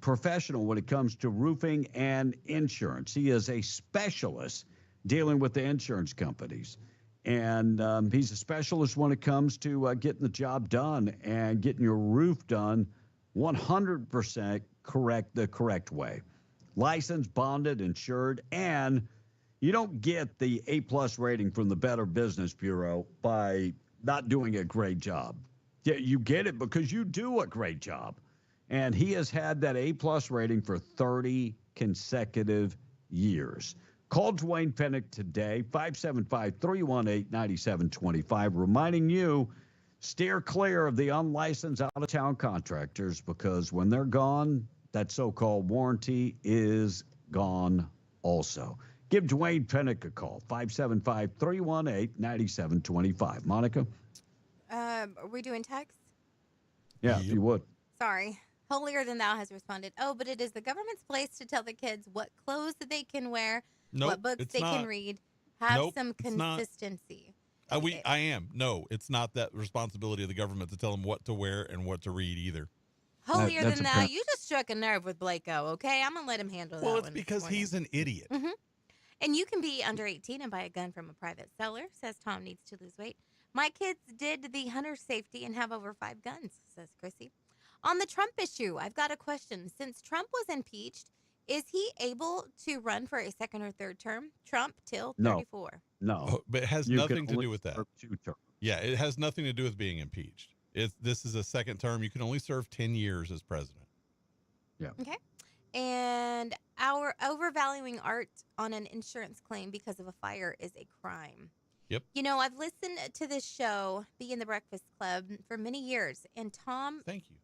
Speaker 17: professional when it comes to roofing and insurance. He is a specialist dealing with the insurance companies. And he's a specialist when it comes to getting the job done and getting your roof done 100% the correct way. Licensed, bonded, insured, and you don't get the A+ rating from the Better Business Bureau by not doing a great job. You get it because you do a great job. And he has had that A+ rating for 30 consecutive years. Call Dwayne Pennick today, 575-318-9725, reminding you, steer clear of the unlicensed out-of-town contractors because when they're gone, that so-called warranty is gone also. Give Dwayne Pennick a call, 575-318-9725. Monica?
Speaker 19: Are we doing text?
Speaker 17: Yeah, if you would.
Speaker 19: Sorry. Holier Than Thou has responded, oh, but it is the government's place to tell the kids what clothes that they can wear, what books they can read. Have some consistency.
Speaker 18: I am. No, it's not that responsibility of the government to tell them what to wear and what to read either.
Speaker 19: Holier Than Thou, you just struck a nerve with Blakeo, okay? I'm going to let him handle that one.
Speaker 18: Well, it's because he's an idiot.
Speaker 19: Mm-hmm. And you can be under 18 and buy a gun from a private seller, says Tom needs to lose weight. My kids did the hunter safety and have over 5 guns, says Chrissy. On the Trump issue, I've got a question. Since Trump was impeached, is he able to run for a second or third term? Trump till 34.
Speaker 17: No.
Speaker 18: Oh, but it has nothing to do with that. Yeah, it has nothing to do with being impeached. This is a second term. You can only serve 10 years as president.
Speaker 17: Yeah.
Speaker 19: Okay. And our overvaluing art on an insurance claim because of a fire is a crime.
Speaker 18: Yep.
Speaker 19: You know, I've listened to this show, Be in the Breakfast Club, for many years. And Tom...
Speaker 18: Thank you.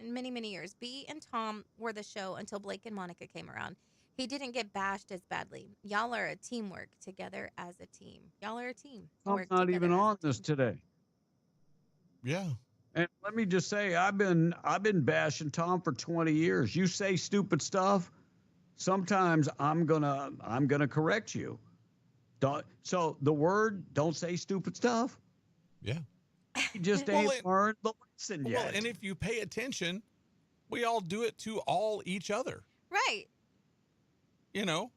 Speaker 19: Many, many years. B and Tom were the show until Blake and Monica came around. He didn't get bashed as badly. Y'all are a teamwork together as a team. Y'all are a team.
Speaker 17: Tom's not even on this today.
Speaker 18: Yeah.
Speaker 17: And let me just say, I've been bashing Tom for 20 years. You say stupid stuff, sometimes I'm gonna correct you. So the word, don't say stupid stuff.
Speaker 18: Yeah.
Speaker 17: You just ain't learned the lesson yet.
Speaker 18: Well, and if you pay attention, we all do it to each other.
Speaker 19: Right.
Speaker 18: You know.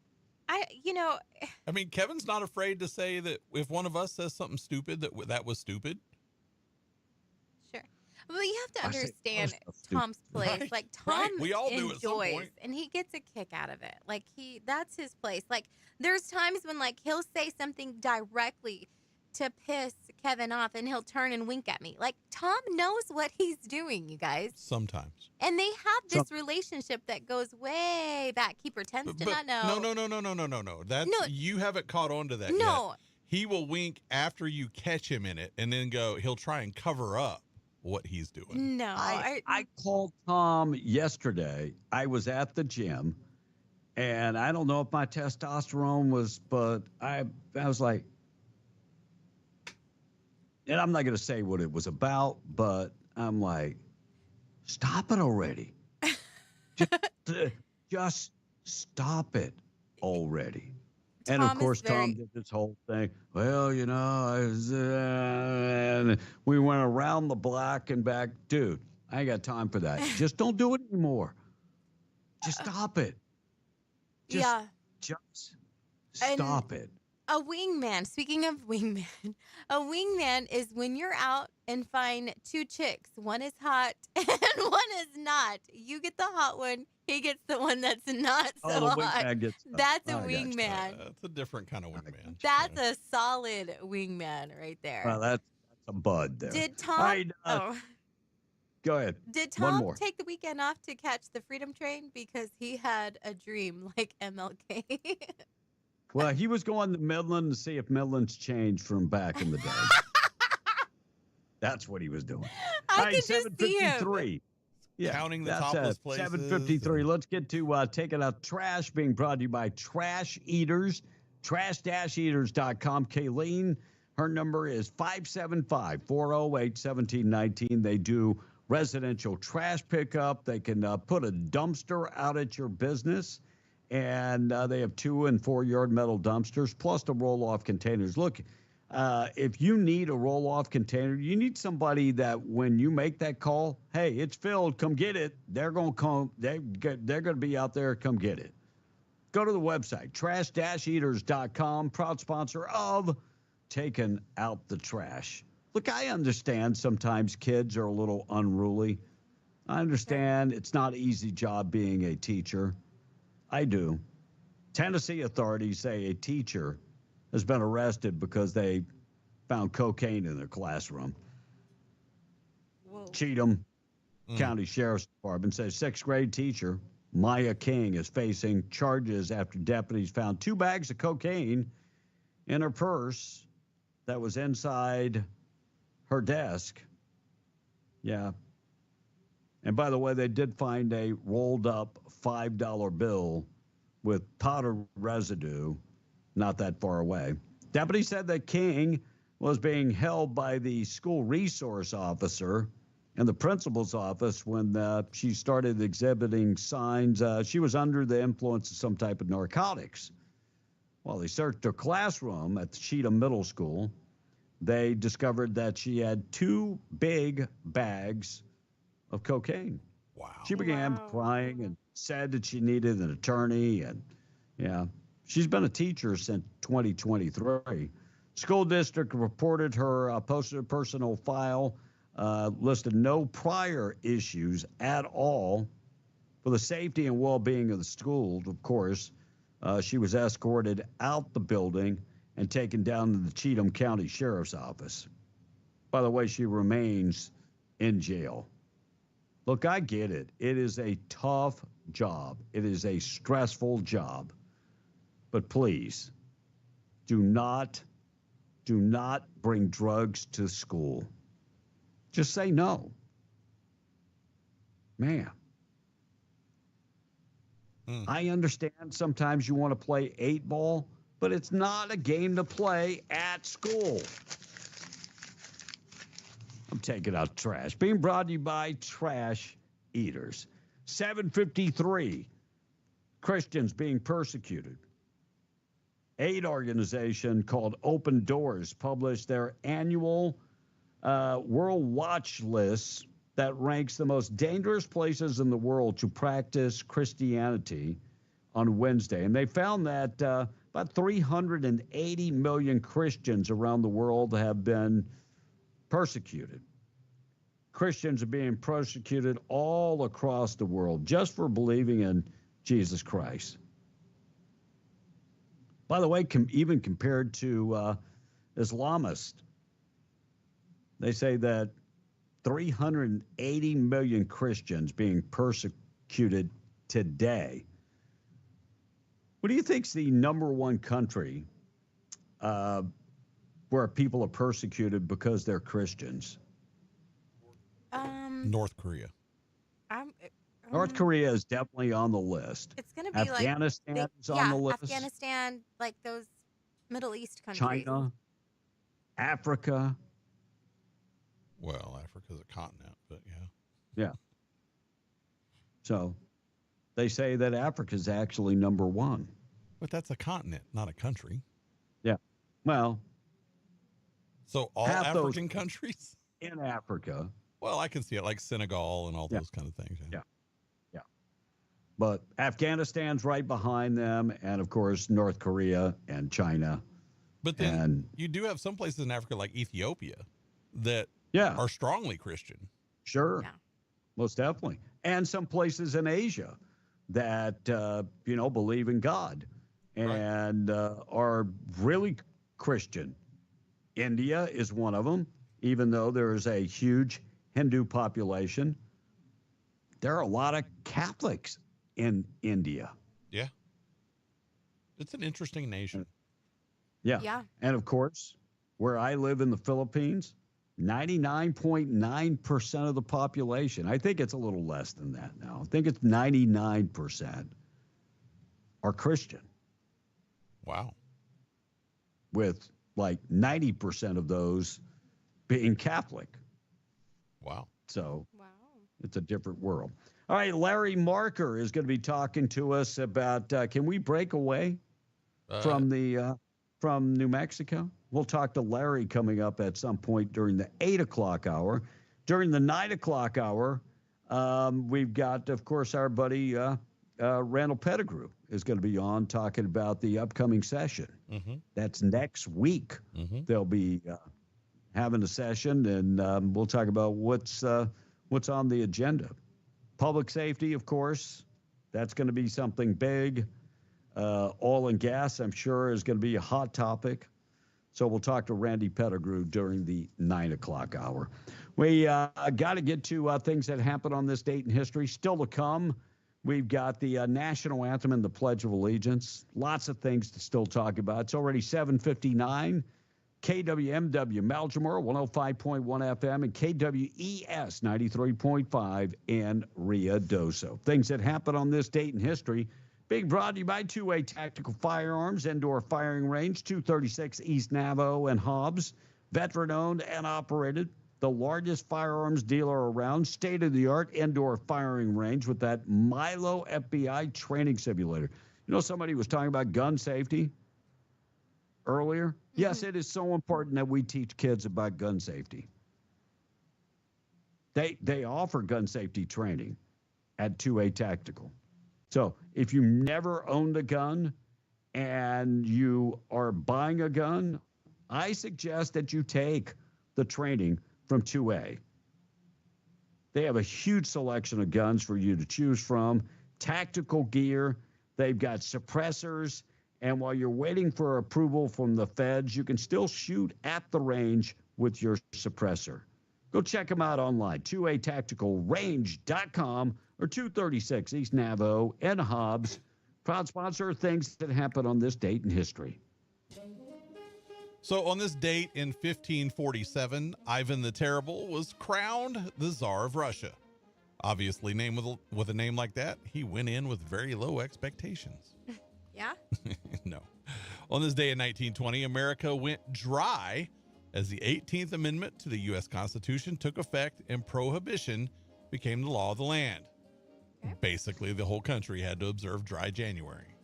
Speaker 18: I mean, Kevin's not afraid to say that if one of us says something stupid, that was stupid.
Speaker 19: Sure. Well, you have to understand Tom's place.
Speaker 18: Right,
Speaker 19: like Tom
Speaker 18: we all do at some
Speaker 19: enjoys,
Speaker 18: point.
Speaker 19: and he gets a kick out of it. Like that's his place. Like there's times when like he'll say something directly to piss Kevin off, and he'll turn and wink at me. Like Tom knows what he's doing, you guys.
Speaker 18: Sometimes.
Speaker 19: And they have this relationship that goes way back. He pretends to not know.
Speaker 18: No. You haven't caught on to that
Speaker 19: No.
Speaker 18: yet. He will wink after you catch him in it, and then he'll try and cover up what he's doing.
Speaker 19: No.
Speaker 17: I called Tom yesterday. I was at the gym, and I don't know if my testosterone was, but I was like, and I'm not going to say what it was about, but I'm like, stop it already. just stop it already. And of course, Tom did this whole thing. Well, and we went around the block and back. Dude, I ain't got time for that. Just don't do it anymore. Just stop it. Just stop it.
Speaker 19: A wingman, speaking of wingman, a wingman is when you're out and find 2 chicks. One is hot and one is not. You get the hot one. He gets the one that's not so hot. That's a wingman.
Speaker 18: That's a different kind of wingman.
Speaker 19: That's a solid wingman right there.
Speaker 17: Well, that's a bud there.
Speaker 19: Did Tom...
Speaker 17: Go ahead.
Speaker 19: Did
Speaker 17: One
Speaker 19: Tom
Speaker 17: more.
Speaker 19: take the weekend off to catch the Freedom Train? Because he had a dream like MLK.
Speaker 17: Well, he was going to Midland to see if Midland's changed from back in the day. That's what he was doing.
Speaker 19: I can just see him.
Speaker 17: Yeah,
Speaker 18: counting the
Speaker 17: that's
Speaker 18: topless places.
Speaker 17: 7:53. Let's get to taking out trash, being brought to you by Trash Eaters, trash-eaters.com. Kayleen, her number is 575-408-1719. They do residential trash pickup. They can put a dumpster out at your business. And they have 2- and 4-yard metal dumpsters, plus the roll-off containers. Look, if you need a roll-off container, you need somebody that when you make that call, hey, it's filled, come get it. They're going to come. They're going to be out there. Come get it. Go to the website, trash-eaters.com, proud sponsor of Taking Out the Trash. Look, I understand sometimes kids are a little unruly. I understand it's not an easy job being a teacher. I do. Tennessee authorities say a teacher has been arrested because they found cocaine in their classroom.
Speaker 19: Whoa.
Speaker 17: Cheatham County Sheriff's Department says sixth grade teacher Maya King is facing charges after deputies found 2 bags of cocaine in her purse that was inside her desk. Yeah. And by the way, they did find a rolled up $5 bill with powder residue not that far away. Deputies said that King was being held by the school resource officer in the principal's office when she started exhibiting signs. She was under the influence of some type of narcotics. While they searched her classroom at the Cheatham Middle School, they discovered that she had 2 big bags of cocaine.
Speaker 18: Wow.
Speaker 17: She began crying and said that she needed an attorney. And yeah, she's been a teacher since 2023. School district reported her posted a personal file, listed no prior issues at all. For the safety and well-being of the school, of course, she was escorted out the building and taken down to the Cheatham County Sheriff's Office. By the way, she remains in jail. Look, I get it. It is a tough job. It is a stressful job. But please, do not bring drugs to school. Just say no. Man. I understand sometimes you want to play 8-ball, but it's not a game to play at school. I'm taking out trash. Being brought to you by Trash Eaters. 753 Christians being persecuted. Aid organization called Open Doors published their annual World Watch List that ranks the most dangerous places in the world to practice Christianity on Wednesday. And they found that about 380 million Christians around the world have been persecuted. Christians are being persecuted all across the world just for believing in Jesus Christ. By the way, even compared to Islamists, they say that 380 million Christians being persecuted today. What do you think is the number one country where people are persecuted because they're Christians?
Speaker 18: North Korea.
Speaker 17: North Korea is definitely on the list.
Speaker 19: It's going to be
Speaker 17: Afghanistan
Speaker 19: like
Speaker 17: is on the list.
Speaker 19: Afghanistan, like those Middle East countries.
Speaker 17: China, Africa.
Speaker 18: Well, Africa's a continent, but yeah.
Speaker 17: Yeah. So they say that Africa is actually number one.
Speaker 18: But that's a continent, not a country.
Speaker 17: Yeah. Well.
Speaker 18: So all African countries?
Speaker 17: In Africa.
Speaker 18: Well, I can see it, like Senegal and all those kind of things.
Speaker 17: Yeah. Yeah. But Afghanistan's right behind them, and of course North Korea and China.
Speaker 18: But then you do have some places in Africa, like Ethiopia, that are strongly Christian.
Speaker 17: Sure. Yeah. Most definitely. And some places in Asia that, believe in God and are really Christian. India is one of them, even though there is a huge Hindu population. There are a lot of Catholics in India.
Speaker 18: Yeah. It's an interesting nation.
Speaker 17: Yeah. And of course, where I live in the Philippines, 99.9% of the population, I think it's a little less than that now. I think it's 99% are Christian.
Speaker 18: Wow.
Speaker 17: With like 90% of those being Catholic.
Speaker 18: Wow.
Speaker 17: So it's a different world. All right, Larry Marker is going to be talking to us about can we break away from New Mexico? We'll talk to Larry coming up at some point during the 8 o'clock hour. During the 9 o'clock hour, we've got, of course, our buddy Randall Pettigrew is going to be on talking about the upcoming session. That's next week. They'll be having a session, and we'll talk about what's on the agenda. Public safety, of course, that's going to be something big. Oil and gas, I'm sure, is going to be a hot topic. So we'll talk to Randy Pettigrew during the 9 o'clock hour. We got to get to things that happened on this date in history. Still to come, we've got the national anthem and the Pledge of Allegiance. Lots of things to still talk about. It's already 7:59. KWMW Malmore 105.1 FM and KWES 93.5 in Ruidoso. Things that happened on this date in history. Being brought to you by Two-Way Tactical Firearms, Indoor Firing Range, 236 East Navajo and Hobbs. Veteran-owned and operated. The largest firearms dealer around. State-of-the-art indoor firing range with that Milo FBI training simulator. You know, somebody was talking about gun safety earlier. Yes, it is so important that we teach kids about gun safety. They offer gun safety training at 2A Tactical. So if you never owned a gun and you are buying a gun, I suggest that you take the training from 2A. They have a huge selection of guns for you to choose from, tactical gear. They've got suppressors. And while you're waiting for approval from the feds, you can still shoot at the range with your suppressor. Go check them out online, 2atacticalrange.com or 236 East Navajo and Hobbs. Proud sponsor of things that happened on this date in history.
Speaker 18: So on this date in 1547, Ivan the Terrible was crowned the Tsar of Russia. Obviously, with a name like that, he went in with very low expectations.
Speaker 19: Yeah?
Speaker 18: No. On this day in 1920, America went dry as the 18th Amendment to the U.S. Constitution took effect and prohibition became the law of the land. Okay. Basically, the whole country had to observe dry January.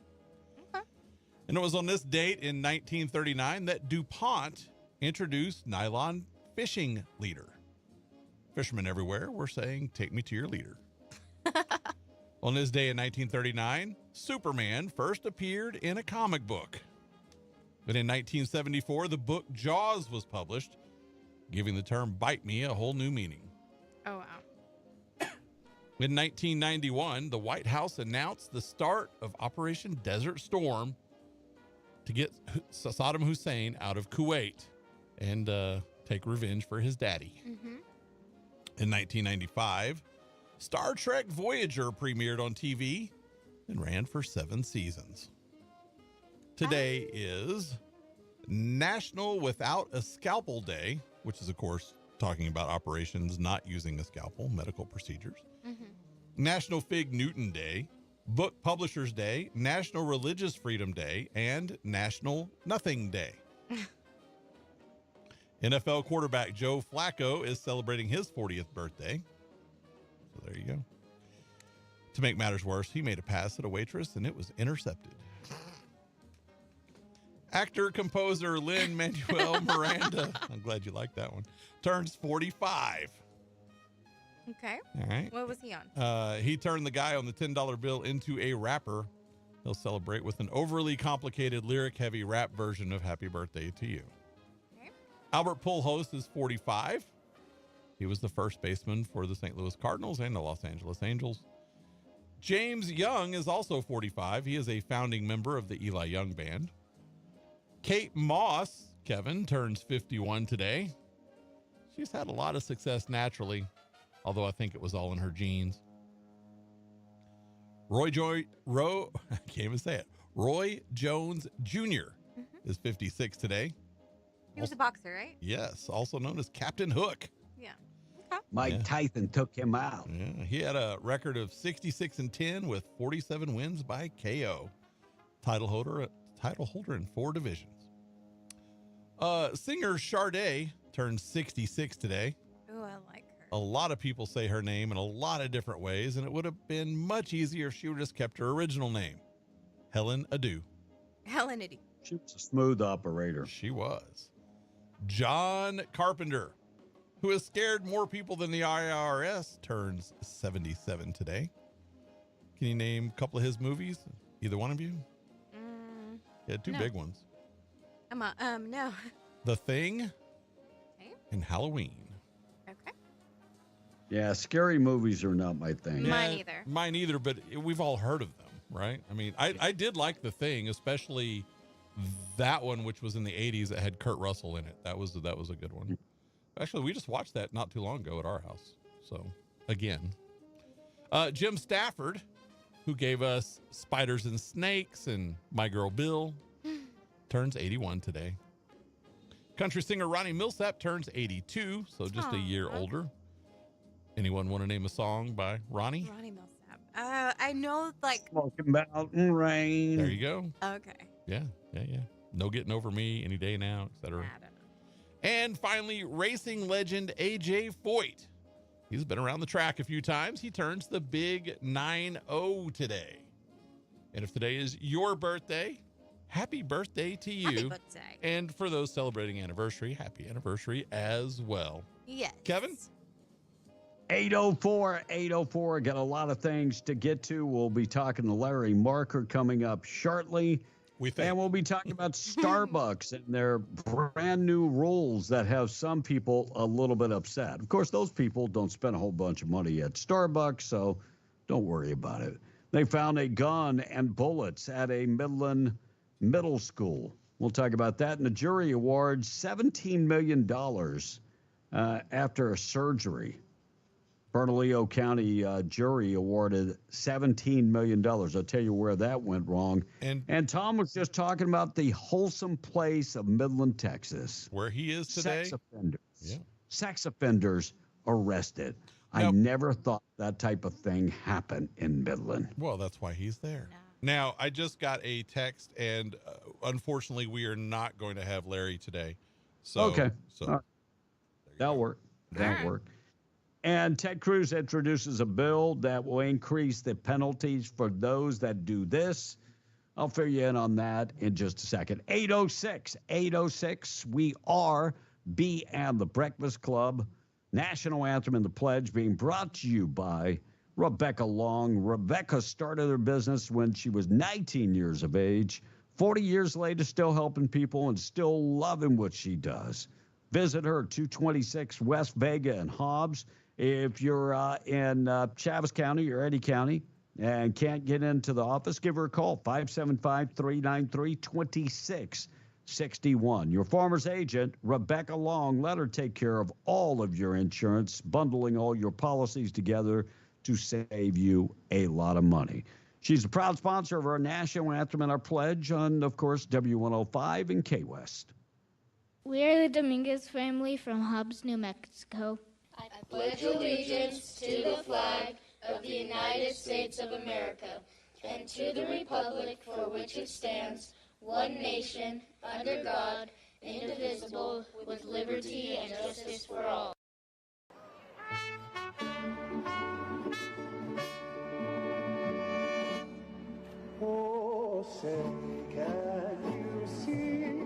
Speaker 18: Okay. And it was on this date in 1939 that DuPont introduced nylon fishing leader. Fishermen everywhere were saying, "Take me to your leader." On this day in 1939, Superman first appeared in a comic book. But in 1974, the book Jaws was published, giving the term "bite me" a whole new meaning.
Speaker 19: Oh, wow.
Speaker 18: In 1991, the White House announced the start of Operation Desert Storm to get Saddam Hussein out of Kuwait and take revenge for his daddy. In 1995, Star Trek Voyager premiered on TV and ran for 7 seasons. Today is National Without a Scalpel Day, which is, of course, talking about operations not using a scalpel, medical procedures. National Fig Newton Day, Book Publishers Day, National Religious Freedom Day, and National Nothing Day. NFL quarterback Joe Flacco is celebrating his 40th birthday. So there you go. To make matters worse, he made a pass at a waitress and it was intercepted. Actor, composer Lin-Manuel Miranda, I'm glad you liked that one, turns 45.
Speaker 19: Okay.
Speaker 18: All right.
Speaker 19: What was he on?
Speaker 18: He turned the guy on the $10 bill into a rapper. He'll celebrate with an overly complicated lyric-heavy rap version of Happy Birthday to You. Okay. Albert Pujols is 45. He was the first baseman for the St. Louis Cardinals and the Los Angeles Angels. James Young is also 45. He is a founding member of the Eli Young Band. Kate Moss, Kevin, turns 51 today. She's had a lot of success naturally, although I think it was all in her genes. I can't even say it. Roy Jones Jr. is 56 today.
Speaker 19: He was a boxer, right?
Speaker 18: Yes, also known as Captain Hook.
Speaker 19: Yeah.
Speaker 17: Mike Tyson took him out.
Speaker 18: Yeah, he had a record of 66-10 with 47 wins by KO. Title holder in 4 divisions. Singer Sade turns 66 today.
Speaker 19: Oh, I like her.
Speaker 18: A lot of people say her name in a lot of different ways, and it would have been much easier if she would have just kept her original name, Helen Adu.
Speaker 19: Helen Adu.
Speaker 17: She was a smooth operator.
Speaker 18: She was. John Carpenter, who has scared more people than the IRS, turns 77 today. Can you name a couple of his movies? Either one of you? He had two big ones.
Speaker 19: No.
Speaker 18: The Thing and Halloween.
Speaker 19: Okay.
Speaker 17: Yeah, scary movies are not my thing.
Speaker 19: Mine either.
Speaker 18: Mine either, but we've all heard of them, right? I mean, I did like The Thing, especially that one, which was in the 80s that had Kurt Russell in it. That was a good one. Actually, we just watched that not too long ago at our house. So, again. Jim Stafford, who gave us Spiders and Snakes and My Girl Bill, turns 81 today. Country singer Ronnie Millsap turns 82, so just a year older. Anyone want to name a song by Ronnie?
Speaker 19: Ronnie Millsap. I know, like...
Speaker 17: Smoking Mountain Rain.
Speaker 18: There you go.
Speaker 19: Okay.
Speaker 18: Yeah. No Getting Over Me, Any Day Now, etc. And finally, racing legend AJ Foyt. He's been around the track a few times. He turns the big 90 today. And if today is your birthday, happy birthday to you.
Speaker 19: Happy birthday.
Speaker 18: And for those celebrating anniversary, happy anniversary as well.
Speaker 19: Yes.
Speaker 18: Kevin?
Speaker 17: 804. Got a lot of things to get to. We'll be talking to Larry Marker coming up shortly. And we'll be talking about Starbucks and their brand new rules that have some people a little bit upset. Of course, those people don't spend a whole bunch of money at Starbucks, so don't worry about it. They found a gun and bullets at a Midland middle school. We'll talk about that. And the jury awards $17 million after a surgery. Bernalillo County jury awarded $17 million. I'll tell you where that went wrong. And Tom was just talking about the wholesome place of Midland, Texas.
Speaker 18: Where he is today.
Speaker 17: Sex offenders.
Speaker 18: Yeah.
Speaker 17: Sex offenders arrested. I never thought that type of thing happened in Midland.
Speaker 18: Well, that's why he's there. Now, I just got a text, and unfortunately, we are not going to have Larry today. So,
Speaker 17: okay.
Speaker 18: So
Speaker 17: that'll work. That'll work. And Ted Cruz introduces a bill that will increase the penalties for those that do this. I'll fill you in on that in just a second. 806. We are B and the Breakfast Club. National Anthem and the Pledge being brought to you by Rebecca Long. Rebecca started her business when she was 19 years of age. 40 years later, still helping people and still loving what she does. Visit her, 226 West Vega and Hobbs. If you're in Chaves County or Eddy County and can't get into the office, give her a call, 575-393-2661. Your farmer's agent, Rebecca Long, let her take care of all of your insurance, bundling all your policies together to save you a lot of money. She's a proud sponsor of our National Anthem and our Pledge on, of course, W105 and K-West.
Speaker 2: We are the Dominguez family from Hobbs, New Mexico.
Speaker 4: I pledge allegiance to the flag of the United States of America and to the republic for which it stands, one nation, under God, indivisible, with liberty and justice for all.
Speaker 6: Oh, say, can you see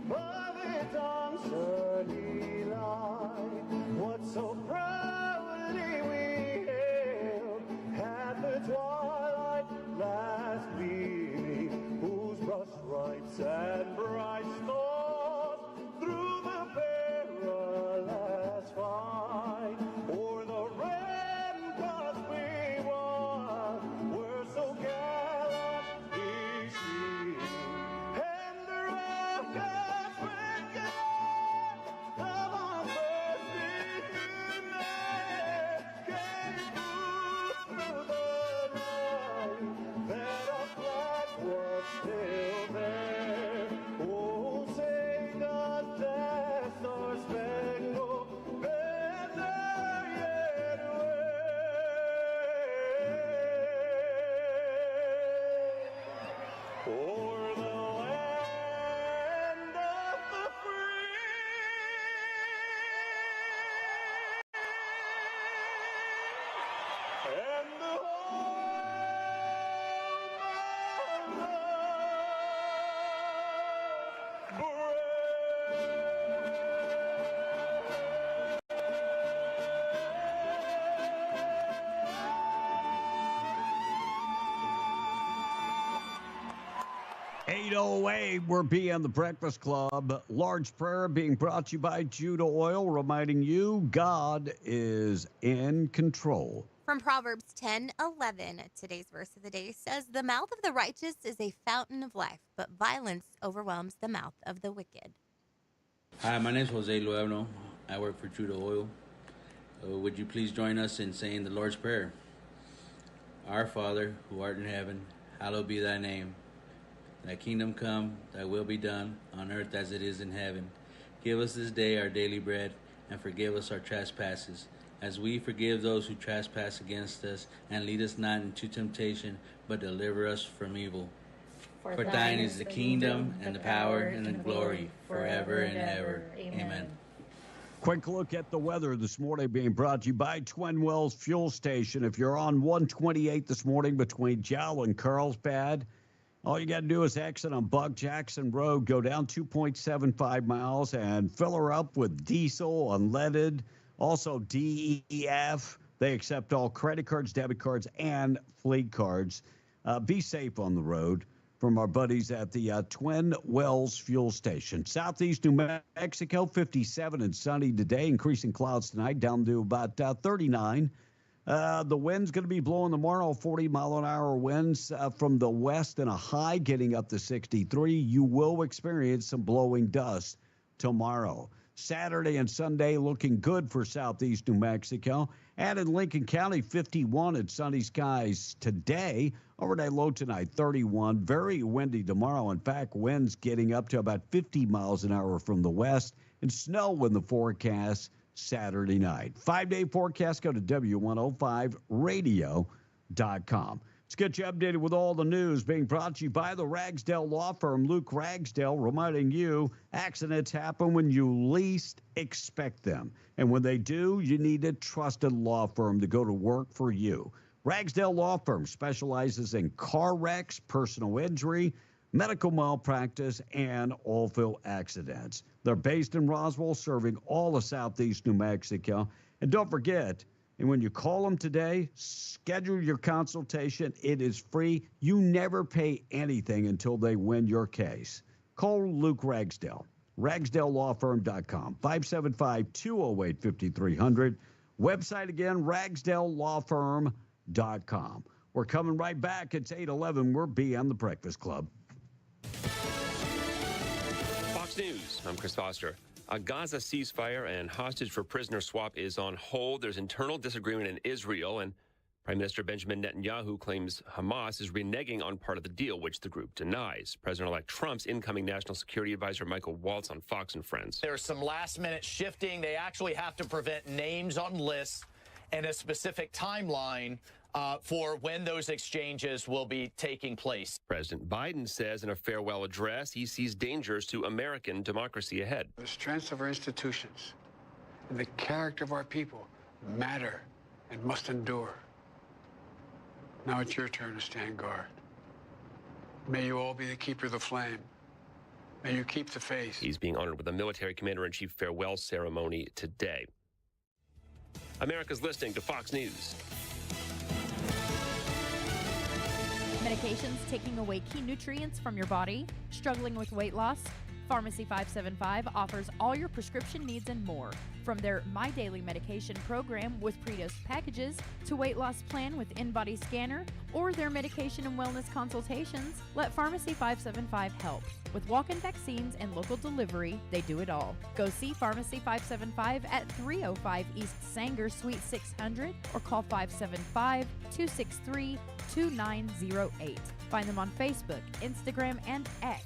Speaker 6: by the dawn's early light what so proudly we hailed at the twilight last gleaming, whose brush stripes and bright stars through the perilous fight o'er the ramparts we won were so gallantly seen.
Speaker 17: 8:08, we're being the Breakfast Club. Large prayer being brought to you by Judah Oil, reminding you God is in control.
Speaker 19: From Proverbs 10:11, today's verse of the day says, "The mouth of the righteous is a fountain of life, but violence overwhelms the mouth of the wicked."
Speaker 5: Hi, my name is Jose Luevno. I work for Judah Oil. Would you please join us in saying the Lord's Prayer? Our Father, who art in heaven, hallowed be thy name. Thy kingdom come, thy will be done, on earth as it is in heaven. Give us this day our daily bread, and forgive us our trespasses, as we forgive those who trespass against us. And lead us not into temptation, but deliver us from evil. For thine is the kingdom, and the power, and the glory, forever and ever. Amen.
Speaker 17: Quick look at the weather this morning being brought to you by Twin Wells Fuel Station. If you're on 128 this morning between Jowl and Carlsbad, all you got to do is exit on Buck Jackson Road, go down 2.75 miles, and fill her up with diesel, unleaded, also DEF. They accept all credit cards, debit cards, and fleet cards. Be safe on the road. From our buddies at the Twin Wells Fuel Station. Southeast New Mexico, 57 and sunny today. Increasing clouds tonight, down to about 39. The wind's going to be blowing tomorrow, 40-mile-an-hour winds from the west and a high getting up to 63. You will experience some blowing dust tomorrow. Saturday and Sunday looking good for southeast New Mexico. And in Lincoln County, 51 and sunny skies today. Overnight low tonight, 31. Very windy tomorrow. In fact, winds getting up to about 50 miles an hour from the west. And snow in the forecast Saturday night. 5-day forecast, go to W105radio.com. Let's get you updated with all the news being brought to you by the Ragsdale Law Firm. Luke Ragsdale reminding you accidents happen when you least expect them. And when they do, you need a trusted law firm to go to work for you. Ragsdale Law Firm specializes in car wrecks, personal injury, medical malpractice, and oil-field accidents. They're based in Roswell, serving all of southeast New Mexico. And don't forget, and when you call them today, schedule your consultation. It is free. You never pay anything until they win your case. Call Luke Ragsdale, ragsdalelawfirm.com, 575-208-5300. Website again, ragsdalelawfirm.com. We're coming right back. It's 8:11. We're beyond the Breakfast Club.
Speaker 7: Fox News. I'm Chris Foster. A Gaza ceasefire and hostage for prisoner swap is on hold. There's internal disagreement in Israel, and Prime Minister Benjamin Netanyahu claims Hamas is reneging on part of the deal, which the group denies. President-elect Trump's incoming National Security Advisor Michael Waltz on Fox and Friends.
Speaker 8: There's some last-minute shifting. They actually have to prevent names on lists and a specific timeline for when those exchanges will be taking place.
Speaker 7: President Biden says in a farewell address he sees dangers to American democracy ahead.
Speaker 21: The strengths of our institutions and the character of our people matter and must endure. Now it's your turn to stand guard. May you all be the keeper of the flame. May you keep the faith.
Speaker 7: He's being honored with a military commander-in-chief farewell ceremony today. America's listening to Fox News.
Speaker 23: Medications taking away key nutrients from your body? Struggling with weight loss? Pharmacy 575 offers all your prescription needs and more. From their My Daily Medication program with pre-dosed packages to weight loss plan with in-body scanner or their medication and wellness consultations, let Pharmacy 575 help. With walk-in vaccines and local delivery, they do it all. Go see Pharmacy 575 at 305 East Sanger Suite 600 or call 575-263-2908. Find them on Facebook, Instagram, and X.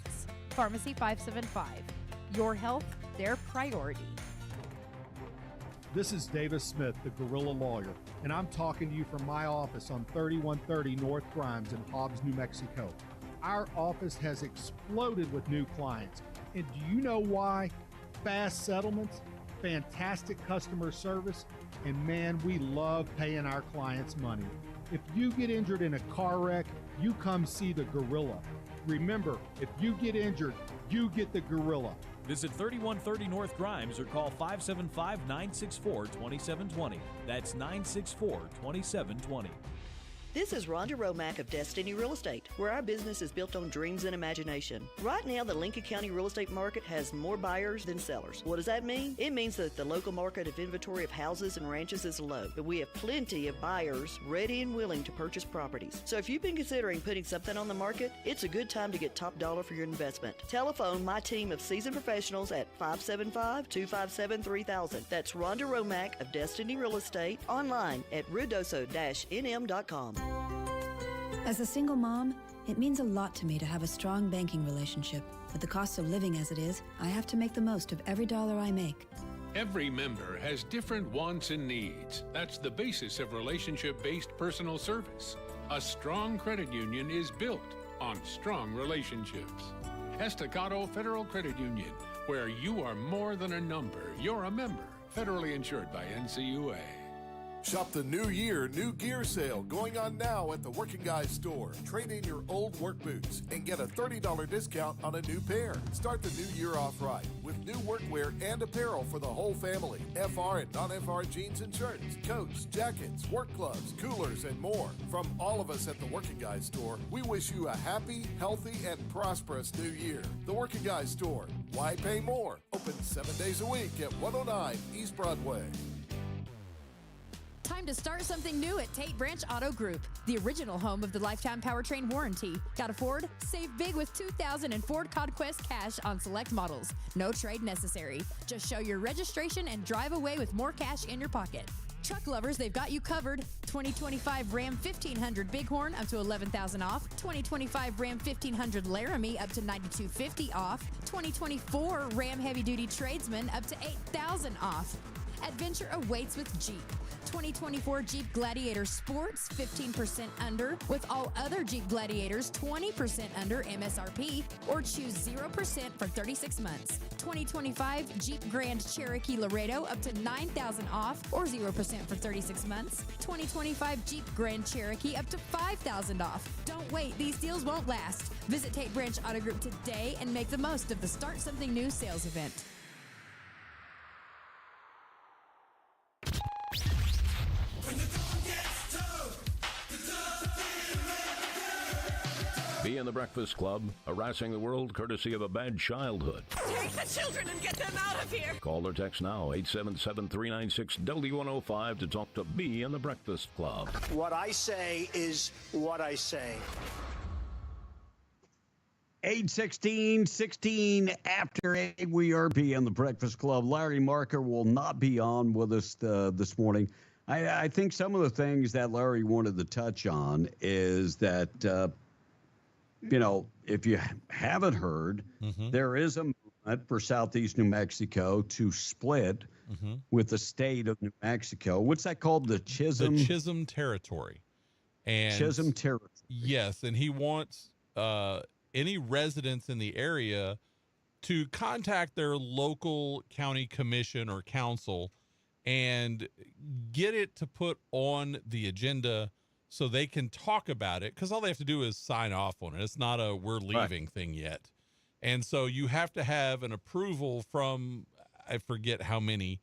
Speaker 23: Pharmacy 575. Your health, their priority.
Speaker 26: This is Davis Smith, the Guerrilla Lawyer, and I'm talking to you from my office on 3130 North Grimes in Hobbs, New Mexico. Our office has exploded with new clients. And do you know why? Fast settlements, fantastic customer service, and man, we love paying our clients money. If you get injured in a car wreck, you come see the Guerrilla. Remember, if you get injured, you get the Guerrilla.
Speaker 27: Visit 3130 North Grimes or call 575-964-2720. That's 964-2720.
Speaker 9: This is Rhonda Romack of Destiny Real Estate, where our business is built on dreams and imagination. Right now, the Lincoln County real estate market has more buyers than sellers. What does that mean? It means that the local market of inventory of houses and ranches is low, but we have plenty of buyers ready and willing to purchase properties. So if you've been considering putting something on the market, it's a good time to get top dollar for your investment. Telephone my team of seasoned professionals at 575-257-3000. That's Rhonda Romack of Destiny Real Estate, online at rudoso-nm.com.
Speaker 10: As a single mom, it means a lot to me to have a strong banking relationship. With the cost of living as it is, I have to make the most of every dollar I make.
Speaker 11: Every member has different wants and needs. That's the basis of relationship-based personal service. A strong credit union is built on strong relationships. Estacado Federal Credit Union, where you are more than a number. You're a member. Federally insured by NCUA.
Speaker 13: Shop the New Year, New Gear sale going on now at the Working Guys store. Trade in your old work boots and get a $30 discount on a new pair. Start the new year off right with new workwear and apparel for the whole family. FR and non-FR jeans and shirts, coats, jackets, work gloves, coolers, and more. From all of us at the Working Guys store, we wish you a happy, healthy, and prosperous new year. The Working Guys store. Why pay more? Open 7 days a week at 109 East Broadway.
Speaker 23: Time to start something new at Tate Branch Auto Group, the original home of the lifetime powertrain warranty. Got a Ford? Save big with $2,000 in Ford Conquest cash on select models. No trade necessary. Just show your registration and drive away with more cash in your pocket. Truck lovers, they've got you covered. 2025 Ram 1500 Bighorn up to $11,000 off. 2025 Ram 1500 Laramie up to $9,250 off. 2024 Ram Heavy Duty Tradesman up to $8,000 off. Adventure awaits with Jeep. 2024 Jeep Gladiator Sports 15% under, with all other Jeep Gladiators 20% under MSRP, or choose 0% for 36 months. 2025 Jeep Grand Cherokee Laredo up to $9,000 off, or 0% for 36 months. 2025 Jeep Grand Cherokee up to $5,000 off. Don't wait, these deals won't last. Visit Tate Branch Auto Group today and make the most of the Start Something New sales event.
Speaker 14: Be in the Breakfast Club, harassing the world courtesy of a bad childhood.
Speaker 24: Take the children and get them out of here.
Speaker 14: Call or text now, 877-396-W105 to talk to Be in the Breakfast Club.
Speaker 25: What I say is what I say.
Speaker 17: 8:16 after 8, we are Be in the Breakfast Club. Larry Marker will not be on with us this morning. I think some of the things that Larry wanted to touch on is that, if you haven't heard, there is a movement for Southeast New Mexico to split with the state of New Mexico. What's that called? The Chisholm?
Speaker 18: The Chisholm Territory. And
Speaker 17: Chisholm Territory.
Speaker 18: Yes, and he wants any residents in the area to contact their local county commission or council and get it to put on the agenda so they can talk about it, because all they have to do is sign off on it. It's not a we're leaving thing yet. And so you have to have an approval from, I forget how many,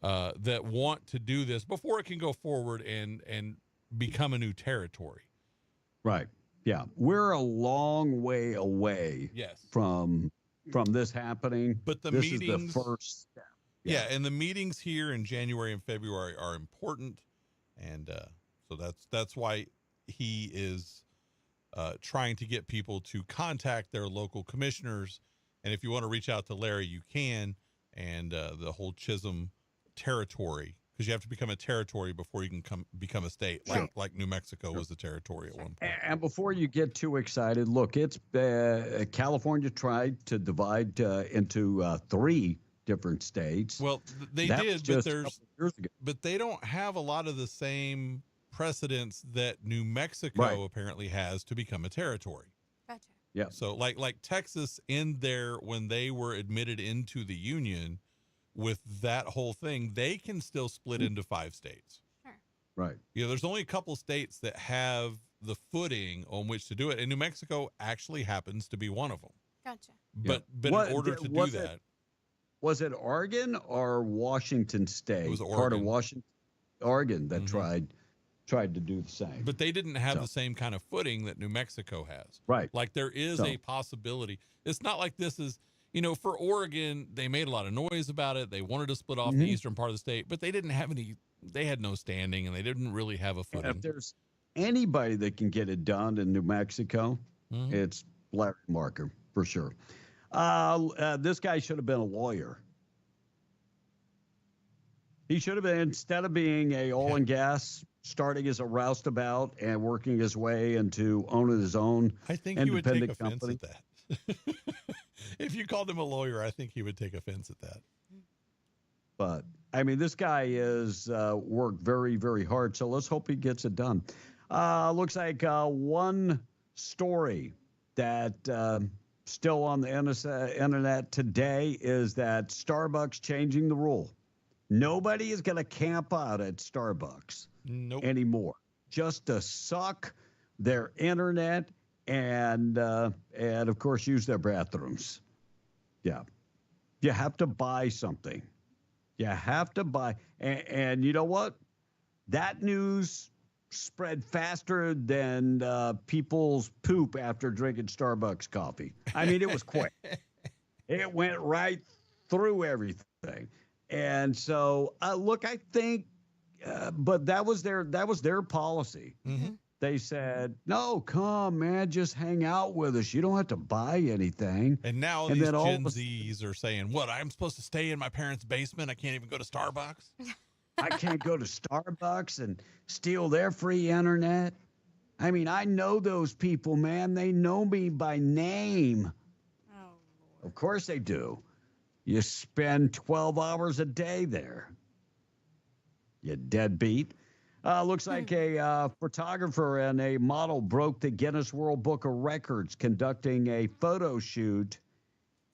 Speaker 18: that want to do this before it can go forward and become a new territory.
Speaker 17: Right. Yeah. We're a long way away from this happening.
Speaker 18: But
Speaker 17: this is the first step.
Speaker 18: Yeah, and the meetings here in January and February are important, and so that's why he is trying to get people to contact their local commissioners. And if you want to reach out to Larry, you can, and the whole Chisholm Territory, because you have to become a territory before you can become a state, like New Mexico was the territory at one point.
Speaker 17: And before you get too excited, look, it's California tried to divide into 3 different states.
Speaker 18: Well, they did, but they don't have a lot of the same precedents that New Mexico apparently has to become a territory.
Speaker 19: Gotcha.
Speaker 17: Yeah.
Speaker 18: So like Texas in there, when they were admitted into the union with that whole thing, they can still split into 5 states.
Speaker 19: Sure.
Speaker 17: Right.
Speaker 18: There's only a couple states that have the footing on which to do it, and New Mexico actually happens to be one of them.
Speaker 19: Gotcha.
Speaker 18: But in order to do that,
Speaker 17: was it Oregon or Washington State?
Speaker 18: It was Oregon.
Speaker 17: Part of Washington, Oregon that tried tried to do the same.
Speaker 18: But they didn't have the same kind of footing that New Mexico has.
Speaker 17: Right.
Speaker 18: Like there is a possibility. It's not like this is, for Oregon, they made a lot of noise about it. They wanted to split off the eastern part of the state, but they didn't have they had no standing and they didn't really have a footing.
Speaker 17: If there's anybody that can get it done in New Mexico, it's Larry Marker for sure. This guy should have been a lawyer. He should have been, instead of being a oil and gas, starting as a roustabout and working his way into owning his own
Speaker 18: I think he would take
Speaker 17: independent
Speaker 18: offense
Speaker 17: company.
Speaker 18: at that. If you called him a lawyer, I think he would take offense at that.
Speaker 17: But I mean, this guy is worked very, very hard. So let's hope he gets it done. Looks like one story that still on the internet today is that Starbucks changing the rule. Nobody is going to camp out at Starbucks anymore, just to suck their internet and of course use their bathrooms. Yeah, you have to buy something. You have to buy, and you know what? That news spread faster than people's poop after drinking Starbucks coffee. I mean, it was quick. It went right through everything. And so, look, I think, but that was their policy. They said, "No, come, man, just hang out with us. You don't have to buy anything."
Speaker 18: And now these Gen Zs are saying, "What? I'm supposed to stay in my parents' basement? I can't even go to Starbucks?
Speaker 17: I can't go to Starbucks and steal their free internet." I mean, I know those people, man. They know me by name. Oh, of course they do. You spend 12 hours a day there. You deadbeat. Looks like a photographer and a model broke the Guinness World Book of Records conducting a photo shoot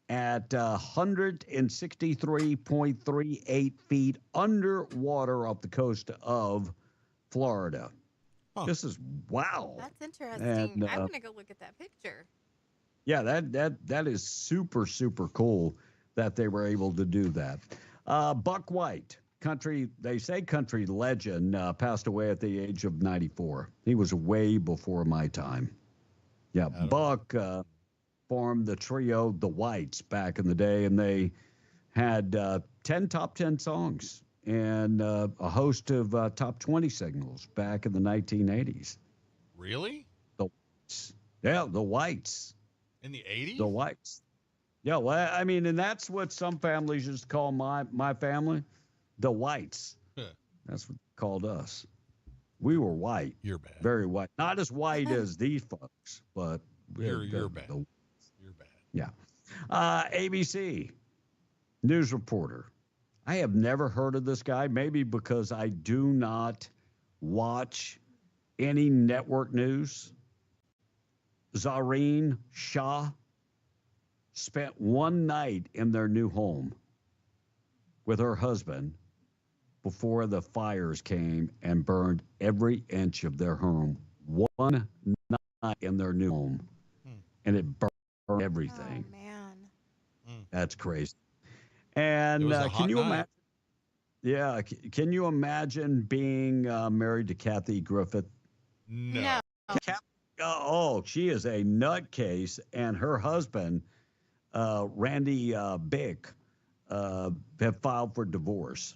Speaker 17: at 163.38 feet underwater off the coast of Florida. This is wow.
Speaker 19: That's interesting.
Speaker 17: And,
Speaker 19: I'm gonna go look at that picture.
Speaker 17: Yeah, that is super, super cool that they were able to do that. Buck White, country legend, passed away at the age of 94. He was way before my time. Yeah, Buck formed the trio The Whites back in the day, and they had 10 top 10 songs and a host of top 20 singles back in the 1980s.
Speaker 18: Really?
Speaker 17: The Whites.
Speaker 18: In the 80s?
Speaker 17: The Whites. Yeah, well, I mean, and that's what some families just call my family, the Whites. That's what they called us. We were white.
Speaker 18: You're bad.
Speaker 17: Very white. Not as white as these folks, but
Speaker 18: you're bad. You're bad.
Speaker 17: Yeah. ABC news reporter. I have never heard of this guy, maybe because I do not watch any network news. Zareen Shah spent one night in their new home with her husband before the fires came and burned every inch of their home. One night in their new home, and it burned everything.
Speaker 19: Oh, man.
Speaker 17: That's crazy. And can you imagine? Yeah, can you imagine being married to Kathy Griffith?
Speaker 18: No.
Speaker 17: She is a nutcase, and her husband, Randy Bick, have filed for divorce.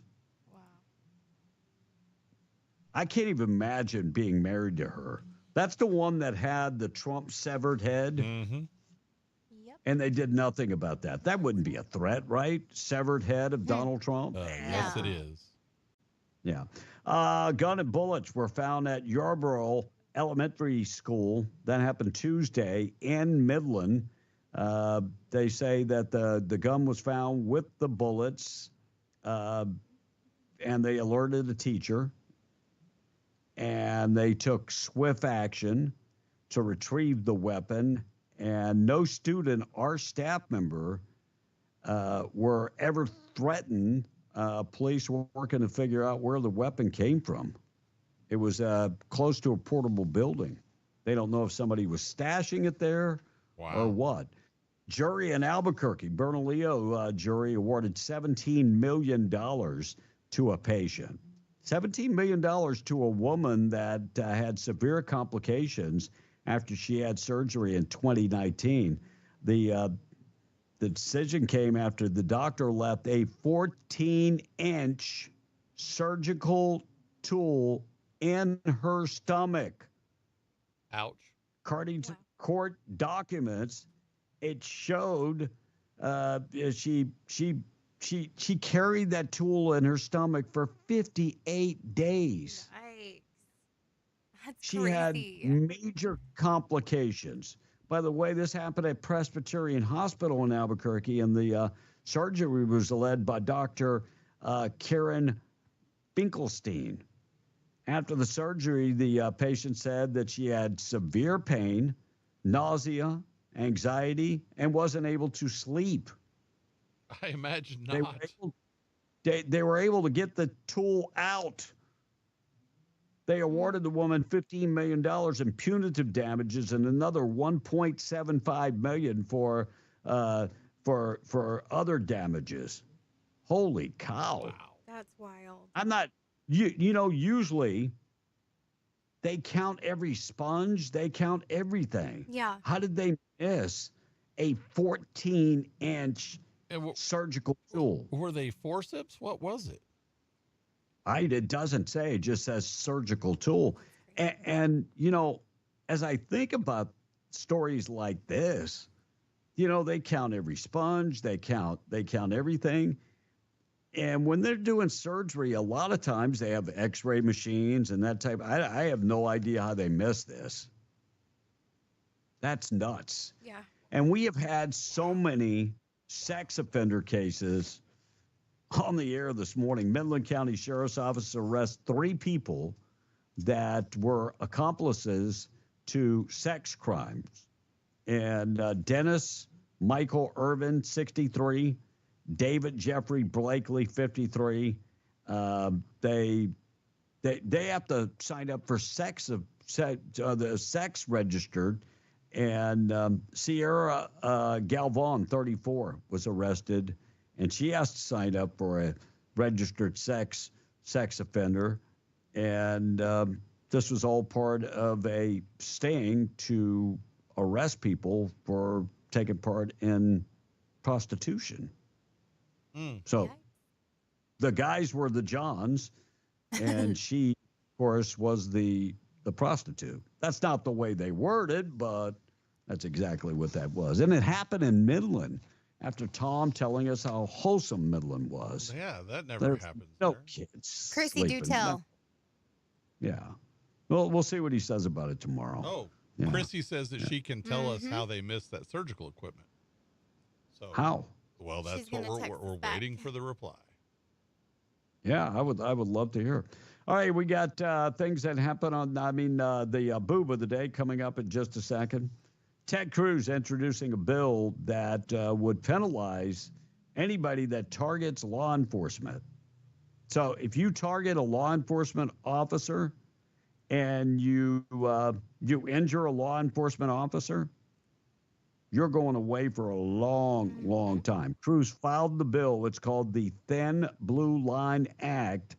Speaker 17: Wow. I can't even imagine being married to her. That's the one that had the Trump severed head.
Speaker 18: Mm-hmm.
Speaker 19: Yep.
Speaker 17: And they did nothing about that. That wouldn't be a threat, right? Severed head of Donald Trump?
Speaker 18: Yes, it is.
Speaker 17: Yeah. Gun and bullets were found at Yarborough Elementary School. That happened Tuesday in Midland. They say that the gun was found with the bullets, and they alerted the teacher, and they took swift action to retrieve the weapon, and no student or staff member were ever threatened. Police were working to figure out where the weapon came from. It was close to a portable building. They don't know if somebody was stashing it there or what. Jury in Albuquerque, Bernalillo jury awarded $17 million to a patient. $17 million to a woman that had severe complications after she had surgery in 2019. The decision came after the doctor left a 14-inch surgical tool in her stomach.
Speaker 18: Ouch.
Speaker 17: According to court documents, it showed she carried that tool in her stomach for 58 days.
Speaker 19: Yikes. That's
Speaker 17: She
Speaker 19: crazy.
Speaker 17: had major complications. By the way, this happened at Presbyterian Hospital in Albuquerque, and the surgery was led by Dr. Karen Finkelstein. After the surgery, the patient said that she had severe pain, nausea, anxiety, and wasn't able to sleep.
Speaker 18: I imagine
Speaker 17: They were
Speaker 18: not.
Speaker 17: they were able to get the tool out. They awarded the woman $15 million in punitive damages and another $1.75 million for other damages. Holy cow!
Speaker 18: Wow.
Speaker 19: That's wild.
Speaker 17: I'm not. Usually they count every sponge. They count everything.
Speaker 19: Yeah.
Speaker 17: How did they miss a 14-inch surgical tool?
Speaker 18: Were they forceps? What was it?
Speaker 17: It doesn't say. It just says surgical tool. And as I think about stories like this, they count every sponge. They count everything. And when they're doing surgery, a lot of times they have X-ray machines and that type. I have no idea how they miss this. That's nuts.
Speaker 19: Yeah.
Speaker 17: And we have had so many sex offender cases on the air this morning. Midland County Sheriff's Office arrests 3 people that were accomplices to sex crimes. And Dennis Michael Irvin, 63, David Jeffrey Blakely, 53. They have to sign up for the sex registered. And Sierra Galvan, 34, was arrested, and she has to sign up for a registered sex offender. And this was all part of a sting to arrest people for taking part in prostitution. So the guys were the Johns, and she, of course, was the prostitute. That's not the way they worded, but that's exactly what that was. And it happened in Midland after Tom telling us how wholesome Midland was.
Speaker 18: Yeah, that never happens.
Speaker 17: No kids.
Speaker 19: Chrissy, do
Speaker 17: sleeping.
Speaker 19: tell.
Speaker 17: Yeah. Well, we'll see what he says about it tomorrow.
Speaker 18: Oh,
Speaker 17: Yeah.
Speaker 18: Chrissy says that she can tell us how they missed that surgical equipment. So
Speaker 17: How?
Speaker 18: Well, that's
Speaker 19: She's
Speaker 18: what
Speaker 19: gonna text
Speaker 18: we're
Speaker 19: us back.
Speaker 18: waiting for the reply.
Speaker 17: Yeah, I would love to hear. All right, we got things that happen on, the boob of the day coming up in just a second. Ted Cruz introducing a bill that would penalize anybody that targets law enforcement. So if you target a law enforcement officer and you injure a law enforcement officer, you're going away for a long, long time. Cruz filed the bill. It's called the Thin Blue Line Act,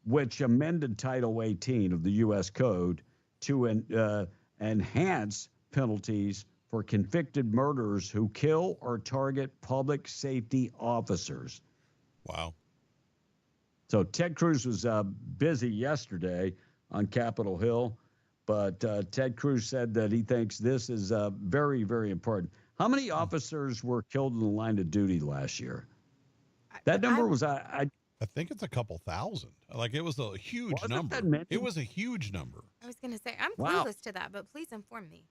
Speaker 17: which amended Title 18 of the U.S. Code to enhance penalties for convicted murderers who kill or target public safety officers.
Speaker 18: Wow.
Speaker 17: So Ted Cruz was busy yesterday on Capitol Hill, but Ted Cruz said that he thinks this is very, very important. How many officers were killed in the line of duty last year? That number was
Speaker 18: I think it's a couple thousand. Like, it was a huge
Speaker 17: Wasn't
Speaker 18: number.
Speaker 17: that many?
Speaker 18: It was a huge number.
Speaker 19: I was going to say, I'm
Speaker 17: Wow.
Speaker 19: clueless to that, but please inform me.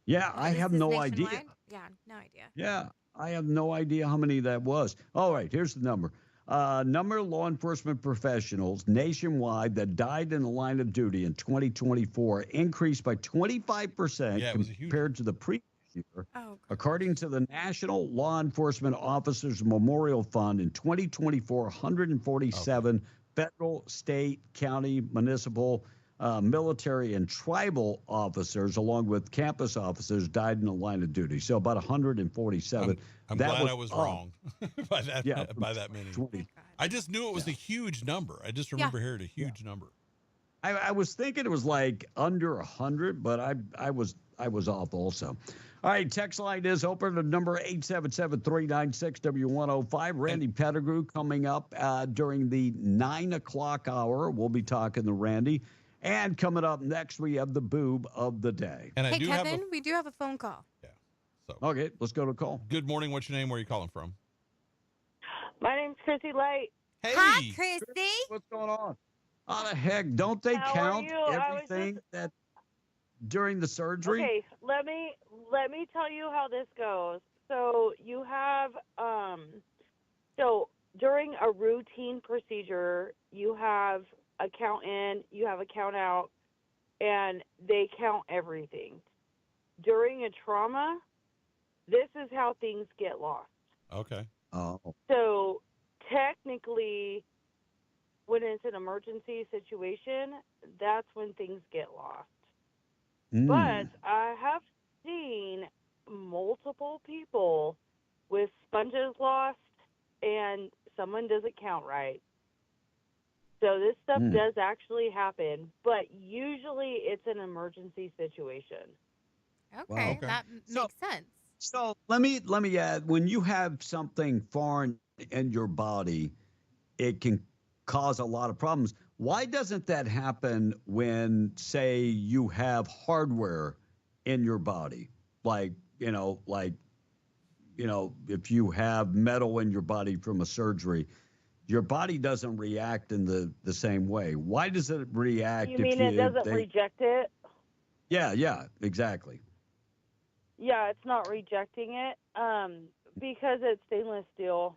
Speaker 17: Yeah, I
Speaker 19: This
Speaker 17: have
Speaker 19: is
Speaker 17: no idea.
Speaker 19: nationwide? Yeah, no idea.
Speaker 17: Yeah, I have no idea how many that was. All right, here's the number. Number of law enforcement professionals nationwide that died in the line of duty in 2024 increased by 25%
Speaker 18: Yeah, it was a huge
Speaker 17: compared to the previous year.
Speaker 19: Oh,
Speaker 17: According to the National Law Enforcement Officers Memorial Fund, in 2024, 147 federal, state, county, municipal, military, and tribal officers, along with campus officers, died in the line of duty. So about 147.
Speaker 18: I'm
Speaker 17: That
Speaker 18: glad
Speaker 17: was
Speaker 18: I was
Speaker 17: up.
Speaker 18: wrong by that
Speaker 17: Yeah,
Speaker 18: by that many. I just knew it was a huge number. I just remember hearing a huge number.
Speaker 17: I was thinking it was like under 100, but I was off also. All right, text line is open to number 877-396-W105. Randy Pettigrew coming up during the 9 o'clock hour. We'll be talking to Randy. And coming up next, we have the boob of the day.
Speaker 18: And
Speaker 19: hey, Kevin, we do have a phone call.
Speaker 18: Yeah. So
Speaker 17: okay, let's go to call.
Speaker 18: Good morning. What's your name? Where are you calling from?
Speaker 1: My name's Chrissy Light.
Speaker 18: Hey.
Speaker 19: Hi, Christy.
Speaker 17: What's going on? How the heck? Don't they
Speaker 1: How
Speaker 17: count
Speaker 1: are you?
Speaker 17: everything that during the surgery?
Speaker 1: Okay, let me tell you how this goes. So you have so during a routine procedure, you have a count in, you have a count out, and they count everything. During a trauma, this is how things get lost.
Speaker 18: Okay.
Speaker 17: Oh.
Speaker 1: So technically, when it's an emergency situation, that's when things get lost. But I have seen multiple people with sponges lost and someone doesn't count right. So this stuff does actually happen, but usually it's an emergency situation.
Speaker 19: Okay, that makes sense.
Speaker 17: So let me add, when you have something foreign in your body, it can cause a lot of problems. Why doesn't that happen when, say, you have hardware in your body? Like, if you have metal in your body from a surgery, your body doesn't react in the same way. Why does it react?
Speaker 1: You mean it doesn't reject it?
Speaker 17: Yeah, exactly.
Speaker 1: Yeah, it's not rejecting it because it's stainless steel.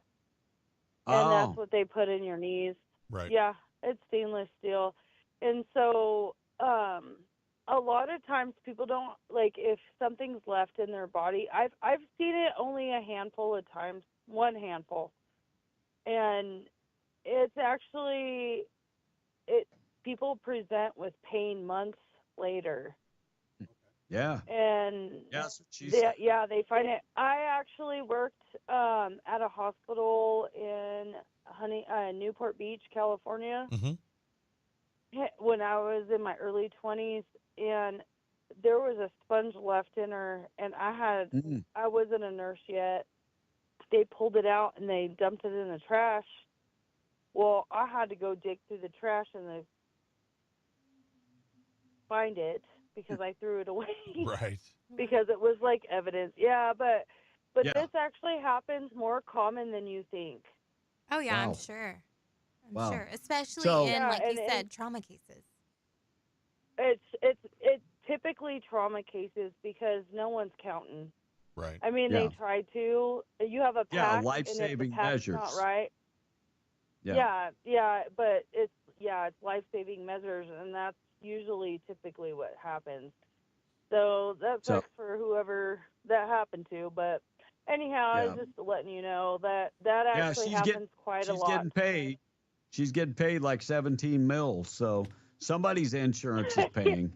Speaker 1: And that's what they put in your knees.
Speaker 18: Right.
Speaker 1: Yeah, it's stainless steel. And so a lot of times people don't, like, if something's left in their body, I've seen it only a handful of times, one handful. And it's actually, people present with pain months later.
Speaker 17: Yeah.
Speaker 1: And they find it. I actually worked at a hospital in Newport Beach, California, when I was in my early 20s, and there was a sponge left in her, and I wasn't a nurse yet. They pulled it out and they dumped it in the trash. Well, I had to go dig through the trash and find it because I threw it away.
Speaker 18: Right.
Speaker 1: Because it was like evidence. Yeah, but this actually happens more common than you think.
Speaker 19: Oh yeah, I'm sure. I'm sure, especially in like you said, trauma cases.
Speaker 1: It's typically trauma cases because no one's counting.
Speaker 18: Right.
Speaker 1: I mean, they try to. You have a pack,
Speaker 17: life-saving
Speaker 1: and if the pack's
Speaker 17: measures.
Speaker 1: not right. Yeah, but it's life-saving measures, and that's usually typically what happens. So that sucks for whoever that happened to. But anyhow, I was just letting you know that actually happens quite a lot.
Speaker 17: She's getting paid. She's getting paid like 17 mil. So somebody's insurance is paying.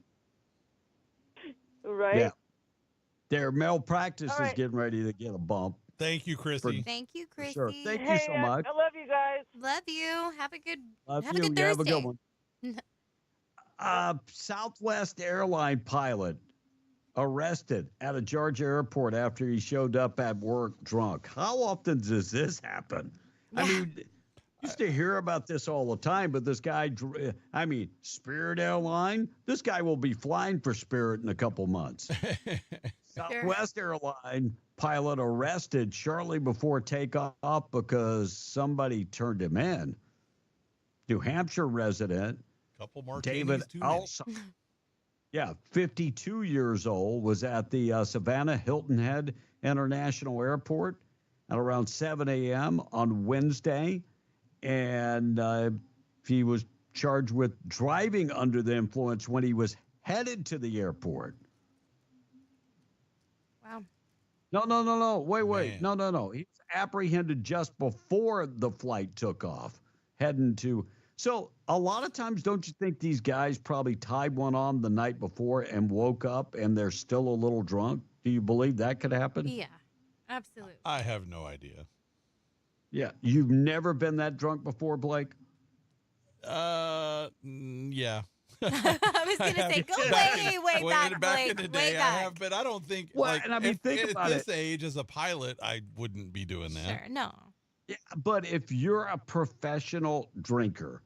Speaker 1: Right.
Speaker 17: Yeah. Their malpractice is getting ready to get a bump.
Speaker 18: Thank you, Chrissy.
Speaker 19: Thank you, Chrissy.
Speaker 17: Sure. Thank you so much.
Speaker 1: I love you guys.
Speaker 19: Love you. Have a good
Speaker 17: Love
Speaker 19: have
Speaker 17: you.
Speaker 19: a good
Speaker 17: You
Speaker 19: Thursday.
Speaker 17: have a good one. Southwest airline pilot arrested at a Georgia airport after he showed up at work drunk. How often does this happen? I mean, used to hear about this all the time, but this guy, Spirit Airline, this guy will be flying for Spirit in a couple months. Southwest Airline pilot arrested shortly before takeoff because somebody turned him in. New Hampshire resident David Alsop, 52 years old, was at the Savannah Hilton Head International Airport at around 7 a.m. on Wednesday, and he was charged with driving under the influence when he was headed to the airport.
Speaker 19: Wow.
Speaker 17: No. Wait. No. He was apprehended just before the flight took off, heading to. So a lot of times, don't you think these guys probably tied one on the night before and woke up and they're still a little drunk? Do you believe that could happen?
Speaker 19: Yeah, absolutely.
Speaker 18: I have no idea.
Speaker 17: Yeah. You've never been that drunk before, Blake?
Speaker 18: Yeah.
Speaker 19: I was going to say, go way back, Blake.
Speaker 18: In the
Speaker 19: way
Speaker 18: day,
Speaker 19: back.
Speaker 18: I have, but I don't think.
Speaker 17: Well,
Speaker 18: like,
Speaker 17: and I mean, think about
Speaker 18: at this age, as a pilot, I wouldn't be doing that.
Speaker 19: Sure, no.
Speaker 17: Yeah, but if you're a professional drinker,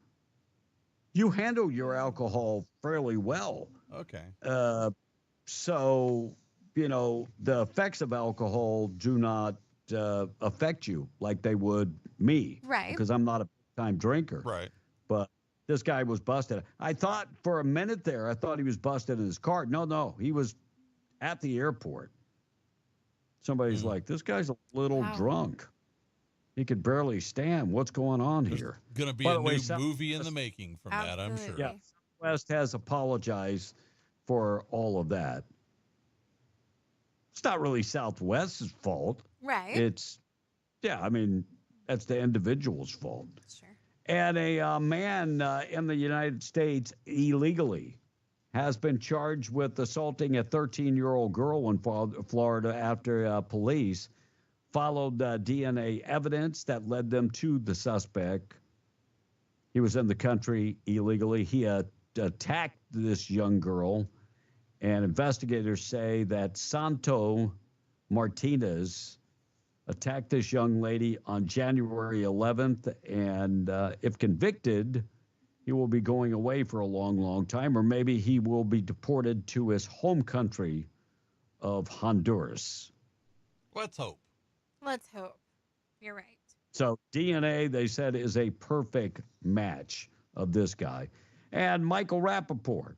Speaker 17: you handle your alcohol fairly well.
Speaker 18: Okay.
Speaker 17: So, the effects of alcohol do not affect you like they would me.
Speaker 19: Right.
Speaker 17: Because I'm not a time drinker.
Speaker 18: Right.
Speaker 17: But this guy was busted. I thought for a minute there, I thought he was busted in his car. No, he was at the airport. Somebody's like, this guy's a little drunk. He could barely stand. What's going on here?
Speaker 18: Going to be a new movie in the making from that, I'm sure.
Speaker 17: Yeah, Southwest has apologized for all of that. It's not really Southwest's fault.
Speaker 19: Right.
Speaker 17: It's, that's the individual's fault.
Speaker 19: Sure.
Speaker 17: And a man in the United States illegally has been charged with assaulting a 13-year-old girl in Florida after police followed DNA evidence that led them to the suspect. He was in the country illegally. He attacked this young girl, and investigators say that Santo Martinez attacked this young lady on January 11th, and if convicted, he will be going away for a long, long time, or maybe he will be deported to his home country of Honduras.
Speaker 18: Let's hope.
Speaker 19: Let's hope. You're right.
Speaker 17: So DNA, they said, is a perfect match of this guy. And Michael Rappaport,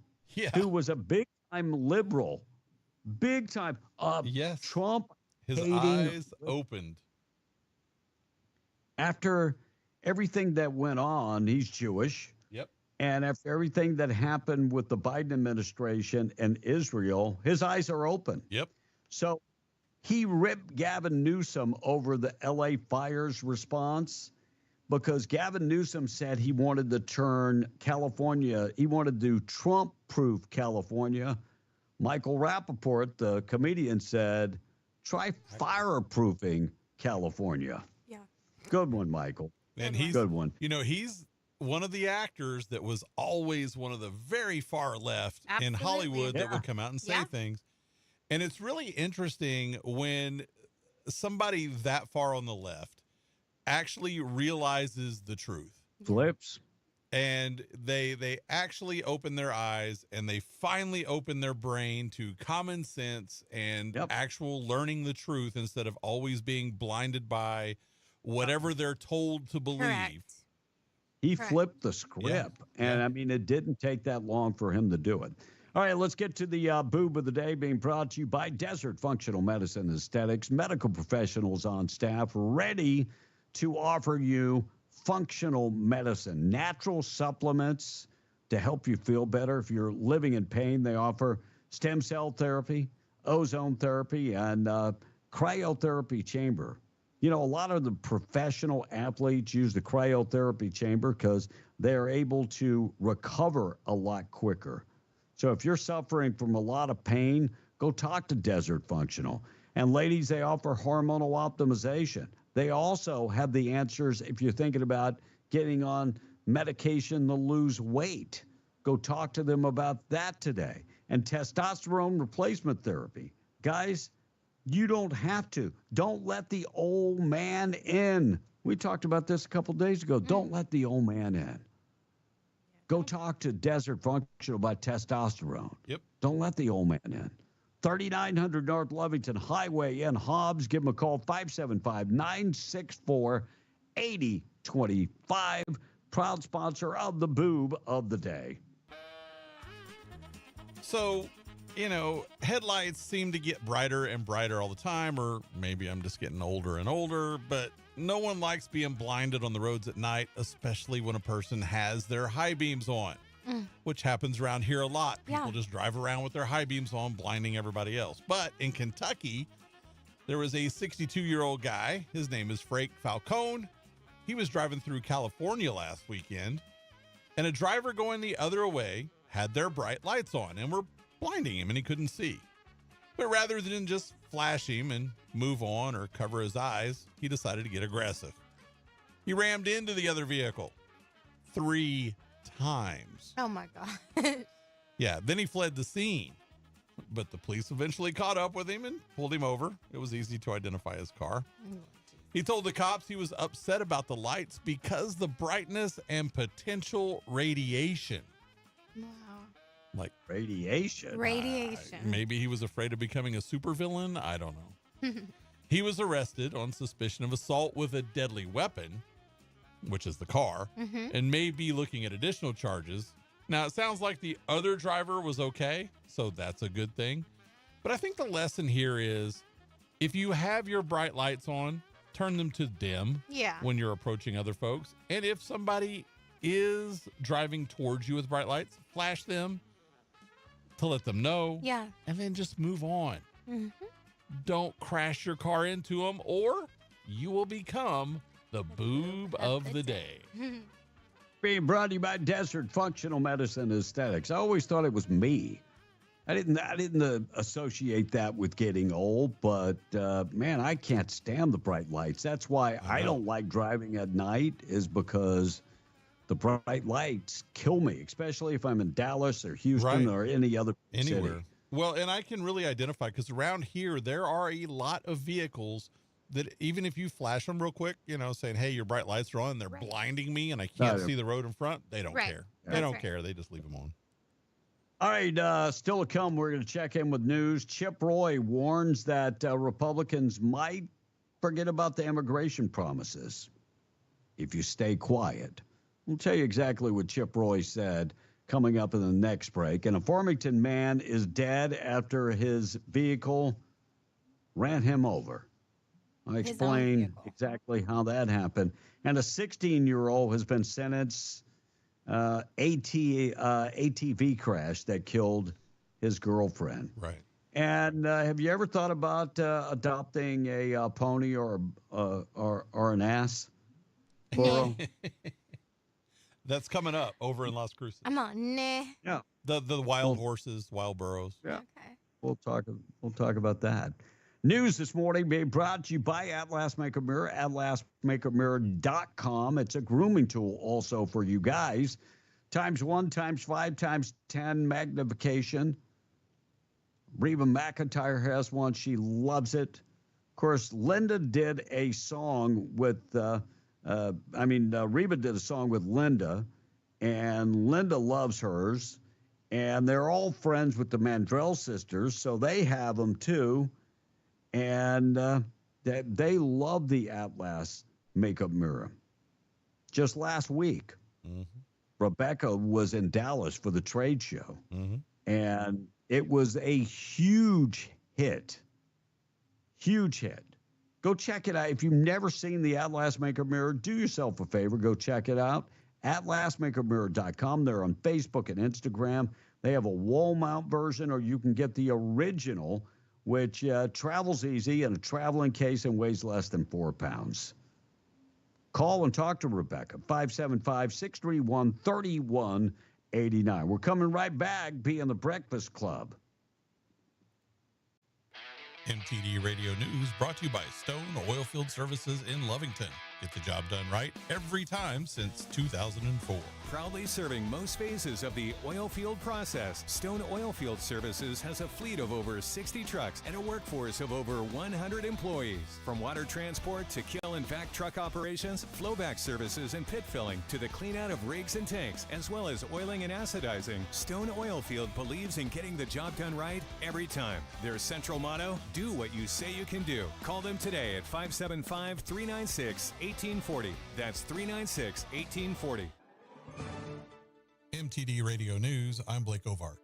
Speaker 17: who was a big-time liberal, big-time Trump.
Speaker 18: His eyes opened.
Speaker 17: After everything that went on, he's Jewish.
Speaker 18: Yep.
Speaker 17: And after everything that happened with the Biden administration and Israel, his eyes are open.
Speaker 18: Yep.
Speaker 17: So he ripped Gavin Newsom over the LA fires response because Gavin Newsom said he wanted to turn California, he wanted to do Trump-proof California. Michael Rappaport, the comedian, said, try fireproofing California.
Speaker 19: Yeah.
Speaker 17: Good one, Michael.
Speaker 18: And he's
Speaker 17: good one.
Speaker 18: He's one of the actors that was always one of the very far left in Hollywood that would come out and say things. And it's really interesting when somebody that far on the left actually realizes the truth.
Speaker 17: Flips.
Speaker 18: And they actually open their eyes and they finally open their brain to common sense and actual learning the truth instead of always being blinded by whatever they're told to believe.
Speaker 19: Correct.
Speaker 17: He flipped the script. And I mean, it didn't take that long for him to do it. All right, let's get to the boob of the day, being brought to you by Desert Functional Medicine Aesthetics, medical professionals on staff ready to offer you functional medicine, natural supplements to help you feel better. If you're living in pain, they offer stem cell therapy, ozone therapy, and cryotherapy chamber. A lot of the professional athletes use the cryotherapy chamber because they're able to recover a lot quicker. So if you're suffering from a lot of pain, go talk to Desert Functional. And ladies, they offer hormonal optimization. They also have the answers if you're thinking about getting on medication to lose weight. Go talk to them about that today. And testosterone replacement therapy. Guys, you don't have to. Don't let the old man in. We talked about this a couple days ago. Don't let the old man in. Go talk to Desert Functional about testosterone.
Speaker 18: Yep.
Speaker 17: Don't let the old man in. 3900 North Lovington Highway in Hobbs. Give them a call, 575-964-8025. Proud sponsor of the boob of the day.
Speaker 18: So, headlights seem to get brighter and brighter all the time, or maybe I'm just getting older and older, but no one likes being blinded on the roads at night, especially when a person has their high beams on, which happens around here a lot. People just drive around with their high beams on, blinding everybody else. But in Kentucky, there was a 62-year-old guy. His name is Frank Falcone. He was driving through California last weekend, and a driver going the other way had their bright lights on and were blinding him, and he couldn't see. But rather than just flash him and move on or cover his eyes, he decided to get aggressive. He rammed into the other vehicle 3 times.
Speaker 19: Oh my God.
Speaker 18: Yeah, then he fled the scene. But the police eventually caught up with him and pulled him over. It was easy to identify his car. He told the cops he was upset about the lights because the brightness and potential radiation.
Speaker 19: Wow.
Speaker 17: Like radiation?
Speaker 19: Radiation.
Speaker 18: Maybe he was afraid of becoming a supervillain. I don't know. He was arrested on suspicion of assault with a deadly weapon, which is the car, and may be looking at additional charges. Now, it sounds like the other driver was okay, so that's a good thing. But I think the lesson here is if you have your bright lights on, turn them to dim when you're approaching other folks. And if somebody is driving towards you with bright lights, flash them to let them know.
Speaker 19: Yeah.
Speaker 18: And then just move on. Don't crash your car into them, or you will become the boob of the day.
Speaker 17: Being brought to you by Desert Functional Medicine Aesthetics. I always thought it was me. I didn't associate that with getting old, but man, I can't stand the bright lights. That's why I don't like driving at night, is because the bright lights kill me, especially if I'm in Dallas or Houston or any other
Speaker 18: Anywhere.
Speaker 17: city.
Speaker 18: Well, and I can really identify because around here, there are a lot of vehicles that even if you flash them real quick, you know, saying, hey, your bright lights are on, and they're blinding me and I can't see the road in front, they don't care. They don't care. They just leave them on.
Speaker 17: All right, still to come, we're going to check in with news. Chip Roy warns that Republicans might forget about the immigration promises if you stay quiet. We'll tell you exactly what Chip Roy said coming up in the next break. And a Farmington man is dead after his vehicle ran him over. I'll explain exactly how that happened. And a 16-year-old has been sentenced ATV crash that killed his girlfriend.
Speaker 18: Right.
Speaker 17: And have you ever thought about adopting a pony or an ass? Burro?
Speaker 18: That's coming up over in Las Cruces.
Speaker 19: I'm on. Nah.
Speaker 17: Yeah.
Speaker 18: The wild horses, wild burros.
Speaker 17: Yeah. Okay. We'll talk about that. News this morning being brought to you by Atlas Makeup Mirror, atlasmakeupmirror.com. It's a grooming tool also for you guys. ×1, ×5, ×10 magnification. Reba McEntire has one. She loves it. Of course, Linda did a song with, Reba did a song with Linda, and Linda loves hers. And they're all friends with the Mandrell sisters, so they have them too. And they love the Atlas Makeup Mirror. Just last week, Rebecca was in Dallas for the trade show, and it was a huge hit. Huge hit. Go check it out. If you've never seen the Atlas Makeup Mirror, do yourself a favor. Go check it out. AtlasMakeupMirror.com. They're on Facebook and Instagram. They have a wall mount version, or you can get the original, which travels easy in a traveling case and weighs less than 4 pounds. Call and talk to Rebecca, 575-631-3189. We're coming right back, being the Breakfast Club.
Speaker 18: MTD Radio News brought to you by Stone Oilfield Services in Lovington. Get the job done right every time since 2004.
Speaker 2: Proudly serving most phases of the oil field process, Stone Oilfield Services has a fleet of over 60 trucks and a workforce of over 100 employees. From water transport to kill and vac truck operations, flowback services and pit filling to the clean out of rigs and tanks, as well as oiling and acidizing, Stone Oilfield believes in getting the job done right every time. Their central motto, do what you say you can do. Call them today at 575-396-1840. That's 396-1840.
Speaker 18: MTD Radio News, I'm Blake Ovart.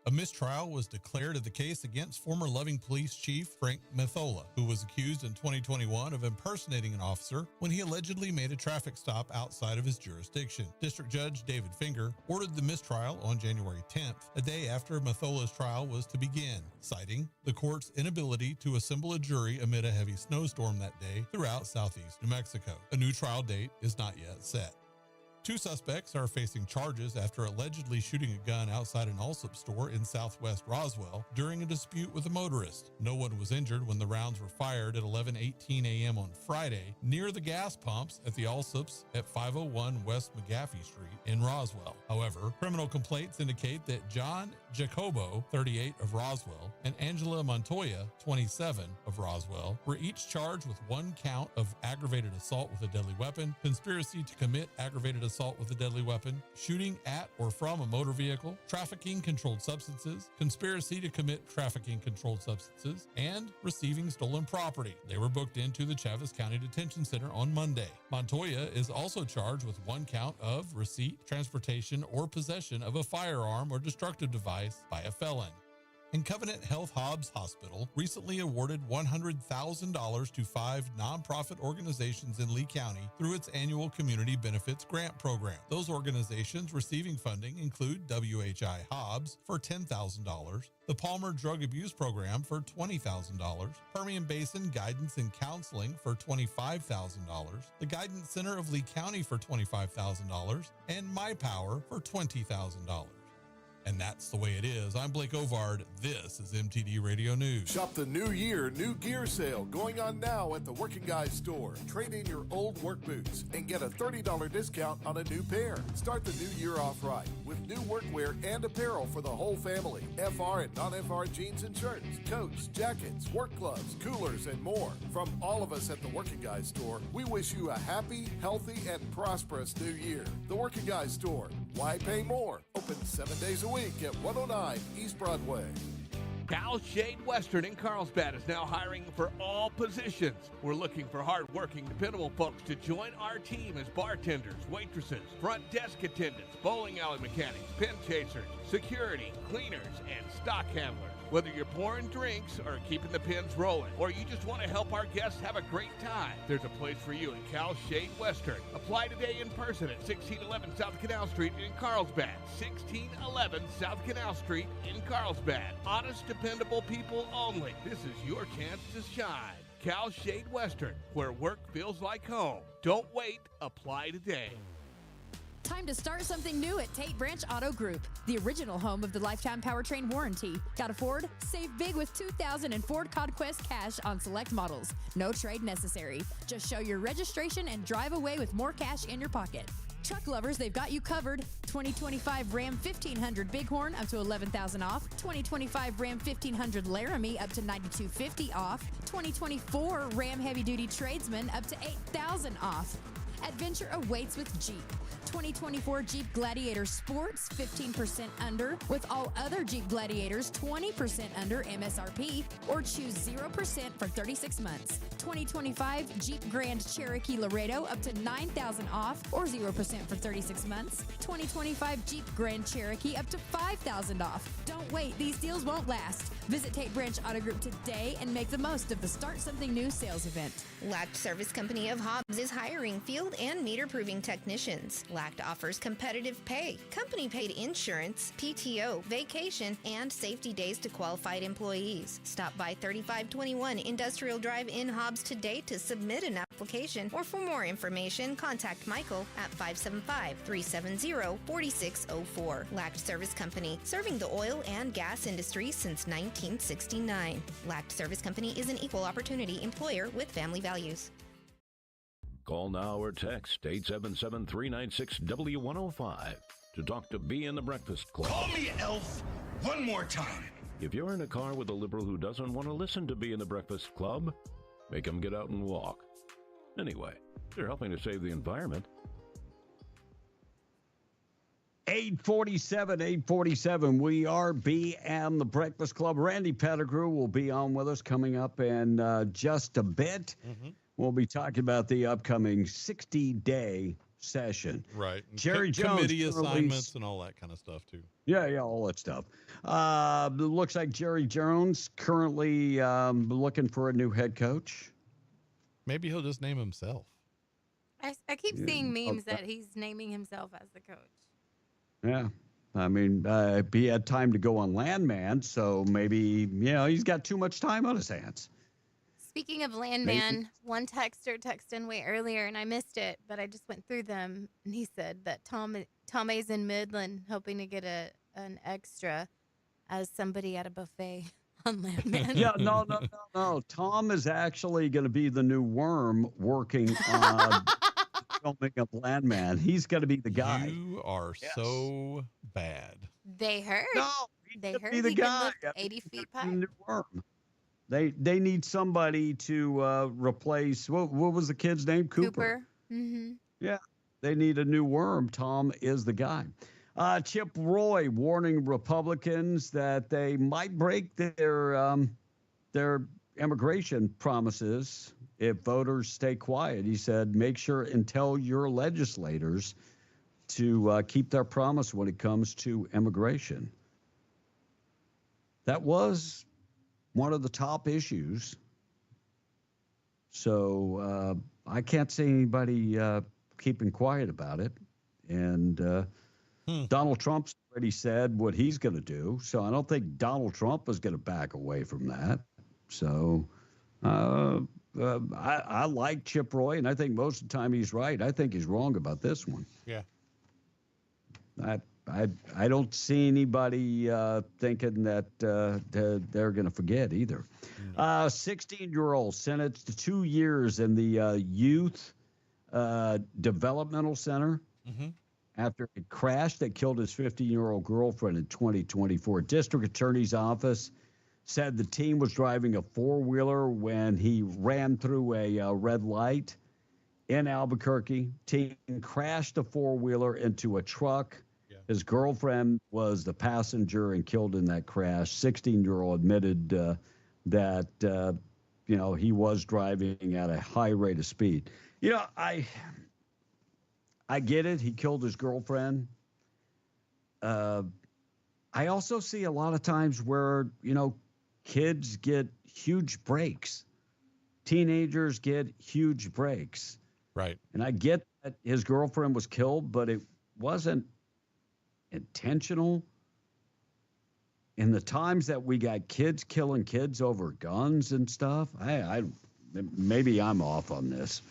Speaker 18: A mistrial was declared of the case against former Loving Police Chief Frank Methola, who was accused in 2021 of impersonating an officer when he allegedly made a traffic stop outside of his jurisdiction. District Judge David Finger ordered the mistrial on January 10th, a day after Methola's trial was to begin, citing the court's inability to assemble a jury amid a heavy snowstorm that day throughout southeast New Mexico. A new trial date is not yet set. 2 suspects are facing charges after allegedly shooting a gun outside an Allsup store in southwest Roswell during a dispute with a motorist. No one was injured when the rounds were fired at 11:18 a.m. on Friday near the gas pumps at the Allsups at 501 West McGaffey Street in Roswell. However, criminal complaints indicate that John Jacobo, 38, of Roswell, and Angela Montoya, 27, of Roswell, were each charged with 1 count of aggravated assault with a deadly weapon, conspiracy to commit aggravated assault with a deadly weapon, shooting at or from a motor vehicle, trafficking controlled substances, conspiracy to commit trafficking controlled substances, and receiving stolen property. They were booked into the Chaves County Detention Center on Monday. Montoya is also charged with 1 count of receipt, transportation, or possession of a firearm or destructive device by a felon. And Covenant Health Hobbs Hospital recently awarded $100,000 to 5 nonprofit organizations in Lee County through its annual Community Benefits Grant Program. Those organizations receiving funding include WHI Hobbs for $10,000, the Palmer Drug Abuse Program for $20,000, Permian Basin Guidance and Counseling for $25,000, the Guidance Center of Lee County for $25,000, and MyPower for $20,000. And that's the way it is. I'm Blake Ovard. This is MTD Radio News.
Speaker 13: Shop the New Year New Gear Sale going on now at the Working Guys store. Trade in your old work boots and get a $30 discount on a new pair. Start the new year off right with new workwear and apparel for the whole family. FR and non-FR jeans and shirts, coats, jackets, work gloves, coolers, and more. From all of us at the Working Guys store, we wish you a happy, healthy, and prosperous new year. The Working Guys store. Why pay more? Open 7 days a week at 109 East Broadway.
Speaker 3: Cal Shade Western in Carlsbad is now hiring for all positions. We're looking for hard-working, dependable folks to join our team as bartenders, waitresses, front desk attendants, bowling alley mechanics, pin chasers, security, cleaners, and stock handlers. Whether you're pouring drinks or keeping the pins rolling, or you just want to help our guests have a great time, there's a place for you in Cal Shade Western. Apply today in person at 1611 South Canal Street in Carlsbad. 1611 South Canal Street in Carlsbad. Honest, dependable people only. This is your chance to shine. Cal Shade Western, where work feels like home. Don't wait. Apply today.
Speaker 23: Time to start something new at Tate Branch Auto Group, the original home of the lifetime powertrain warranty. Got a Ford? Save big with 2000 Ford Conquest cash on select models. No trade necessary. Just show your registration and drive away with more cash in your pocket. Truck lovers, they've got you covered. 2025 Ram 1500 Bighorn up to $11,000 off. 2025 Ram 1500 Laramie up to $9,250 off. 2024 Ram Heavy Duty Tradesman up to $8,000 off. Adventure awaits with Jeep. 2024 Jeep Gladiator Sports 15% under, with all other Jeep Gladiators 20% under MSRP, or choose 0% for 36 months. 2025 Jeep Grand Cherokee Laredo up to $9,000 off, or 0% for 36 months. 2025 Jeep Grand Cherokee up to $5,000 off. Don't wait, these deals won't last. Visit Tate Branch Auto Group today and make the most of the Start Something New sales event.
Speaker 4: Lact Service Company of Hobbs is hiring field and meter proving technicians. Lact offers competitive pay, company paid insurance, PTO, vacation, and safety days to qualified employees. Stop by 3521 Industrial Drive in Hobbs today to submit an application, or for more information, contact Michael at 575-370-4604. Lact Service Company, serving the oil and gas industry since 1969. Lact Service Company is an equal opportunity employer with family values.
Speaker 14: Call now or text 877-396-W105 to talk to B in the Breakfast Club.
Speaker 12: Call me Elf one more time.
Speaker 14: If you're in a car with a liberal who doesn't want to listen to B in the Breakfast Club, make him get out and walk. Anyway, they're helping to save the environment.
Speaker 17: 847. We are B and the Breakfast Club. Randy Pettigrew will be on with us coming up in just a bit. Mm-hmm. We'll be talking about the upcoming 60-day session.
Speaker 18: Right.
Speaker 17: Jerry Jones.
Speaker 18: Committee assignments and all that kind of stuff, too.
Speaker 17: Yeah, all that stuff. Looks like Jerry Jones currently looking for a new head coach.
Speaker 18: Maybe he'll just name himself.
Speaker 19: I keep seeing memes that he's naming himself as the coach.
Speaker 17: Yeah. I mean, he had time to go on Landman, so maybe, he's got too much time on his hands.
Speaker 19: Speaking of Landman, one texter texted in way earlier, and I missed it, but I just went through them, and he said that Tom is in Midland hoping to get an extra as somebody at a buffet on Landman.
Speaker 17: Yeah, no. Tom is actually going to be the new Worm working on filming of Landman. He's going to be the guy.
Speaker 18: You are so bad.
Speaker 19: They heard.
Speaker 17: No,
Speaker 19: they heard
Speaker 17: be the
Speaker 19: he
Speaker 17: guy.
Speaker 19: can lift 80 feet
Speaker 17: The
Speaker 19: high.
Speaker 17: new Worm. They need somebody to replace what was the kid's name? Cooper.
Speaker 19: Mm-hmm.
Speaker 17: Yeah, they need a new Worm. Tom is the guy. Chip Roy warning Republicans that they might break their immigration promises if voters stay quiet. He said, make sure and tell your legislators to keep their promise when it comes to immigration. That was one of the top issues. So I can't see anybody keeping quiet about it. And Donald Trump's already said what he's going to do. So I don't think Donald Trump is going to back away from that. So I like Chip Roy, and I think most of the time he's right. I think he's wrong about this one.
Speaker 18: Yeah.
Speaker 17: I don't see anybody thinking that they're going to forget either. 16-year-old sentenced to 2 years in the youth developmental center after it crashed that killed his 15-year-old girlfriend in 2024. District Attorney's Office said the teen was driving a four-wheeler when he ran through a red light in Albuquerque. Teen crashed the four-wheeler into a truck. His girlfriend was the passenger and killed in that crash. 16-year-old admitted that, he was driving at a high rate of speed. I get it. He killed his girlfriend. I also see a lot of times where, kids get huge breaks. Teenagers get huge breaks.
Speaker 18: Right.
Speaker 17: And I get that his girlfriend was killed, but it wasn't intentional. In the times that we got kids killing kids over guns and stuff, I maybe I'm off on this.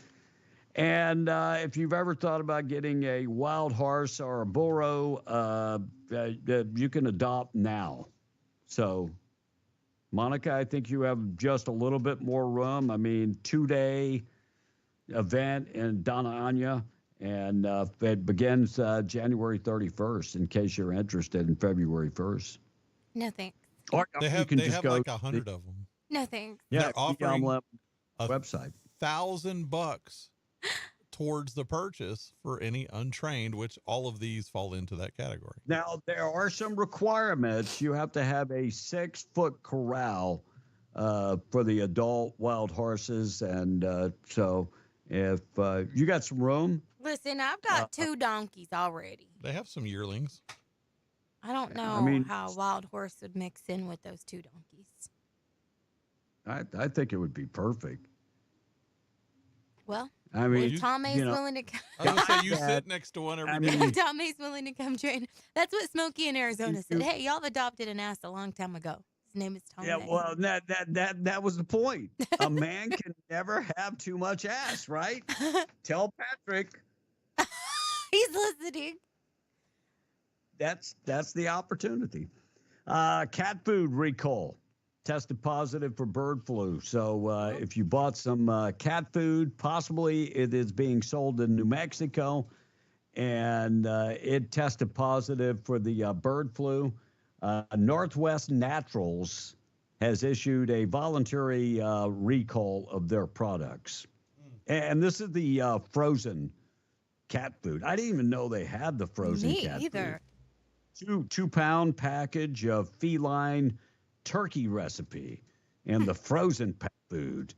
Speaker 17: And if you've ever thought about getting a wild horse or a burro, you can adopt now. So, Monica, I think you have just a little bit more room. I mean, 2-day event in Donna Anya. And it begins January 31st, in case you're interested, in February 1st.
Speaker 19: No thanks.
Speaker 17: Or
Speaker 18: they have like 100 of them.
Speaker 19: No thanks.
Speaker 17: Yeah,
Speaker 18: they're offering
Speaker 17: a website
Speaker 18: $1,000 towards the purchase for any untrained, which all of these fall into that category.
Speaker 17: Now, there are some requirements. You have to have a 6-foot corral for the adult wild horses. And so if you got some room.
Speaker 19: Listen, I've got 2 donkeys already.
Speaker 18: They have some yearlings.
Speaker 19: I don't know how wild horse would mix in with those 2 donkeys.
Speaker 17: I think it would be perfect.
Speaker 19: Well,
Speaker 17: I mean,
Speaker 19: if Tom May's willing to come.
Speaker 18: I was going to say, you sit next to one every day.
Speaker 19: Tom May's willing to come train. That's what Smokey in Arizona said. Hey, y'all have adopted an ass a long time ago. His name is Tom May.
Speaker 17: Well, that was the point. A man can never have too much ass, right? Tell Patrick.
Speaker 19: He's listening.
Speaker 17: That's the opportunity. Cat food recall tested positive for bird flu. So if you bought some cat food, possibly it is being sold in New Mexico, and it tested positive for the bird flu. Northwest Naturals has issued a voluntary recall of their products. And this is the frozen cat food. I didn't even know they had the frozen cat
Speaker 19: either.
Speaker 17: food. 2-pound package of feline turkey recipe and the frozen pet food.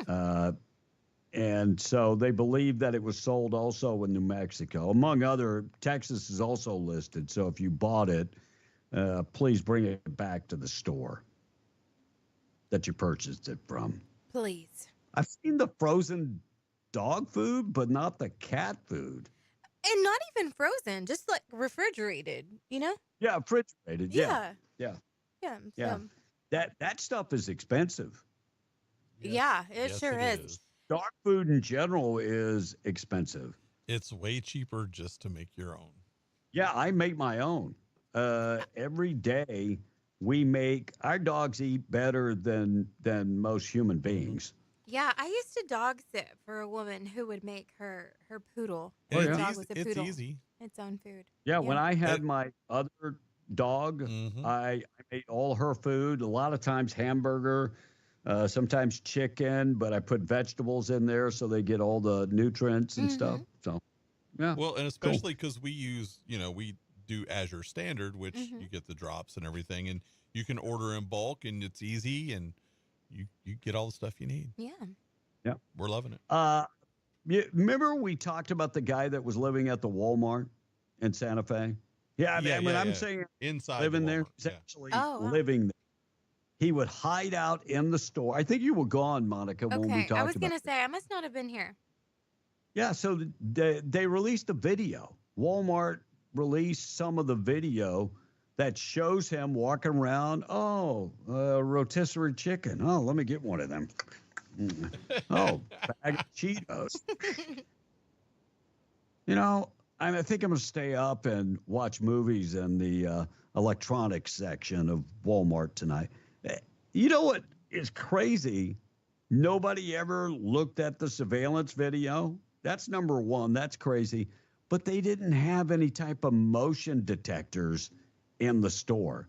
Speaker 17: And so they believe that it was sold also in New Mexico. Among other, Texas is also listed. So if you bought it, please bring it back to the store that you purchased it from.
Speaker 19: Please.
Speaker 17: I've seen the frozen dog food, but not the cat food.
Speaker 19: And not even frozen, just like refrigerated,
Speaker 17: Yeah, refrigerated. Yeah.
Speaker 19: Yeah.
Speaker 17: That stuff is expensive.
Speaker 19: Yeah, it
Speaker 18: Yes,
Speaker 19: sure
Speaker 18: it
Speaker 19: is.
Speaker 17: Dog food in general is expensive.
Speaker 18: It's way cheaper just to make your own.
Speaker 17: Yeah, I make my own. Every day we make our dogs eat better than most human beings.
Speaker 19: Yeah, I used to dog sit for a woman who would make her poodle.
Speaker 17: Oh,
Speaker 19: Her
Speaker 17: yeah.
Speaker 19: dog was a
Speaker 18: It's
Speaker 19: poodle.
Speaker 18: easy.
Speaker 19: Its own food.
Speaker 17: Yeah, when I had my other dog, I made all her food. A lot of times hamburger, sometimes chicken, but I put vegetables in there so they get all the nutrients and stuff. So, yeah.
Speaker 18: Well, and especially because we use, we do Azure Standard, which you get the drops and everything, and you can order in bulk, and it's easy, and you get all the stuff you need.
Speaker 19: Yeah.
Speaker 17: Yeah.
Speaker 18: We're loving it.
Speaker 17: Remember we talked about the guy that was living at the Walmart in Santa Fe? Yeah, I'm saying
Speaker 18: inside
Speaker 17: living
Speaker 18: the
Speaker 17: there,
Speaker 18: Walmart,
Speaker 17: he's
Speaker 18: yeah.
Speaker 17: actually
Speaker 19: Oh, wow.
Speaker 17: living there. He would hide out in the store. I think you were gone, Monica, when we
Speaker 19: Okay,
Speaker 17: talked
Speaker 19: I was
Speaker 17: about
Speaker 19: gonna
Speaker 17: it.
Speaker 19: say I must not have been here.
Speaker 17: Yeah, so they released a video. Walmart released some of the video that shows him walking around. Oh, rotisserie chicken. Oh, let me get one of them. Oh, bag of Cheetos. I think I'm going to stay up and watch movies in the electronics section of Walmart tonight. You know what is crazy? Nobody ever looked at the surveillance video. That's number one. That's crazy. But they didn't have any type of motion detectors in the store.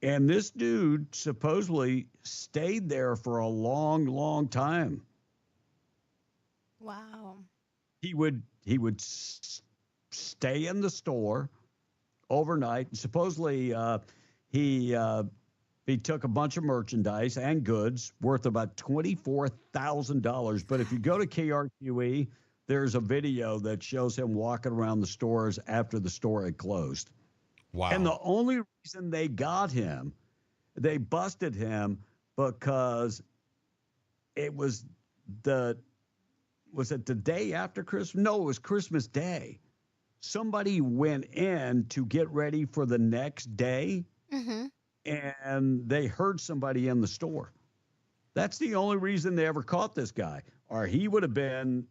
Speaker 17: And this dude supposedly stayed there for a long, long time.
Speaker 19: Wow.
Speaker 17: He would stay in the store overnight. Supposedly, he took a bunch of merchandise and goods worth about $24,000. But if you go to KRQE, there's a video that shows him walking around the stores after the store had closed.
Speaker 18: Wow.
Speaker 17: And the only reason they got him, they busted him because it was the day after Christmas? No, it was Christmas Day. Somebody went in to get ready for the next day, and they heard somebody in the store. That's the only reason they ever caught this guy, or he'd have been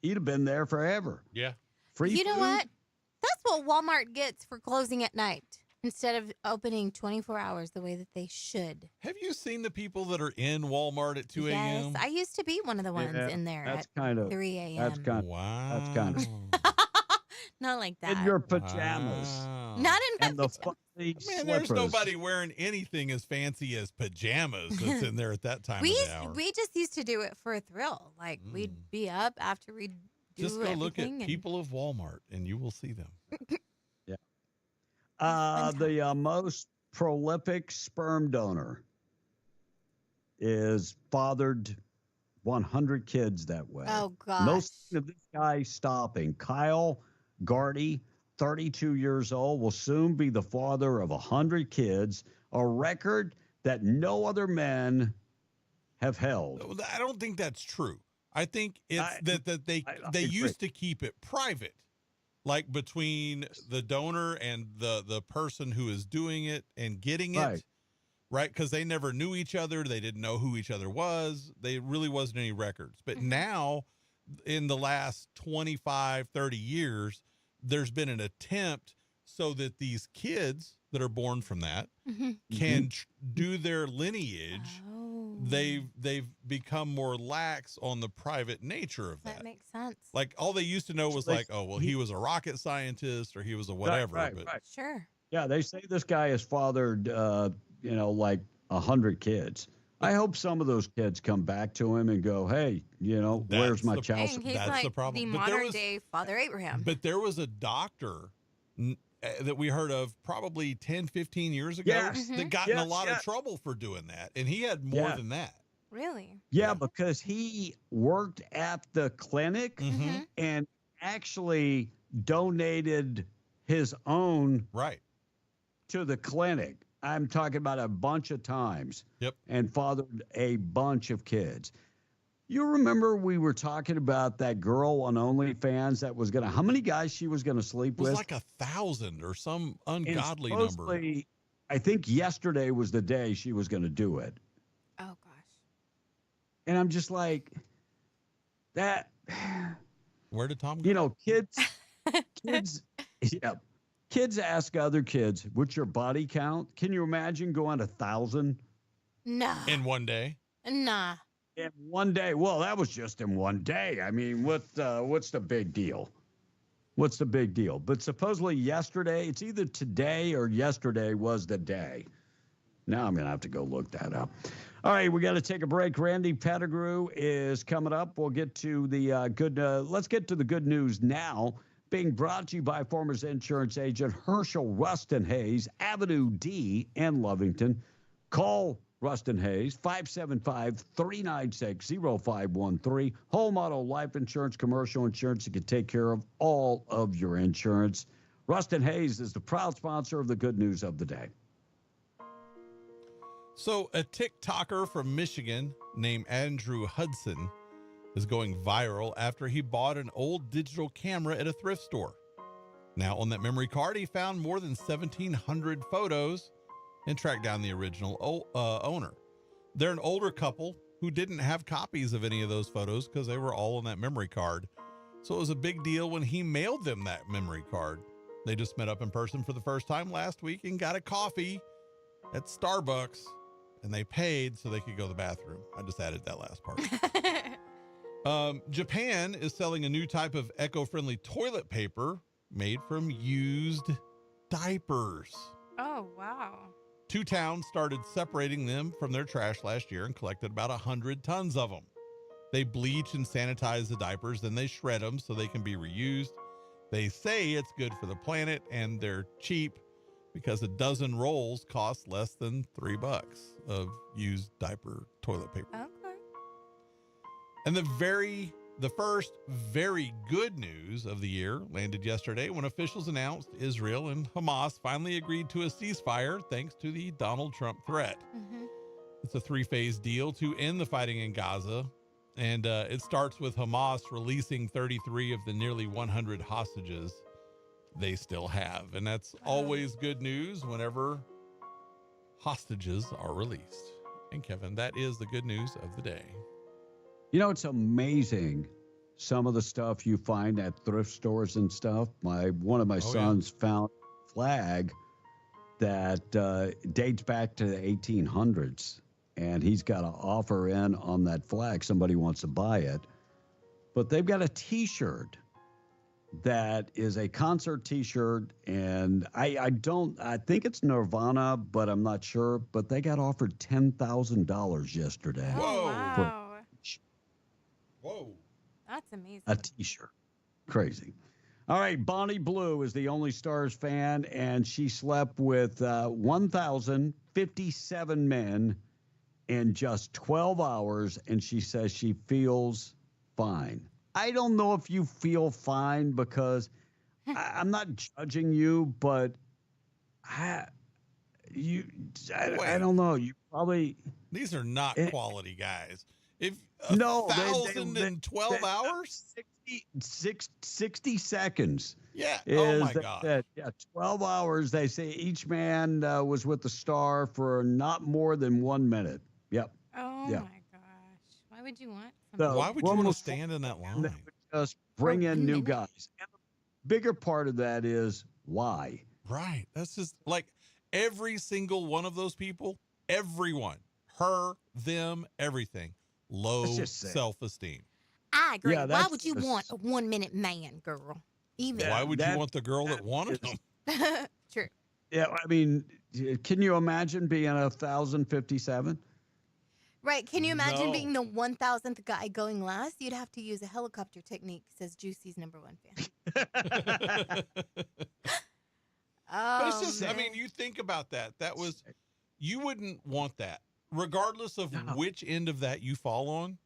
Speaker 17: there forever.
Speaker 18: Yeah.
Speaker 17: Free
Speaker 19: You know
Speaker 17: food?
Speaker 19: what? That's what Walmart gets for closing at night instead of opening 24 hours the way that they should.
Speaker 18: Have you seen the people that are in Walmart at 2 a.m.?
Speaker 19: Yes, I used to be one of the ones in there
Speaker 17: That's
Speaker 19: at
Speaker 17: kind of
Speaker 19: 3 a.m.
Speaker 17: That's kind of
Speaker 18: wow.
Speaker 17: That's kind of
Speaker 19: Not like that.
Speaker 17: in your pajamas.
Speaker 18: Wow.
Speaker 19: Not in my
Speaker 17: And the
Speaker 19: pajamas.
Speaker 17: fuzzy
Speaker 18: Man, there's
Speaker 17: slippers.
Speaker 18: nobody wearing anything as fancy as pajamas that's in there at that time of the hour.
Speaker 19: We just used to do it for a thrill. Like we'd be up after we'd do
Speaker 18: Just go look at
Speaker 19: everything and-
Speaker 18: people of Walmart, and you will see them.
Speaker 17: The most prolific sperm donor is fathered 100 kids that way.
Speaker 19: Oh, gosh.
Speaker 17: No sign of this guy stopping. Kyle Gardy, 32 years old, will soon be the father of 100 kids, a record that no other men have held.
Speaker 18: I don't think that's true. I think it's that they
Speaker 17: agree.
Speaker 18: used to keep it private, like between the donor and the person who is doing it and getting it, right? Because they never knew each other. They didn't know who each other was. There really wasn't any records. But now, in the last 25, 30 years, there's been an attempt so that these kids that are born from that can do their lineage. They've become more lax on the private nature of that.
Speaker 19: That makes sense.
Speaker 18: Like all they used to know was like, oh, well, he was a rocket scientist or he was a whatever.
Speaker 17: Right.
Speaker 19: Sure.
Speaker 17: Yeah, they say this guy has fathered, like 100 kids. I hope some of those kids come back to him and go, hey, where's my child?
Speaker 19: Dang, he's
Speaker 18: That's
Speaker 19: like
Speaker 18: the problem. But
Speaker 19: modern day Father Abraham.
Speaker 18: But there was a doctor that we heard of probably 10, 15 years ago
Speaker 17: Yes.
Speaker 18: that got in a lot of trouble for doing that. And he had more than that.
Speaker 19: Really?
Speaker 17: Yeah, because he worked at the clinic and actually donated his own to the clinic. I'm talking about a bunch of times.
Speaker 18: Yep.
Speaker 17: And fathered a bunch of kids. You remember we were talking about that girl on OnlyFans that was how many guys she was gonna sleep
Speaker 18: It was
Speaker 17: with?
Speaker 18: like 1,000 or some ungodly
Speaker 17: And
Speaker 18: number.
Speaker 17: supposedly, I think yesterday was the day she was gonna do it.
Speaker 19: Oh, gosh.
Speaker 17: And I'm just like, that.
Speaker 18: Where did Tom go?
Speaker 17: You know, kids ask other kids, what's your body count? Can you imagine going 1,000?
Speaker 19: No.
Speaker 18: In one day?
Speaker 19: Nah.
Speaker 17: In one day. Well, that was just in one day. I mean, what's the big deal? What's the big deal? But supposedly yesterday, it's either today or yesterday was the day. Now I'm going to have to go look that up. All right, we got to take a break. Randy Pettigrew is coming up. We'll get to the let's get to the good news now. Being brought to you by Farmers Insurance agent Herschel Rustin Hayes, Avenue D in Lovington. Call Rustin Hayes, 575-396-0513. Whole Auto Life Insurance, commercial insurance that can take care of all of your insurance. Rustin Hayes is the proud sponsor of the good news of the day.
Speaker 18: So a TikToker from Michigan named Andrew Hudson is going viral after he bought an old digital camera at a thrift store. Now, on that memory card, he found more than 1,700 photos and tracked down the original owner. They're an older couple who didn't have copies of any of those photos because they were all on that memory card. So it was a big deal when he mailed them that memory card. They just met up in person for the first time last week and got a coffee at Starbucks, and they paid so they could go to the bathroom. I just added that last part. Japan is selling a new type of eco-friendly toilet paper made from used diapers.
Speaker 19: Oh, wow.
Speaker 18: 2 towns started separating them from their trash last year and collected about 100 tons of them. They bleach and sanitize the diapers, then they shred them so they can be reused. They say it's good for the planet and they're cheap because a dozen rolls cost less than $3 of used diaper toilet paper.
Speaker 19: Okay.
Speaker 18: And the first very good news of the year landed yesterday when officials announced Israel and Hamas finally agreed to a ceasefire thanks to the Donald Trump threat.
Speaker 19: Mm-hmm.
Speaker 18: It's a 3-phase deal to end the fighting in Gaza. And it starts with Hamas releasing 33 of the nearly 100 hostages they still have. And that's always good news whenever hostages are released. And Kevin, that is the good news of the day.
Speaker 17: You know, it's amazing some of the stuff you find at thrift stores and stuff. One of my sons found a flag that dates back to the 1800s, and he's got an offer in on that flag. Somebody wants to buy it, but they've got a T-shirt that is a concert T-shirt, and I think it's Nirvana, but I'm not sure. But they got offered $10,000 yesterday.
Speaker 19: Whoa! Wow.
Speaker 18: Whoa.
Speaker 19: That's amazing.
Speaker 17: A T-shirt. Crazy. All right. Bonnie Blue is the only Stars fan, and she slept with 1,057 men in just 12 hours, and she says she feels fine. I don't know if you feel fine because I'm not judging you, but I don't know. You probably.
Speaker 18: These are not quality guys. If
Speaker 17: 1,012
Speaker 18: hours?
Speaker 17: 60 seconds.
Speaker 18: Yeah. Oh my God.
Speaker 17: 12 hours. They say each man was with the Star for not more than 1 minute. Yep.
Speaker 19: Oh my gosh. Why would you want
Speaker 18: why would you want to stand in that line?
Speaker 17: Just bring in new guys. And the bigger part of that is why.
Speaker 18: Right. That's just like every single one of those people, everyone, her, them, everything. Low self-esteem.
Speaker 19: I agree. Yeah, why would you want a 1-minute man, girl?
Speaker 18: Why would you want the girl that wanted him?
Speaker 19: True.
Speaker 17: Yeah, I mean, can you imagine being 1,057?
Speaker 19: Right. Can you imagine being the 1,000th guy going last? You'd have to use a helicopter technique, says Juicy's #1 fan.
Speaker 18: But it's just, I mean, you think about that. You wouldn't want that. Regardless of which end of that you fall on,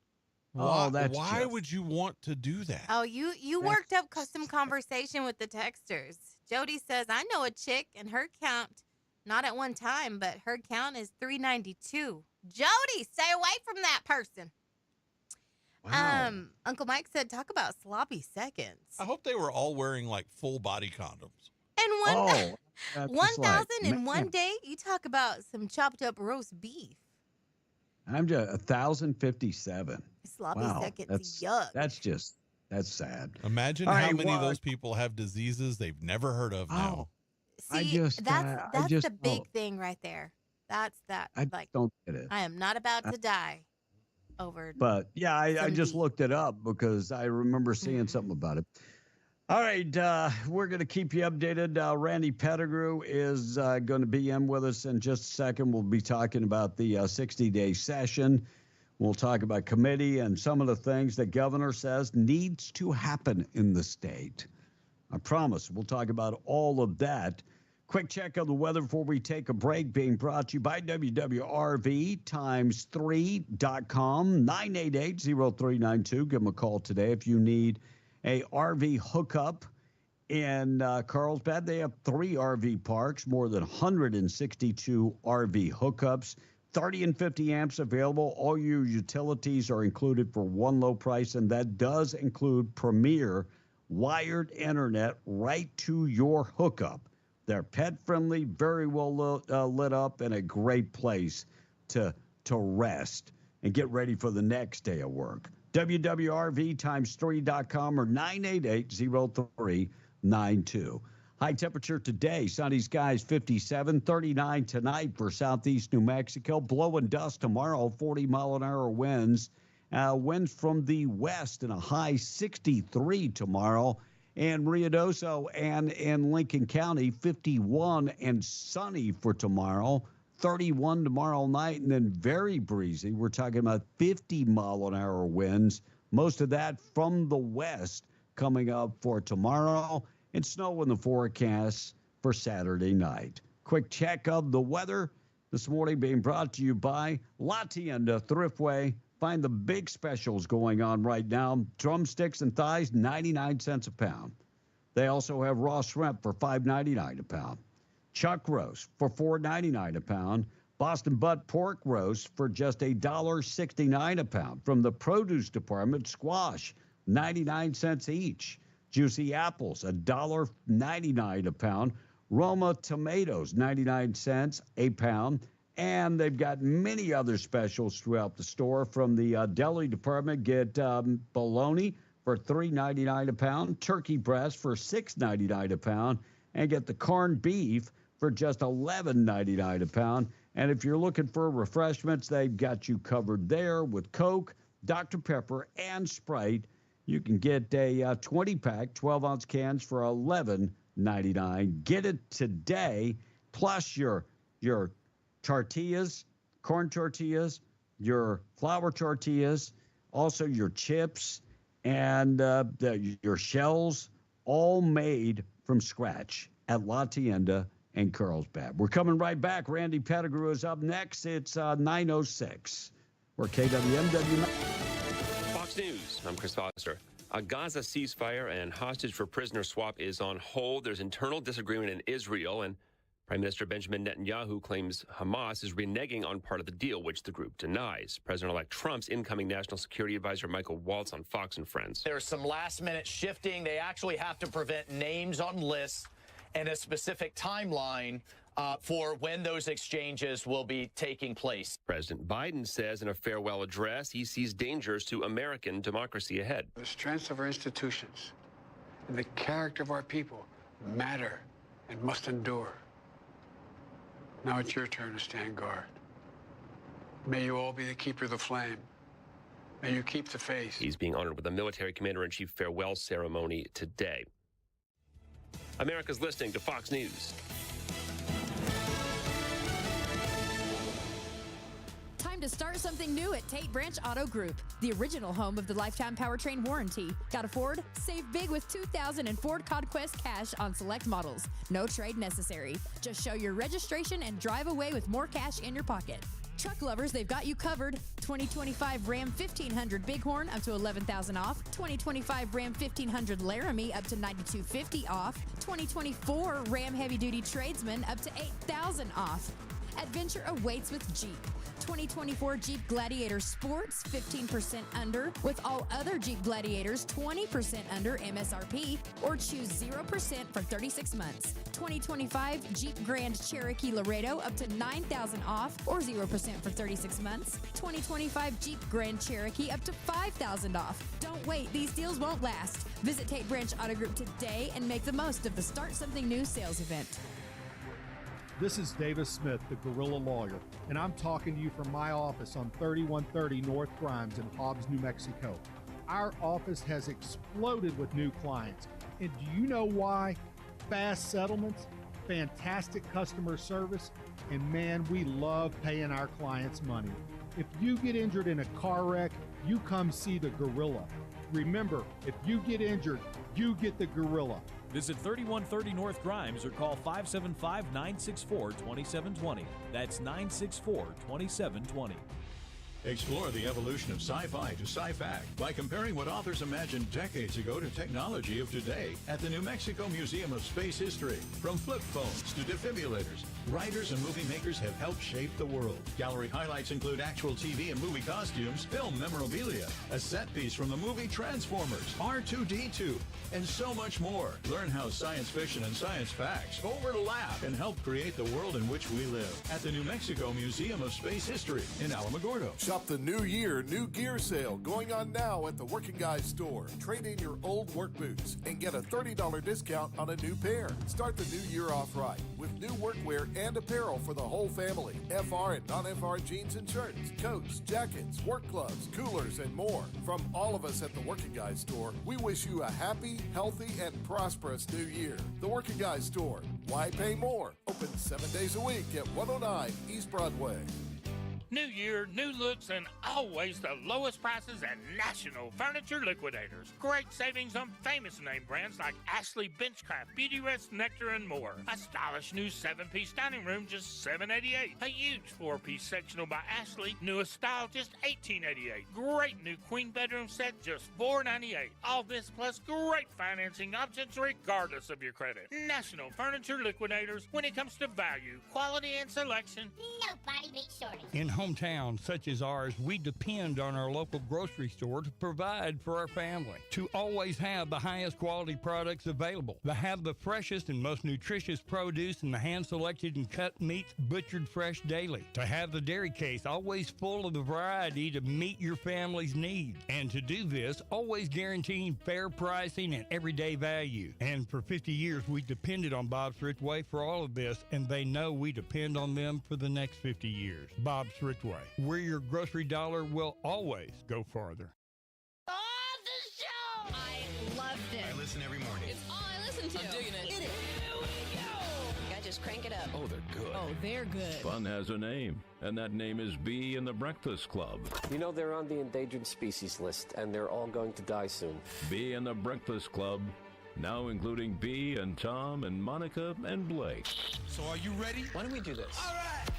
Speaker 18: why would you want to do that?
Speaker 19: Oh, you worked up some conversation with the texters. Jody says, I know a chick and her count, not at one time, but her count is 392. Jody, stay away from that person.
Speaker 17: Wow.
Speaker 19: Uncle Mike said, talk about sloppy seconds.
Speaker 18: I hope they were all wearing like full body condoms.
Speaker 19: And 1,000 in one day, you talk about some chopped up roast beef.
Speaker 17: I'm just 1,057.
Speaker 19: Sloppy
Speaker 17: Wow,
Speaker 19: seconds. Yuck.
Speaker 17: That's sad.
Speaker 18: Imagine
Speaker 17: All
Speaker 18: how
Speaker 17: right,
Speaker 18: many of those people have diseases they've never heard of now.
Speaker 19: See, that's the big thing right there. That's that.
Speaker 17: I
Speaker 19: like,
Speaker 17: don't get it.
Speaker 19: I am not about to die over.
Speaker 17: But yeah, I just looked it up because I remember seeing something about it. All right, we're going to keep you updated. Randy Pettigrew is going to be in with us in just a second. We'll be talking about the 60-day session. We'll talk about committee and some of the things the governor says needs to happen in the state. I promise we'll talk about all of that. Quick check of the weather before we take a break, being brought to you by WWRV3.com, 988-0392. Give them a call today if you need a RV hookup in Carlsbad. They have 3 RV parks, more than 162 RV hookups, 30 and 50 amps available. All your utilities are included for one low price, and that does include premier wired internet right to your hookup. They're pet-friendly, very well lit up, and a great place to rest and get ready for the next day of work. WWRV3.com or 988-0392. High temperature today, sunny skies 57, 39 tonight for southeast New Mexico. Blowing dust tomorrow, 40-mile-an-hour winds. Winds from the west and a high 63 tomorrow. And Ruidoso and in Lincoln County, 51 and sunny for tomorrow, 31 tomorrow night, and then very breezy. We're talking about 50-mile-an-hour winds, most of that from the west coming up for tomorrow, and snow in the forecast for Saturday night. Quick check of the weather this morning being brought to you by La Tienda Thriftway. Find the big specials going on right now. Drumsticks and thighs, 99 cents a pound. They also have raw shrimp for $5.99 a pound. Chuck roast for $4.99 a pound. Boston butt pork roast for just $1.69 a pound. From the produce department, squash, 99 cents each. Juicy apples, $1.99 a pound. Roma tomatoes, 99 cents a pound. And they've got many other specials throughout the store. From the deli department, get bologna for $3.99 a pound, turkey breast for $6.99 a pound, and get the corned beef for just $11.99 a pound. And if you're looking for refreshments, they've got you covered there with Coke, Dr. Pepper, and Sprite. You can get a 20-pack, 12-ounce cans for $11.99. Get it today, plus your tortillas, corn tortillas, your flour tortillas, also your chips, and your shells, all made from scratch at La Tienda and Carlsbad. We're coming right back. Randy Pettigrew is up next. It's 9:06. We're KWMW.
Speaker 7: Fox News, I'm Chris Foster. A Gaza ceasefire and hostage for prisoner swap is on hold. There's internal disagreement in Israel, and Prime Minister Benjamin Netanyahu claims Hamas is reneging on part of the deal, which the group denies. President-elect Trump's incoming National Security Advisor Michael Waltz on Fox and Friends.
Speaker 5: There's some last-minute shifting. They actually have to prevent names on lists and a specific timeline for when those exchanges will be taking place.
Speaker 7: President Biden says in a farewell address he sees dangers to American democracy ahead.
Speaker 21: The strengths of our institutions and the character of our people matter and must endure. Now it's your turn to stand guard. May you all be the keeper of the flame. May you keep the faith.
Speaker 7: He's being honored with a military commander-in-chief farewell ceremony today. America's listening to Fox News.
Speaker 23: Time to start something new at Tate Branch Auto Group, the original home of the lifetime powertrain warranty. Got a Ford? Save big with $2,000 in Ford Conquest cash on select models. No trade necessary. Just show your registration and drive away with more cash in your pocket. Truck lovers, they've got you covered. 2025 Ram 1500 Bighorn up to $11,000 off. 2025 Ram 1500 Laramie up to $9,250 off. 2024 Ram Heavy Duty Tradesman up to $8,000 off.
Speaker 6: Adventure awaits with Jeep. 2024 Jeep Gladiator Sports, 15% under, with all other Jeep Gladiators 20% under MSRP, or choose 0% for 36 months. 2025 Jeep Grand Cherokee Laredo up to $9,000 off, or 0% for 36 months. 2025 Jeep Grand Cherokee up to $5,000 off. Don't wait, these deals won't last. Visit Tate Branch Auto Group today and make the most of the Start Something New sales event.
Speaker 8: This is Davis Smith, the Guerrilla Lawyer, and I'm talking to you from my office on 3130 North Grimes in Hobbs, New Mexico. Our office has exploded with new clients, and do you know why? Fast settlements, fantastic customer service, and man, we love paying our clients money. If you get injured in a car wreck, you come see the Gorilla. Remember, if you get injured, you get the Gorilla.
Speaker 27: Visit 3130 North Grimes or call 575-964-2720. That's 964-2720.
Speaker 15: Explore the evolution of sci-fi to sci-fact by comparing what authors imagined decades ago to technology of today at the New Mexico Museum of Space History. From flip phones to defibrillators, writers and movie makers have helped shape the world. Gallery highlights include actual TV and movie costumes, film memorabilia, a set piece from the movie Transformers, R2-D2, and so much more. Learn how science fiction and science facts overlap and help create the world in which we live at the New Mexico Museum of Space History in Alamogordo.
Speaker 13: Shop the New Year, New Gear sale going on now at the Working Guys store. Trade in your old work boots and get a $30 discount on a new pair. Start the new year off right with new workwear and apparel for the whole family. FR and non-FR jeans and shirts, coats, jackets, work gloves, coolers, and more. From all of us at the Working Guys store, we wish you a happy, healthy, and prosperous new year. The Working Guys store. Why pay more? Open 7 days a week at 109 East Broadway.
Speaker 16: New year, new looks, and always the lowest prices at National Furniture Liquidators. Great savings on famous name brands like Ashley Benchcraft, Beauty Rest, Nectar, and more. A stylish new 7-piece dining room, just $788. A huge 4-piece sectional by Ashley, newest style, just $1888. Great new queen bedroom set, just $498. All this plus great financing options regardless of your credit. National Furniture Liquidators. When it comes to value, quality, and selection,
Speaker 20: nobody beats Shorty.
Speaker 22: In hometowns such as ours, we depend on our local grocery store to provide for our family, to always have the highest quality products available, to have the freshest and most nutritious produce and the hand-selected and cut meats butchered fresh daily, to have the dairy case always full of the variety to meet your family's needs, and to do this, always guaranteeing fair pricing and everyday value. And for 50 years, we depended on Bob's Ridgeway for all of this, and they know we depend on them for the next 50 years. Bob's Ridgeway, where your grocery dollar will always go farther.
Speaker 20: Oh, the show!
Speaker 6: I loved it.
Speaker 26: I listen every morning.
Speaker 6: It's all I listen to.
Speaker 20: I'm digging it.
Speaker 6: Here we go.
Speaker 20: I just crank it up.
Speaker 26: Oh, they're good.
Speaker 6: Oh, they're good.
Speaker 14: Fun has a name, and that name is Bee and the Breakfast Club.
Speaker 28: You know they're on the endangered species list, and they're all going to die soon.
Speaker 14: Bee and the Breakfast Club, now including Bee and Tom and Monica and Blake.
Speaker 26: So are you ready?
Speaker 28: Why don't we do this?
Speaker 26: All right.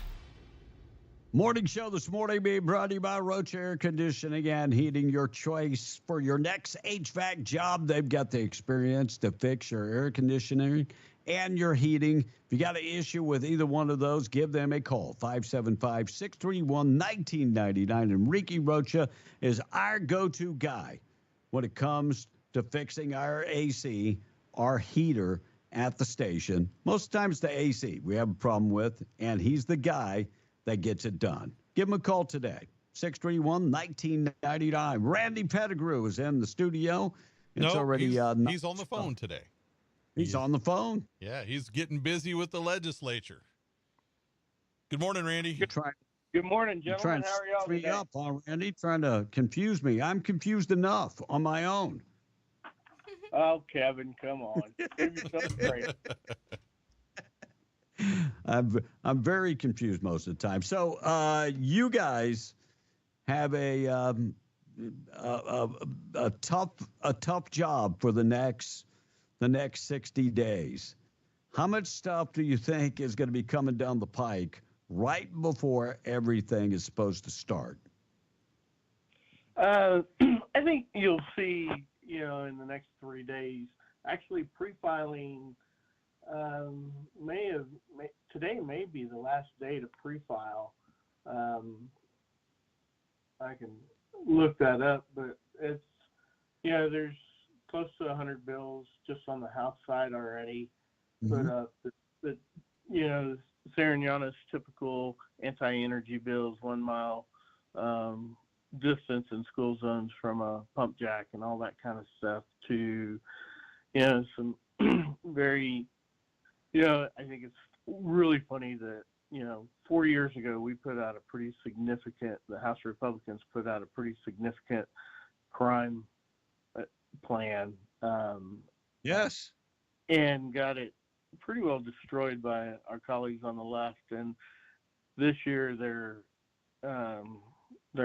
Speaker 17: Morning show this morning being brought to you by Roach Air Conditioning and Heating, your choice for your next HVAC job. They've got the experience to fix your air conditioning and your heating. If you got an issue with either one of those, give them a call, 575-631-1999. And Ricky Rocha is our go-to guy when it comes to fixing our AC, our heater at the station. Most times the AC we have a problem with, and he's the guy that gets it done. Give him a call today, 631-1999. Randy Pettigrew is in the studio. It's already
Speaker 18: he's on the phone today.
Speaker 17: He's on the phone.
Speaker 18: Yeah, he's getting busy with the legislature. Good morning, Randy.
Speaker 29: Good morning, gentlemen. How are y'all
Speaker 17: today? Up, Randy, trying to confuse me. I'm confused enough on my own.
Speaker 29: Oh, Kevin, come on. Give yourself a break.
Speaker 17: I'm very confused most of the time. So you guys have a tough job for the next 60 days. How much stuff do you think is going to be coming down the pike right before everything is supposed to start?
Speaker 29: I think you'll see, in the next 3 days, actually pre-filing Today may be the last day to pre-file. I can look that up, but it's, there's close to 100 bills just on the House side already put up. Sariñana's typical anti-energy bills, 1 mile distance in school zones from a pump jack and all that kind of stuff, to some very, I think it's really funny that 4 years ago we put out the House Republicans put out a pretty significant crime plan.
Speaker 17: Yes.
Speaker 29: And got it pretty well destroyed by our colleagues on the left. And this year they're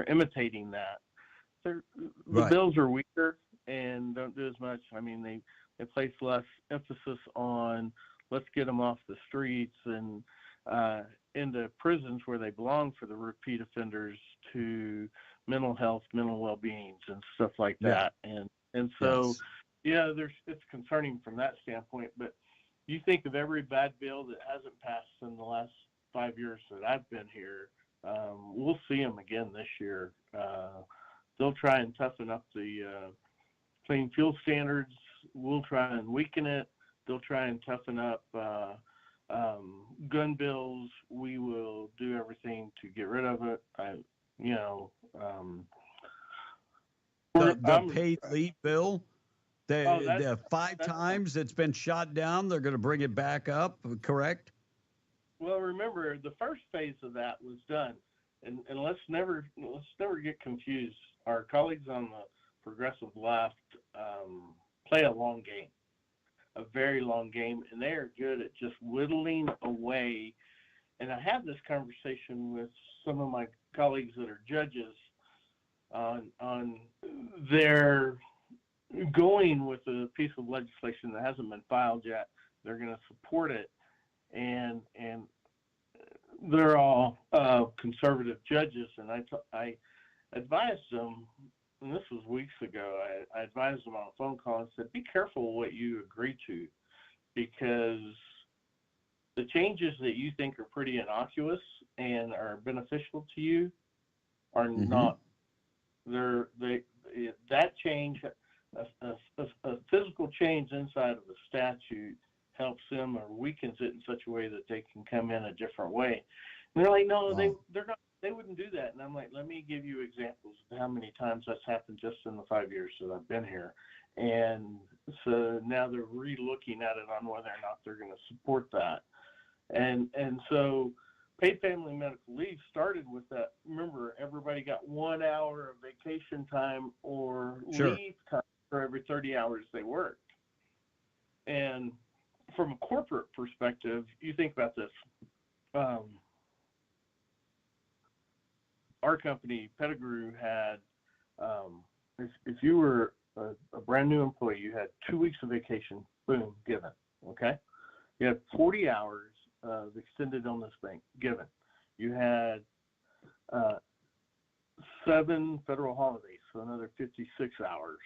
Speaker 29: imitating that. The bills are weaker and don't do as much. I mean, they place less emphasis on let's get them off the streets and into prisons where they belong for the repeat offenders, to mental health, mental well-being, and stuff like that. And so, it's concerning from that standpoint. But you think of every bad bill that hasn't passed in the last 5 years that I've been here, we'll see them again this year. They'll try and toughen up the clean fuel standards. We'll try and weaken it. They'll try and toughen up gun bills. We will do everything to get rid of it.
Speaker 17: The paid leave bill, the 5 times it's been shot down, they're going to bring it back up, correct?
Speaker 29: Well, remember, the first phase of that was done, and let's never get confused. Our colleagues on the progressive left play a long game, a very long game, and they are good at just whittling away. And I have this conversation with some of my colleagues that are judges on their going with a piece of legislation that hasn't been filed yet. They're going to support it, and they're all conservative judges. And I advised them, and this was weeks ago, I advised them on a phone call and said, be careful what you agree to, because the changes that you think are pretty innocuous and are beneficial to you are not. That change, a physical change inside of the statute helps them or weakens it in such a way that they can come in a different way. And they're like, no, they're not. They wouldn't do that. And I'm like, let me give you examples of how many times that's happened just in the 5 years that I've been here. And so now they're re-looking at it on whether or not they're going to support that. And so paid family medical leave started with that. Remember, everybody got 1 hour of vacation time or leave time for every 30 hours they worked. And from a corporate perspective, you think about this. Our company, Pettigrew, had, if you were a brand new employee, you had 2 weeks of vacation, boom, given, okay? You had 40 hours of extended illness bank given. You had 7 federal holidays, so another 56 hours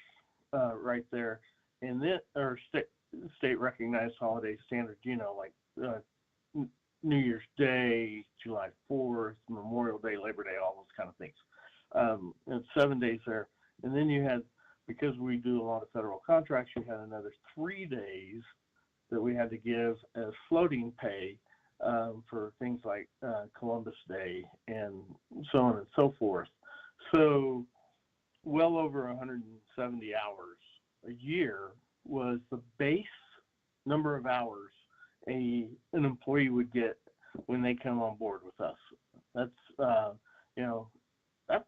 Speaker 29: right there. And then, or state recognized holiday standards, like New Year's Day, July 4th, Memorial Day, Labor Day, all those kind of things. And 7 days there. And then you had, because we do a lot of federal contracts, you had another 3 days that we had to give as floating pay for things like Columbus Day and so on and so forth. So well over 170 hours a year was the base number of hours an employee would get when they come on board with us. That's that's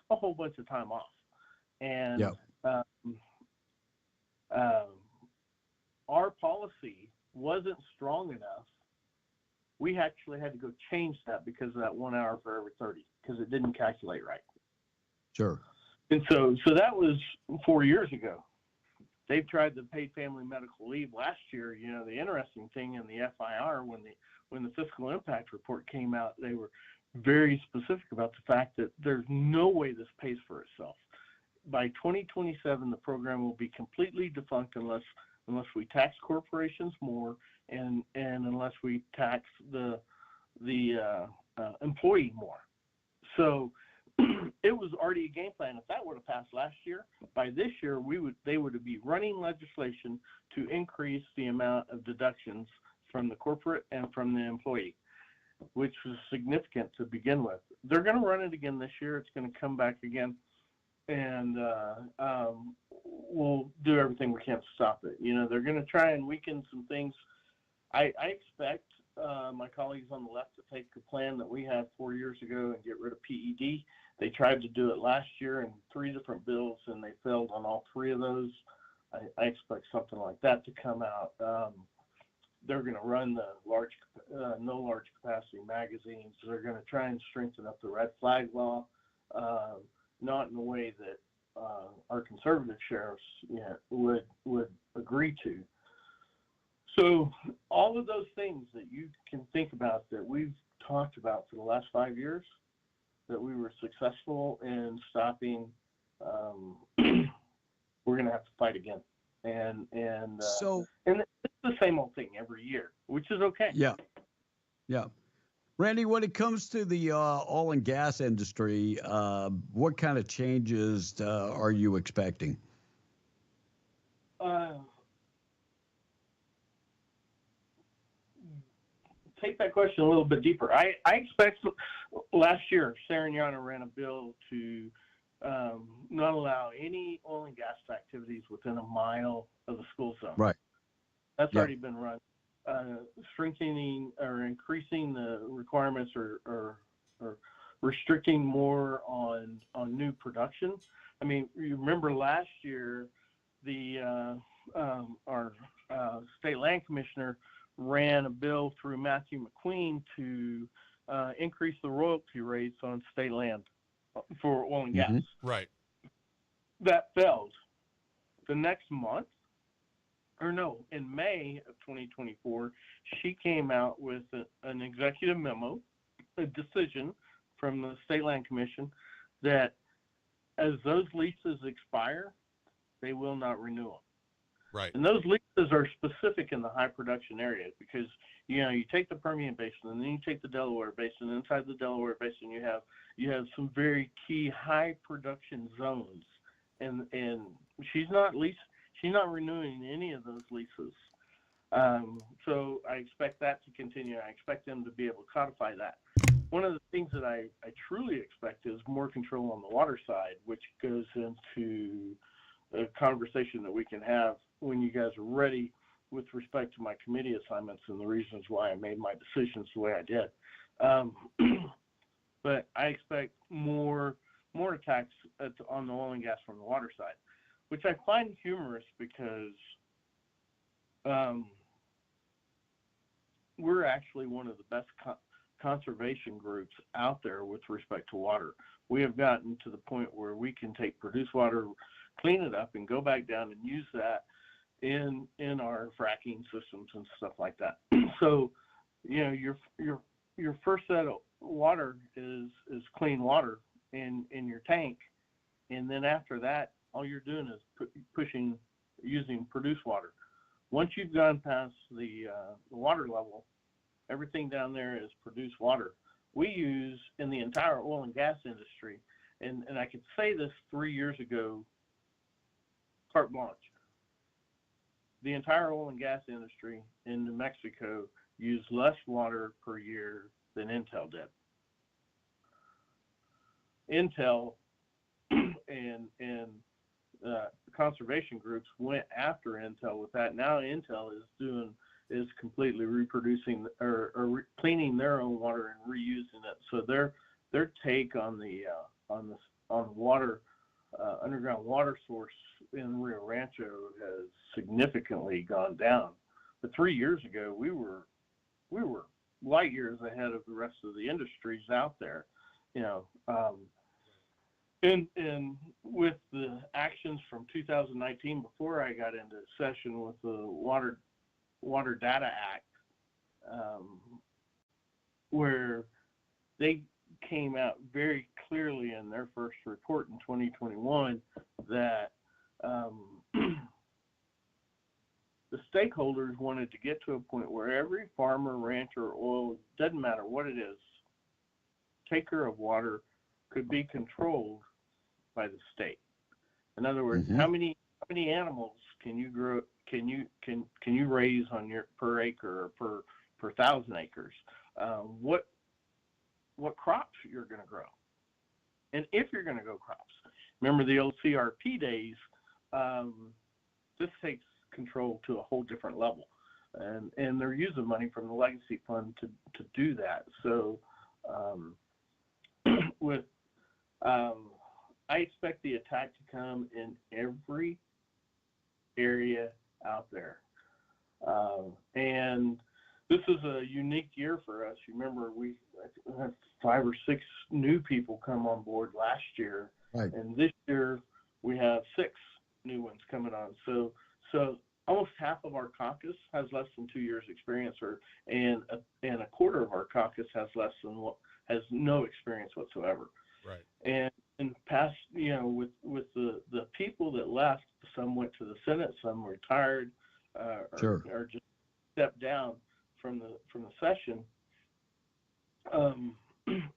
Speaker 29: a whole bunch of time off. And our policy wasn't strong enough. We actually had to go change that because of that 1 hour for every 30, because it didn't calculate right.
Speaker 17: Sure.
Speaker 29: And so that was 4 years ago. They've tried the paid family medical leave last year. The interesting thing in the FIR, when the fiscal impact report came out, they were very specific about the fact that there's no way this pays for itself. By 2027, the program will be completely defunct unless unless we tax corporations more, and unless we tax the employee more. So it was already a game plan. If that would have passed last year, by this year they would be running legislation to increase the amount of deductions from the corporate and from the employee, which was significant to begin with. They're going to run it again this year. It's going to come back again, and we'll do everything we can to stop it. You know, they're going to try and weaken some things. I expect my colleagues on the left to take the plan that we had 4 years ago and get rid of PED. They tried to do it last year in 3 different bills, and they failed on all 3 of those. I expect something like that to come out. They're going to run the no large capacity magazines. They're going to try and strengthen up the red flag law, not in a way that our conservative sheriffs would agree to. So all of those things that you can think about that we've talked about for the last 5 years, that we were successful in stopping, we're going to have to fight again. And it's the same old thing every year, which is okay.
Speaker 17: Yeah. Randy, when it comes to the oil and gas industry, what kind of changes are you expecting?
Speaker 29: Take that question a little bit deeper. I expect last year, Sariñana ran a bill to not allow any oil and gas activities within a mile of the school zone.
Speaker 17: Right.
Speaker 29: That's already been run. Strengthening or increasing the requirements or restricting more on new production. I mean, you remember last year, our state land commissioner ran a bill through Matthew McQueen to increase the royalty rates on state land for oil and gas.
Speaker 18: Right.
Speaker 29: That failed. The next month, in May of 2024, she came out with an executive memo, a decision from the State Land Commission that as those leases expire, they will not renew them.
Speaker 18: Right.
Speaker 29: And those leases are specific in the high production area because, you take the Permian Basin and then you take the Delaware Basin. Inside the Delaware Basin, you have some very key high production zones, and she's not renewing any of those leases. So I expect that to continue. I expect them to be able to codify that. One of the things that I truly expect is more control on the water side, which goes into a conversation that we can have when you guys are ready with respect to my committee assignments and the reasons why I made my decisions the way I did. But I expect more attacks on the oil and gas from the water side, which I find humorous because we're actually one of the best conservation groups out there with respect to water. We have gotten to the point where we can take produced water, clean it up, and go back down and use that in our fracking systems and stuff like that. So, your first set of water is clean water in your tank, and then after that, all you're doing is using produced water. Once you've gone past the water level, everything down there is produced water. We use in the entire oil and gas industry, and I could say this 3 years ago, carte blanche. The entire oil and gas industry in New Mexico used less water per year than Intel did. Intel and conservation groups went after Intel with that. Now Intel is completely reproducing or cleaning their own water and reusing it. So their take on the water underground water source in Rio Rancho has significantly gone down. But 3 years ago, we were light years ahead of the rest of the industries out there, And with the actions from 2019, before I got into session with the Water Data Act, where they came out very clearly in their first report in 2021 that the stakeholders wanted to get to a point where every farmer, rancher, oil, doesn't matter what it is, taker of water could be controlled by the state. In other words, how many animals can you grow? Can you raise on your per acre or per 1,000 acres? What crops you're going to grow, and if you're going to grow crops. Remember the old CRP days. This takes control to a whole different level, and they're using money from the legacy fund to do that. So I expect the attack to come in every area out there, and this is a unique year for us. You remember we had 5 or 6 new people come on board last year,
Speaker 17: right.
Speaker 29: And this year we have 6 new ones coming on. So almost half of our caucus has less than 2 years experience, and a quarter of our caucus has no experience whatsoever.
Speaker 18: Right.
Speaker 29: And in the past, with the people that left, some went to the Senate, some retired, or just stepped down from the session.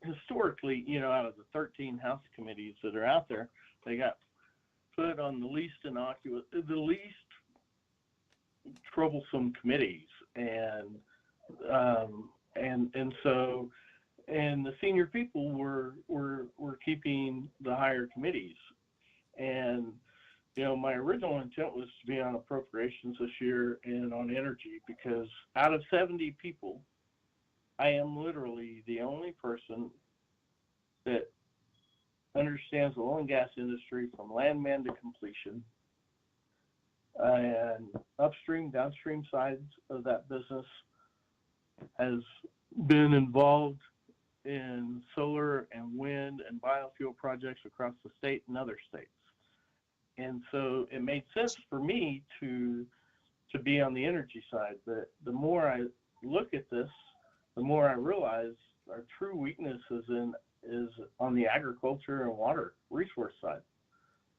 Speaker 29: Historically, out of the 13 House committees that are out there, they got put on the least troublesome committees, and the senior people were keeping the higher committees. And my original intent was to be on appropriations this year and on energy, because out of 70 people, I am literally the only person that understands the oil and gas industry from landman to completion, and upstream, downstream sides of that business, has been involved in solar and wind and biofuel projects across the state and other states. And so it made sense for me to be on the energy side. But the more I look at this, the more I realize our true weakness is on the agriculture and water resource side.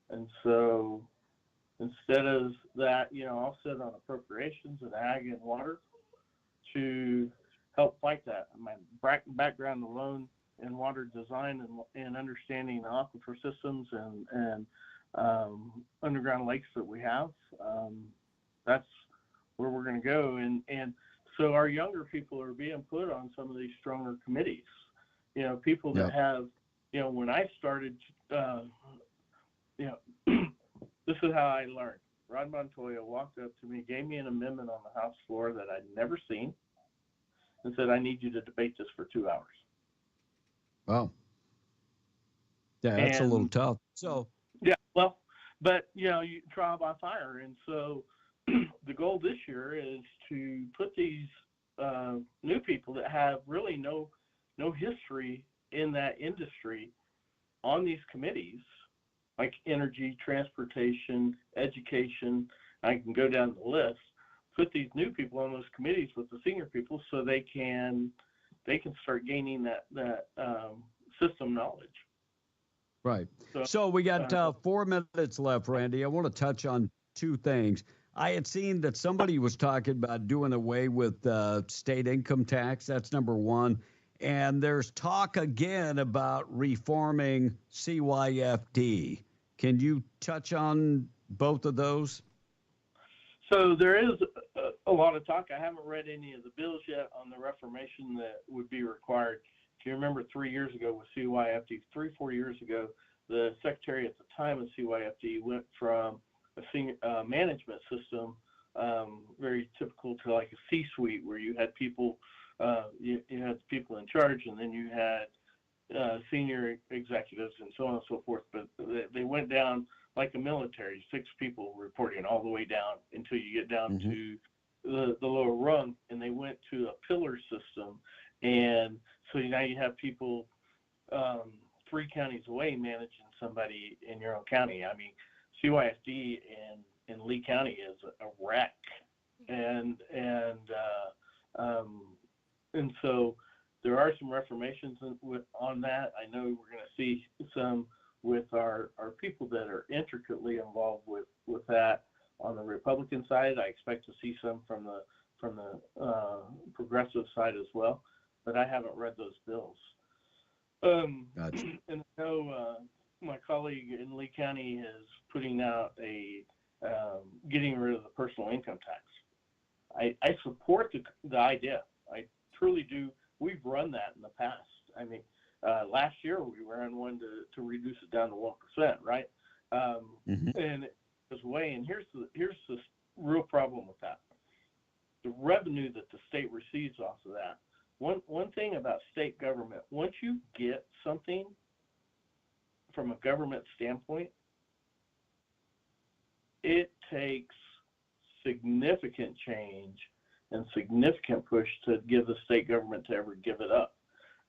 Speaker 29: And so instead of that, I'll sit on appropriations and ag and water to help fight that. My background alone in water design and understanding the aquifer systems and underground lakes that we have, that's where we're going to go. And so our younger people are being put on some of these stronger committees. People that have, when I started, this is how I learned. Rod Montoya walked up to me, gave me an amendment on the House floor that I'd never seen, and said, "I need you to debate this for 2 hours."
Speaker 17: Wow. Yeah, that's a little tough. So.
Speaker 29: Yeah, well, but you trial by fire, and so the goal this year is to put these new people that have really no history in that industry on these committees, like energy, transportation, education. I can go down the list. Put these new people on those committees with the senior people, so they can start gaining that system knowledge.
Speaker 17: Right. So we got 4 minutes left, Randy. I want to touch on 2 things. I had seen that somebody was talking about doing away with state income tax. That's number 1. And there's talk again about reforming CYFD. Can you touch on both of those?
Speaker 29: So there is a lot of talk. I haven't read any of the bills yet on the reformation that would be required. If you remember 3 years ago with CYFD, 3-4 years ago, the secretary at the time of CYFD went from a senior management system, very typical, to like a C-suite, where you had people, you had people in charge, and then you had senior executives and so on and so forth. But they went down like a military, 6 people reporting all the way down until you get down to the lower rung, and they went to a pillar system. And so now you have people 3 counties away managing somebody in your own county. I mean, CYFD in Lee County is a wreck, and so there are some reformations on that. I know we're going to see some with our people that are intricately involved with that. on the Republican side. I expect to see some from the progressive side as well, but I haven't read those bills.
Speaker 17: Gotcha.
Speaker 29: And I know my colleague in Lee County is putting out a getting rid of the personal income tax. I support the idea. I truly do. We've run that in the past. I mean, last year we ran one to reduce it down to 1%, right? And it was way. And here's the real problem with that: the revenue that the state receives off of that. One thing about state government, once you get something from a government standpoint, it takes significant change and significant push to give the state government to ever give it up.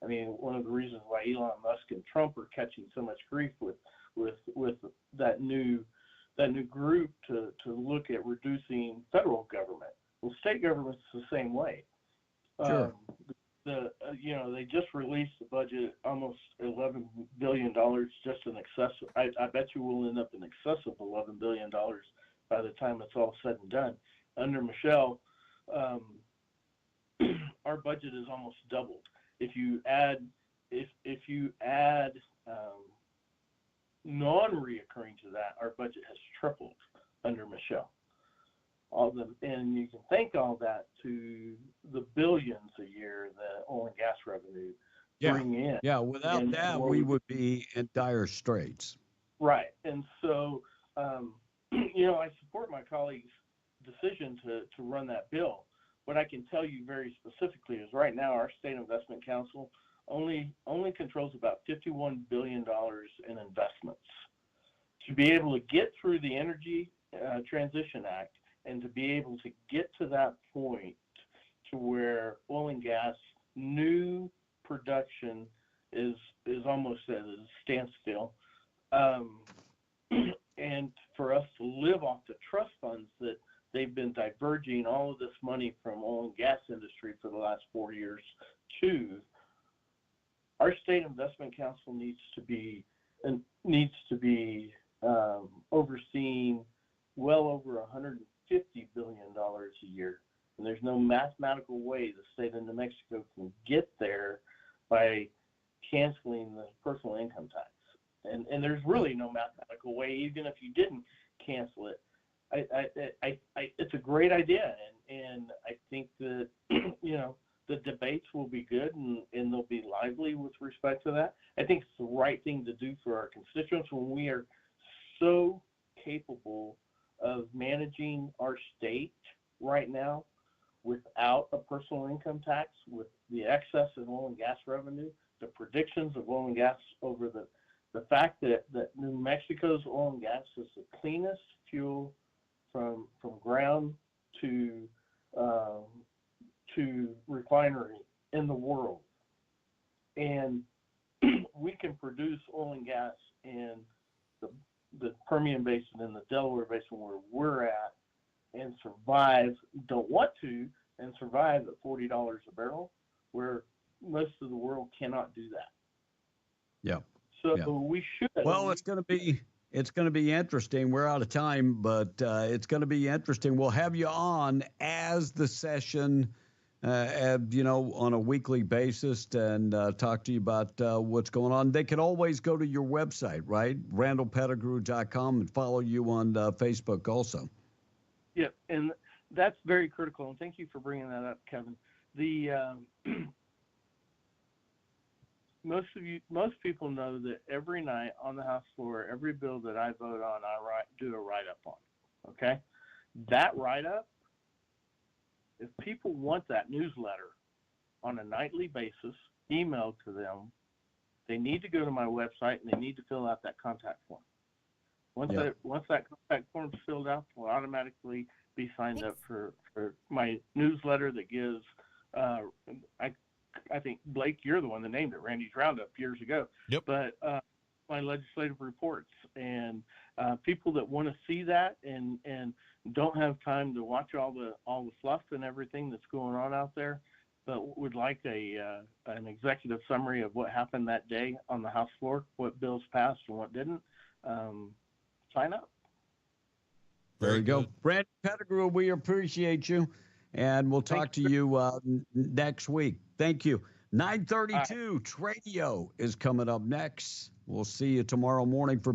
Speaker 29: I mean, one of the reasons why Elon Musk and Trump are catching so much grief with that new group to look at reducing federal government. Well, state government's the same way.
Speaker 17: Sure.
Speaker 29: They just released the budget, almost $11 billion, just in excess. I bet you we'll end up in excess of $11 billion by the time it's all said and done. Under Michelle, our budget is almost doubled. If you add non-reoccurring to that, our budget has tripled under Michelle. And you can thank all that to the billions a year that oil and gas revenue bring in.
Speaker 17: Yeah, without that, we would be in dire straits.
Speaker 29: Right. And so, I support my colleague's decision to run that bill. What I can tell you very specifically is right now our State Investment Council only controls about $51 billion in investments. To be able to get through the Energy Transition Act and to be able to get to that point to where oil and gas new production is almost at a standstill, and for us to live off the trust funds that they've been diverging all of this money from oil and gas industry for the last 4 years to, our State Investment Council needs to be overseeing well over $150 billion a year. And there's no mathematical way the state of New Mexico can get there by canceling the personal income tax. And there's really no mathematical way, even if you didn't cancel it. It's a great idea, and I think that the debates will be good and they'll be lively with respect to that. I think it's the right thing to do for our constituents when we are so capable of managing our state right now without a personal income tax, with the excess in oil and gas revenue, the predictions of oil and gas over the fact that New Mexico's oil and gas is the cleanest fuel from ground to refinery in the world. And we can produce oil and gas in the Permian Basin and the Delaware Basin where we're at and survive, don't want to, and survive at $40 a barrel, where most of the world cannot do that.
Speaker 17: Yeah.
Speaker 29: So we should.
Speaker 17: Well, it's going to be interesting. We're out of time, but it's going to be interesting. We'll have you on as the session, on a weekly basis and talk to you about what's going on. They can always go to your website, right? RandallPettigrew.com, and follow you on Facebook also.
Speaker 29: Yeah, and that's very critical. And thank you for bringing that up, Kevin. Most people know that every night on the House floor, every bill that I vote on, I do a write-up on. Okay, that write-up, if people want that newsletter on a nightly basis, emailed to them, they need to go to my website and they need to fill out that contact form. Once that contact form is filled out, we'll automatically be signed up for my newsletter that gives. I think, Blake, you're the one that named it, Randy's Roundup, years ago.
Speaker 18: Yep.
Speaker 29: But my legislative reports, and people that want to see that and don't have time to watch all the fluff and everything that's going on out there, but would like an executive summary of what happened that day on the House floor, what bills passed and what didn't, sign up.
Speaker 17: There you go. Brandon Pettigrew, we appreciate you. And we'll talk to you next week. Thank you. 9:32, Tradio is coming up next. We'll see you tomorrow morning for